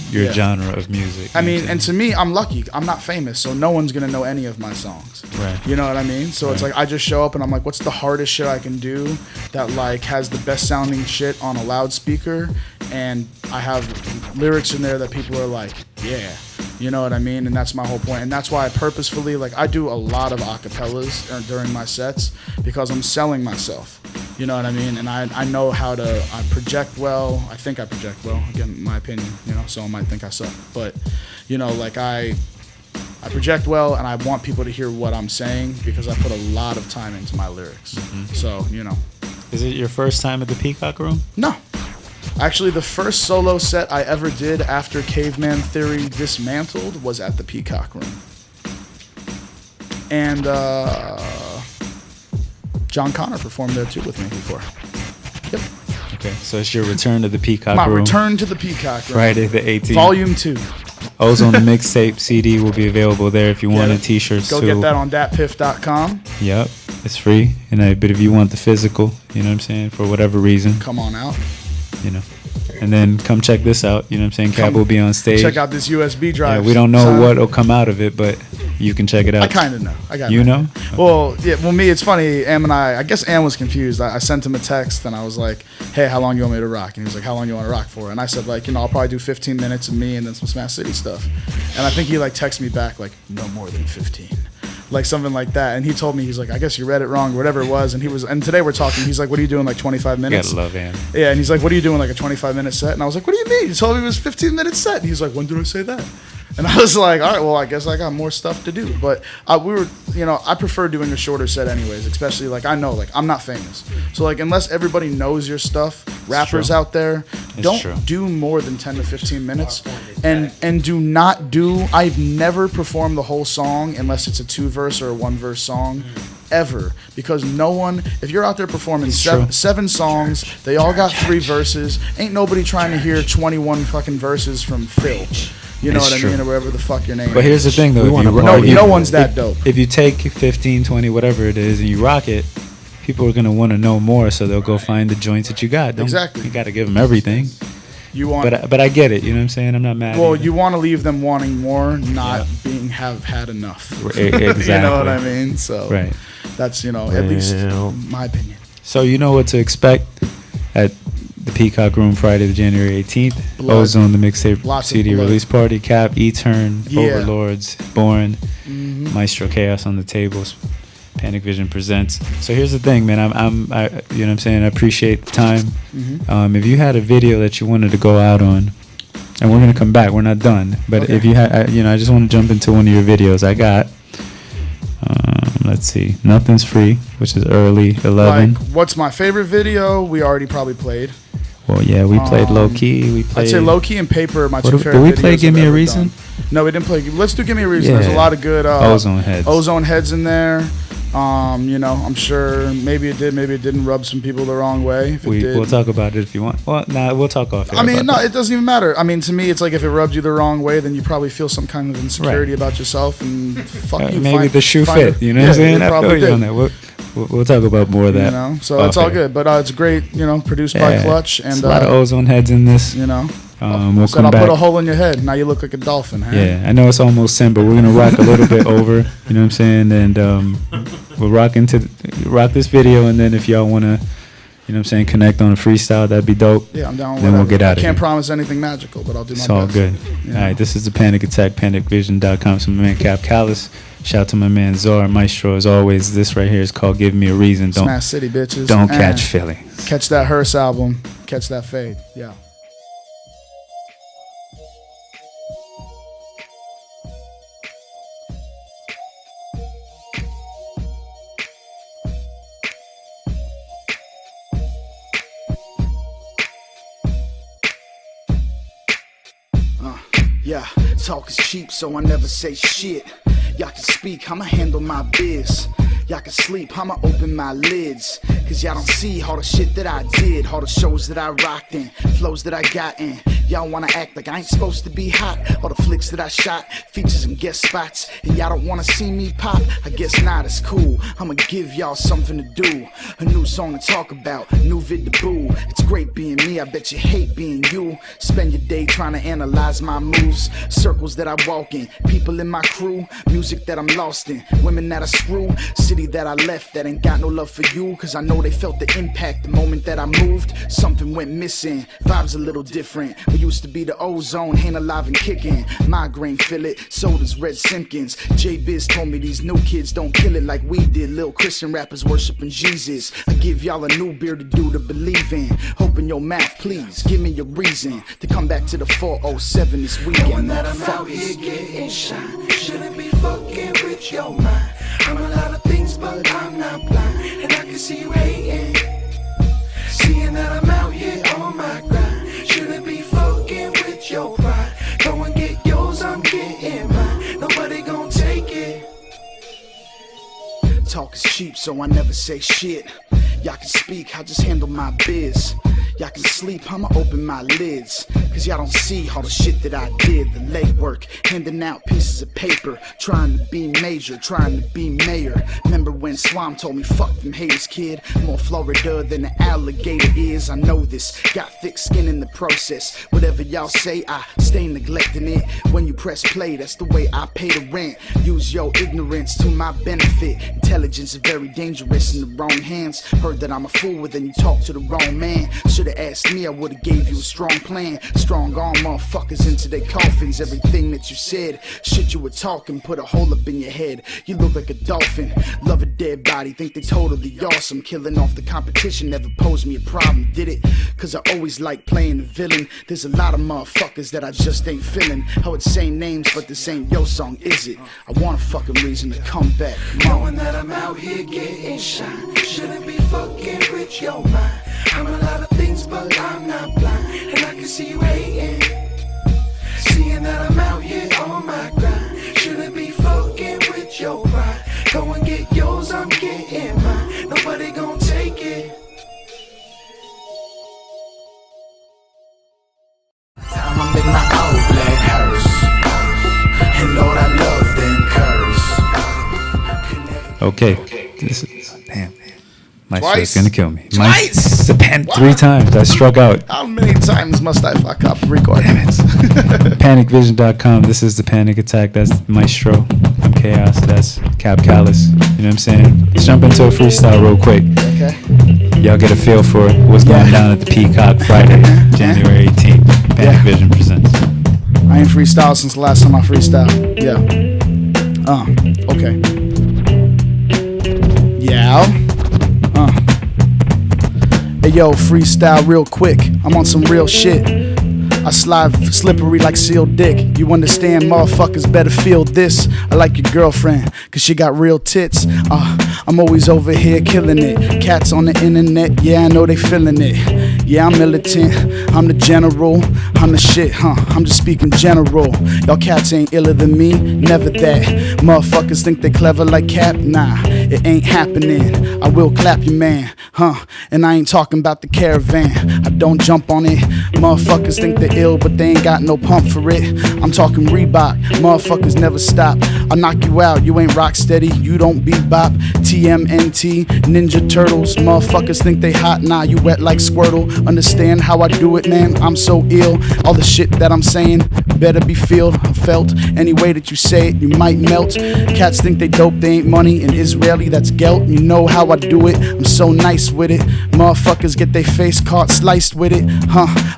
your genre of music. I mean, and to me, I'm lucky. I'm not famous, so no one's gonna know any of my songs. Right. You know what I mean? So it's like I just show up and I'm like, what's the hardest shit I can do that like has the best sounding shit on a loudspeaker, and I have lyrics in there that people are like, yeah. You know what I mean? And that's my whole point. And that's why I purposefully, like, I do a lot of acapellas during my sets because I'm selling myself. You know what I mean? And I know how to I project well. I think I project well, again, in my opinion. You know, someone might think I suck. But, you know, like, I project well, and I want people to hear what I'm saying because I put a lot of time into my lyrics. Mm-hmm. So, you know. Is it your first time at the Peacock Room? No. Actually, the first solo set I ever did after Caveman Theory dismantled was at the Peacock Room. And John Connor performed there too with me before. Yep. Okay, so it's your return to the Peacock My Room. return to the Peacock Room. Friday the 18th. Volume 2. Ozone the Mixtape CD will be available there if you want a t-shirt. Go get that on datpiff.com. Yep, it's free. But if you want the physical, you know what I'm saying, for whatever reason. Come on out. You know. And then come check this out. You know what I'm saying? Cap will be on stage. Check out this USB drive. Yeah, we don't know what will come out of it, but you can check it out. I kind of know. You know? Well, yeah. Well, me, it's funny. Am and I guess Am was confused. I sent him a text and I was like, "Hey, how long you want me to rock?" And he was like, "How long you want to rock for?" And I said, like, you know, I'll probably do 15 minutes of me and then some Smash City stuff. And I think he like texted me back like, "No more than 15." Like something like that. And he told me, he's like, I guess you read it wrong, or whatever it was. And today we're talking, he's like, what are you doing, like 25 minutes? You gotta love Am. Yeah, and he's like, what are you doing, like a 25-minute set? And I was like, what do you mean? You told me it was a 15-minute set. And he's like, when did I say that? And I was like, all right, well, I guess I got more stuff to do. But I prefer doing a shorter set anyways, especially like I know, like I'm not famous. So like unless everybody knows your stuff, rappers out there, don't do more than 10 to 15 minutes. And do not do, I've never performed the whole song unless it's a 2-verse or a 1-verse song. Ever, because no one, if you're out there performing seven songs, they all got 3 verses. Ain't nobody trying to hear 21 fucking verses from Phil. You know what I mean, or whatever the fuck your name is. But here's the thing, though. No one's that dope. If you take 15, 20, whatever it is, and you rock it, people are gonna want to know more, so they'll go find the joints that you got. Exactly. You got to give them everything. You want, but I get it. You know what I'm saying? I'm not mad. Well, you want to leave them wanting more, not have had enough. Exactly. You know what I mean? So right. That's at least my opinion. So you know what to expect at the Peacock Room Friday, the January 18th. Blood. Ozone, the mixtape Lots CD of blood. release party. Cap, E-Turn, Yeah. Overlords, Born, Maestro, Chaos on the tables. Panic Vision presents. So here's the thing, man. I you know what I'm saying? I appreciate the time. If you had a video that you wanted to go out on, and we're gonna come back, we're not done. But if you had, I just want to jump into one of your videos. I got. Let's see. Nothing's Free, which is early 11. Like, what's my favorite video? We already probably played. Well, yeah, we played Low Key. We played. I'd say Low Key and Paper are my two favorite. Did we videos play Give I've Me a ever Reason? done. No, we didn't play. Let's do Give Me a Reason. Yeah. There's a lot of good Ozone Heads. Ozone Heads in there. I'm sure maybe it did, maybe it didn't rub some people the wrong way. If it did, We'll talk about it if you want. Well, we'll talk off air. I mean, about that. it doesn't even matter. I mean, to me, it's like if it rubbed you the wrong way, then you probably feel some kind of insecurity about yourself, and fuck you. Maybe the shoe fit. You know what I'm saying? I feel you on that. We'll talk about more of that. You know, so it's all good. But it's great. You know, produced by Clutch, and a lot of Ozone Heads in this. You know. We'll Said come I'll back. put a hole in your head. Now you look like a dolphin. Huh? Yeah, I know it's almost 10, but we're gonna rock a little bit over. You know what I'm saying? And we'll rock this video, and then if y'all wanna, you know what I'm saying, connect on a freestyle, that'd be dope. Yeah, I'm down with Then we'll whatever. get out of here. I can't promise anything magical, but I'll do my It's best. all good. You All know? right, this is the Panic Attack, panicvision.com. So my man Kap Kallous. Shout out to my man Czar Maestro. As always, this right here is called Give Me a Reason. Don't Smash City, bitches. Don't And catch Philly. Catch that Hearse album. Catch that Fade. Yeah. Yeah, talk is cheap, so I never say shit. Y'all can speak, I'ma handle my biz. Y'all can sleep, I'ma open my lids. Cause y'all don't see all the shit that I did, all the shows that I rocked in, flows that I got in. Y'all wanna act like I ain't supposed to be hot. All the flicks that I shot, features and guest spots. And y'all don't wanna see me pop? I guess not, it's cool. I'ma give y'all something to do. A new song to talk about, new vid to boo. It's great being me, I bet you hate being you. Spend your day trying to analyze my moves. Circles that I walk in, people in my crew. Music that I'm lost in, women that I screw. City that I left that ain't got no love for you. Cause I know they felt the impact the moment that I moved. Something went missing, vibes a little different. We used to be the ozone, ain't alive and kicking. Migraine, feel it, sodas, Red Simpkins. J-Biz told me these new kids don't kill it like we did. Lil Christian rappers worshiping Jesus. I give y'all a new beer to do to believe in. Hoping your math, please, give me a reason to come back to the 407 this weekend. Knowing that I'm out here getting shine, shouldn't be fucking with your mind. I'm a lot of things, but I'm not blind, and I can see you hating. Seeing that I'm out here on my grind, shouldn't be fucking with your pride. Go and get yours, I'm getting mine. Nobody gon' take it. Talk is cheap, so I never say shit. Y'all can speak, I just handle my biz. Y'all can sleep, I'ma open my lids. Cause y'all don't see all the shit that I did. The legwork, handing out pieces of paper. Trying to be major, trying to be mayor. Remember when Swam told me, fuck them haters, kid. More Florida than an alligator is. I know this, got thick skin in the process. Whatever y'all say, I stay neglecting it. When you press play, that's the way I pay the rent. Use your ignorance to my benefit. Intelligence is very dangerous in the wrong hands. Heard that I'm a fool, but then you talk to the wrong man. Should've asked me, I would've gave you a strong plan. Strong arm motherfuckers into their coffins. Everything that you said, shit you were talking, put a hole up in your head. You look like a dolphin, love a dead body, think they totally awesome. Killing off the competition never posed me a problem, did it? Cause I always like playing the villain. There's a lot of motherfuckers that I just ain't feeling. I would say names, but this ain't your song, is it? I want a fucking reason to come back. Knowing that I'm out here getting shine, shouldn't be fucking with your mind. I'm a lot of things, but I'm not blind, and I can see you hating. Seeing that I'm out here on my grind, shouldn't be fucking with your pride. Go and get yours, I'm getting mine. Nobody gon' take it. Time I make my old black hearse, and Lord I love them curse. Okay. This is damn. Maestro's Twice. gonna kill me. Twice. The pen 3 times. I struck out. How many times must I fuck up record? Damn it. PanicVision.com. This is the Panic Attack. That's Maestro. I'm Chaos. That's Kap Kallous. You know what I'm saying? Let's jump into a freestyle real quick. Okay. Y'all get a feel for what's going down at the Peacock Friday, January 18th. Panic Vision presents. I ain't freestyled since the last time I freestyled. Yeah. Okay. Yeah. Hey yo, freestyle real quick. I'm on some real shit. I slide slippery like sealed dick. You understand, motherfuckers better feel this. I like your girlfriend, cause she got real tits. I'm always over here killing it. Cats on the internet, yeah, I know they feeling it. Yeah, I'm militant, I'm the general, I'm the shit, I'm just speaking general. Y'all cats ain't iller than me, never that. Motherfuckers think they clever like Cap, nah, it ain't happening. I will clap you, man, and I ain't talking about the caravan. I don't jump on it. Motherfuckers think they ill, but they ain't got no pump for it. I'm talking Reebok, motherfuckers never stop. I'll knock you out, you ain't rock steady, you don't bebop. TMNT, Ninja Turtles, motherfuckers think they hot, nah, you wet like Squirtle. Understand how I do it, man, I'm so ill. All the shit that I'm saying better be felt. Any way that you say it, you might melt. Cats think they dope, they ain't money. In Israeli, that's gelt. You know how I do it, I'm so nice with it. Motherfuckers get their face caught, sliced with it.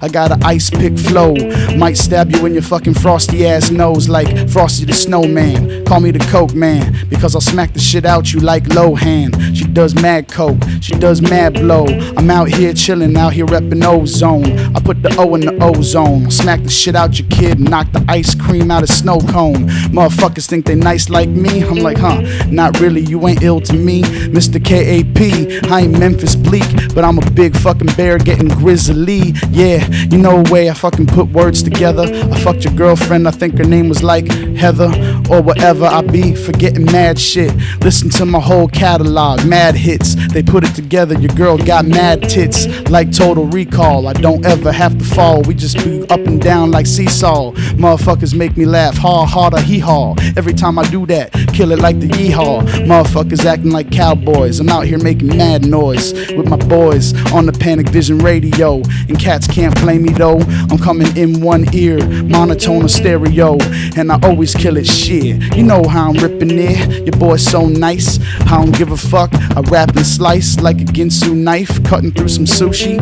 I got an ice pick flow. Might stab you in your fucking frosty ass nose like Frosty the Snowman. Call me the Coke Man, because I'll smack the shit out you like Lohan. She does mad coke, she does mad blow. I'm out here chillin', out here reppin' ozone. I put the O in the ozone. Smack the shit out your kid, knock the ice cream out of snow cone. Motherfuckers think they nice like me. I'm like, not really, you ain't ill to me. Mr. KAP, I ain't Memphis Bleak, but I'm a big fucking bear getting grizzly. Yeah, you know a way I fucking put words together. I fucked your girlfriend, I think her name was like Heather or whatever. I be forgetting mad shit. Listen to my whole catalog, mad hits. They put it together, your girl got mad tits. Like Total Recall, I don't ever have to fall. We just be up and down like seesaw. Motherfuckers make me laugh, harder, hee-haw. Every time I do that, kill it like the yeehaw. Motherfuckers acting like cowboys. I'm out here making mad noise with my boys on the Panic Vision radio. And cats can't play me though. I'm coming in one ear, monotone or stereo. And I always kill it, shit. You know how I'm ripping it. Your boy's so nice, I don't give a fuck. I rap and slice like a Ginsu knife, cutting through some sushi.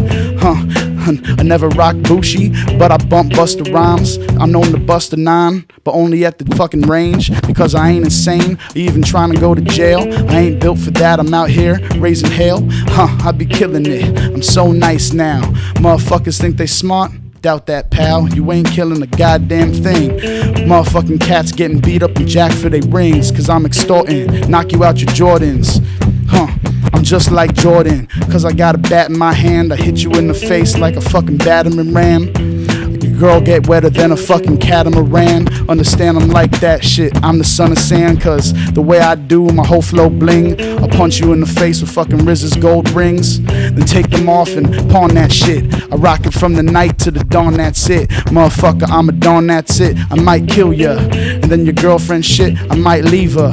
I never rock Bushi, but I bump Busta Rhymes. I'm known to bust a 9, but only at the fucking range, because I ain't insane or even trying to go to jail. I ain't built for that, I'm out here raising hell. I be killing it, I'm so nice now. Motherfuckers think they smart? Doubt that, pal, you ain't killing a goddamn thing. Motherfucking cats getting beat up and jacked for their rings, cause I'm extorting, knock you out your Jordans. I'm just like Jordan, cause I got a bat in my hand. I hit you in the face like a fucking battering ram. Your girl get wetter than a fucking catamaran. Understand I'm like that shit, I'm the son of sand. Cause the way I do, my whole flow bling. I'll punch you in the face with fucking RZA's gold rings, then take them off and pawn that shit. I rock it from the night to the dawn, that's it. Motherfucker, I'm a dawn, that's it. I might kill ya, and then your girlfriend shit, I might leave her.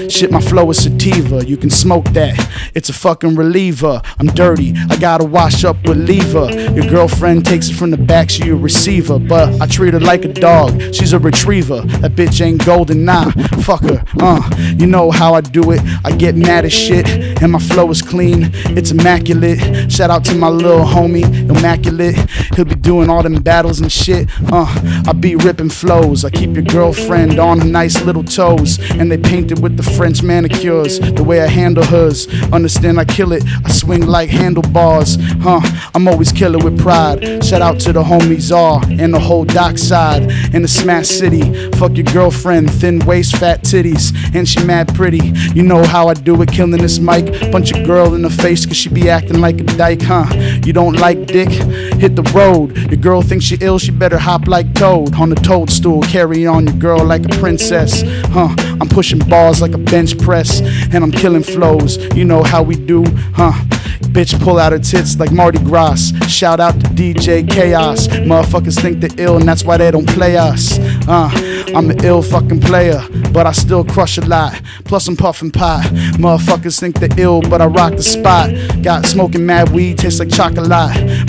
Shit, my flow is sativa. You can smoke that. It's a fucking reliever. I'm dirty. I gotta wash up with lever. Your girlfriend takes it from the back. She a receiver, but I treat her like a dog. She's a retriever. That bitch ain't golden, nah. Fuck her. You know how I do it. I get mad as shit, and my flow is clean. It's immaculate. Shout out to my little homie, Immaculate. He'll be doing all them battles and shit. I be ripping flows. I keep your girlfriend on her nice little toes, and they painted with the French manicures. The way I handle hers, understand I kill it. I swing like handlebars. I'm always killer with pride. Shout out to the homie Czar and the whole dockside in the Smash City. Fuck your girlfriend, thin waist, fat titties, and she mad pretty. You know how I do it, killing this mic. Punch a girl in the face cause she be acting like a dyke, You don't like dick? Hit the road. Your girl thinks she ill, she better hop like Toad on the toadstool. Carry on your girl like a princess. I'm pushing bars like a bench press, and I'm killing flows. You know how we do, Bitch pull out her tits like Mardi Gras. Shout out to DJ Chaos. Motherfuckers think they're ill and that's why they don't play us. I'm an ill fucking player, but I still crush a lot. Plus I'm puffing pot. Motherfuckers think they're ill, but I rock the spot. Got smoking mad weed, tastes like chocolate.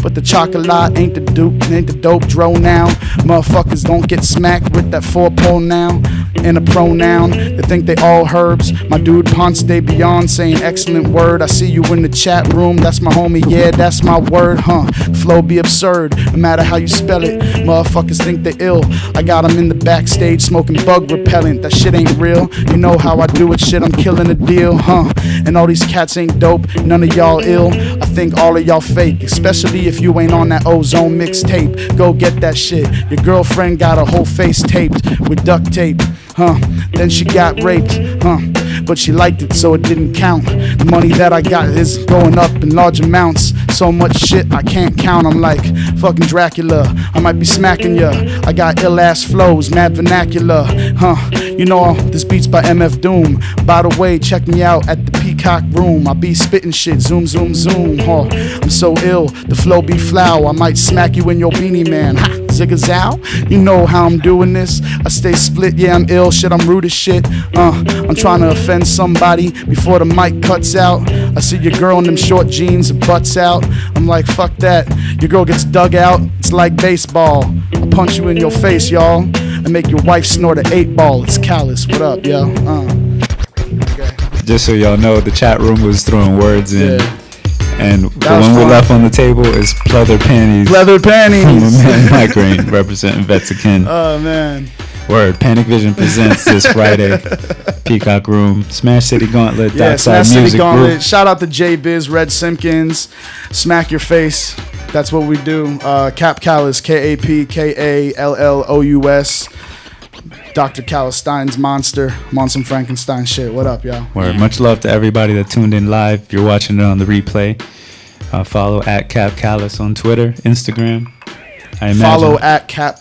But the chocolate ain't the dope dro now. Motherfuckers don't get smacked with that 4-pole now. And a pronoun, they think they all herbs. My dude Ponce de Beyond saying excellent word. I see you in the chat room, that's my homie, yeah, that's my word, Flow be absurd, no matter how you spell it. Motherfuckers think they ill. I got them in the backstage smoking bug repellent. That shit ain't real. You know how I do it, shit, I'm killing the deal, And all these cats ain't dope, none of y'all ill. I think all of y'all fake, especially if you ain't on that Ozone mixtape. Go get that shit. Your girlfriend got her whole face taped with duct tape. Then she got raped, but she liked it, so it didn't count. The money that I got is going up in large amounts. So much shit I can't count. I'm like fucking Dracula. I might be smacking ya. I got ill ass flows, mad vernacular. You know this beat's by MF Doom. By the way, check me out at the Peacock Room. I be spitting shit, zoom, zoom, zoom. I'm so ill, the flow be flow. I might smack you in your beanie man. Zig-a-zow. You know how I'm doing this. I stay split, yeah, I'm ill, shit, I'm rude as shit. I'm trying to offend somebody before the mic cuts out. I see your girl in them short jeans and butts out. I'm like, fuck that. Your girl gets dug out, it's like baseball. I punch you in your face, y'all, and make your wife snort an 8-ball. It's Kallous, what up, yo? Okay. Just so y'all know, the chat room was throwing words in. Yeah. And the one we left on the table is pleather panties. Pleather panties. From my man Migraine, representing Vets of Kin. Oh man. Word. Panic Vision presents this Friday. Peacock Room, Smash City Gauntlet, yeah, Dockside Smash Music City Gauntlet. Group. Shout out to J Biz, Red Simpkins, Smack Your Face. That's what we do. Kap Kallous, KAPKALLOUS. Dr. Kallenstein's Monster, Monson Frankenstein shit. What up, y'all? Word. Much love to everybody that tuned in live. If you're watching it on the replay, follow at Kap Kallous on Twitter, Instagram. Follow at Kap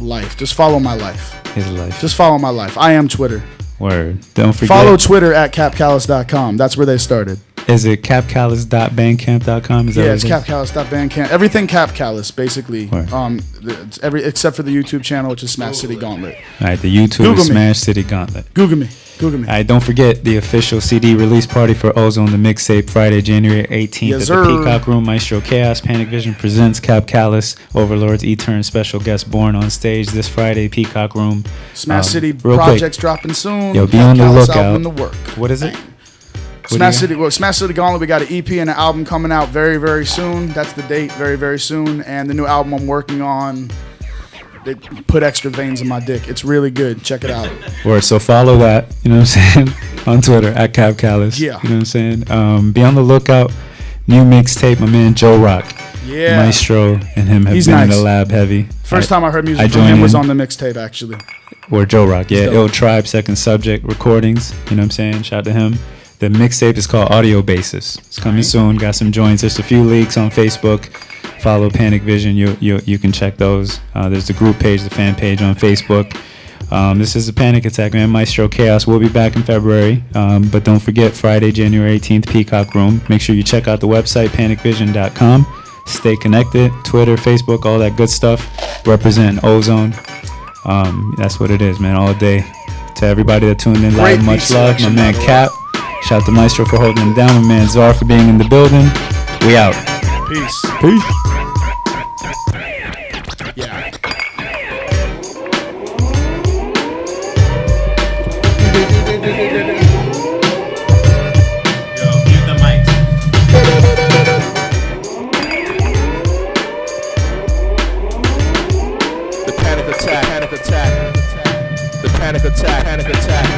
Life. Just follow my life. His life. Just follow my life. I am Twitter. Word. Don't forget. Follow Twitter at KapKallous.com. That's where they started. Is it kapkallous.bandcamp.com? Yeah, it's kapkallous.bandcamp. Everything Kap Kallous, basically. It's except for the YouTube channel, which is Smash City Gauntlet. All right, the YouTube is Smash City Gauntlet. Google me. Google me. All right, don't forget the official CD release party for Ozone the Mixtape, Friday, January 18th Yes, at the sir. Peacock Room. Maestro Chaos, Panic Vision presents Kap Kallous, Overlord's E-Turn special guest born on stage this Friday, Peacock Room. Smash City real projects quick. dropping soon. Yo, be Kap on the Kallous lookout. album in the work. What is it? Smash City Gauntlet. We got an EP and an album coming out very, very soon. That's the date, very, very soon. And the new album I'm working on, they put extra veins in my dick. It's really good. Check it out. Word, so follow that, you know what I'm saying, on Twitter, at Kap Kallous. Yeah. You know what I'm saying? Be on the lookout. New mixtape, my man Joe Rock. Yeah. Maestro and him have He's been in nice. the lab heavy. First time I heard music from him was on the mixtape, actually. Or Joe Rock, yeah. Ill Tribe, Second Subject recordings. You know what I'm saying? Shout out to him. The mixtape is called Audio Basis. It's coming soon. Got some joints. There's a few leaks on Facebook. Follow Panic Vision. You can check those. There's the group page, the fan page on Facebook. This is a Panic Attack, man. Maestro Chaos. We'll be back in February. But don't forget, Friday, January 18th, Peacock Room. Make sure you check out the website, panicvision.com. Stay connected. Twitter, Facebook, all that good stuff. Representing Ozone. That's what it is, man. All day. To everybody that tuned in Great live, much beat love. My selection, man by the way. Cap. Shout out to Maestro for holding him down. My man Czar for being in the building. We out. Peace. Peace. Yeah. The panic attack, panic attack. The panic attack, panic attack.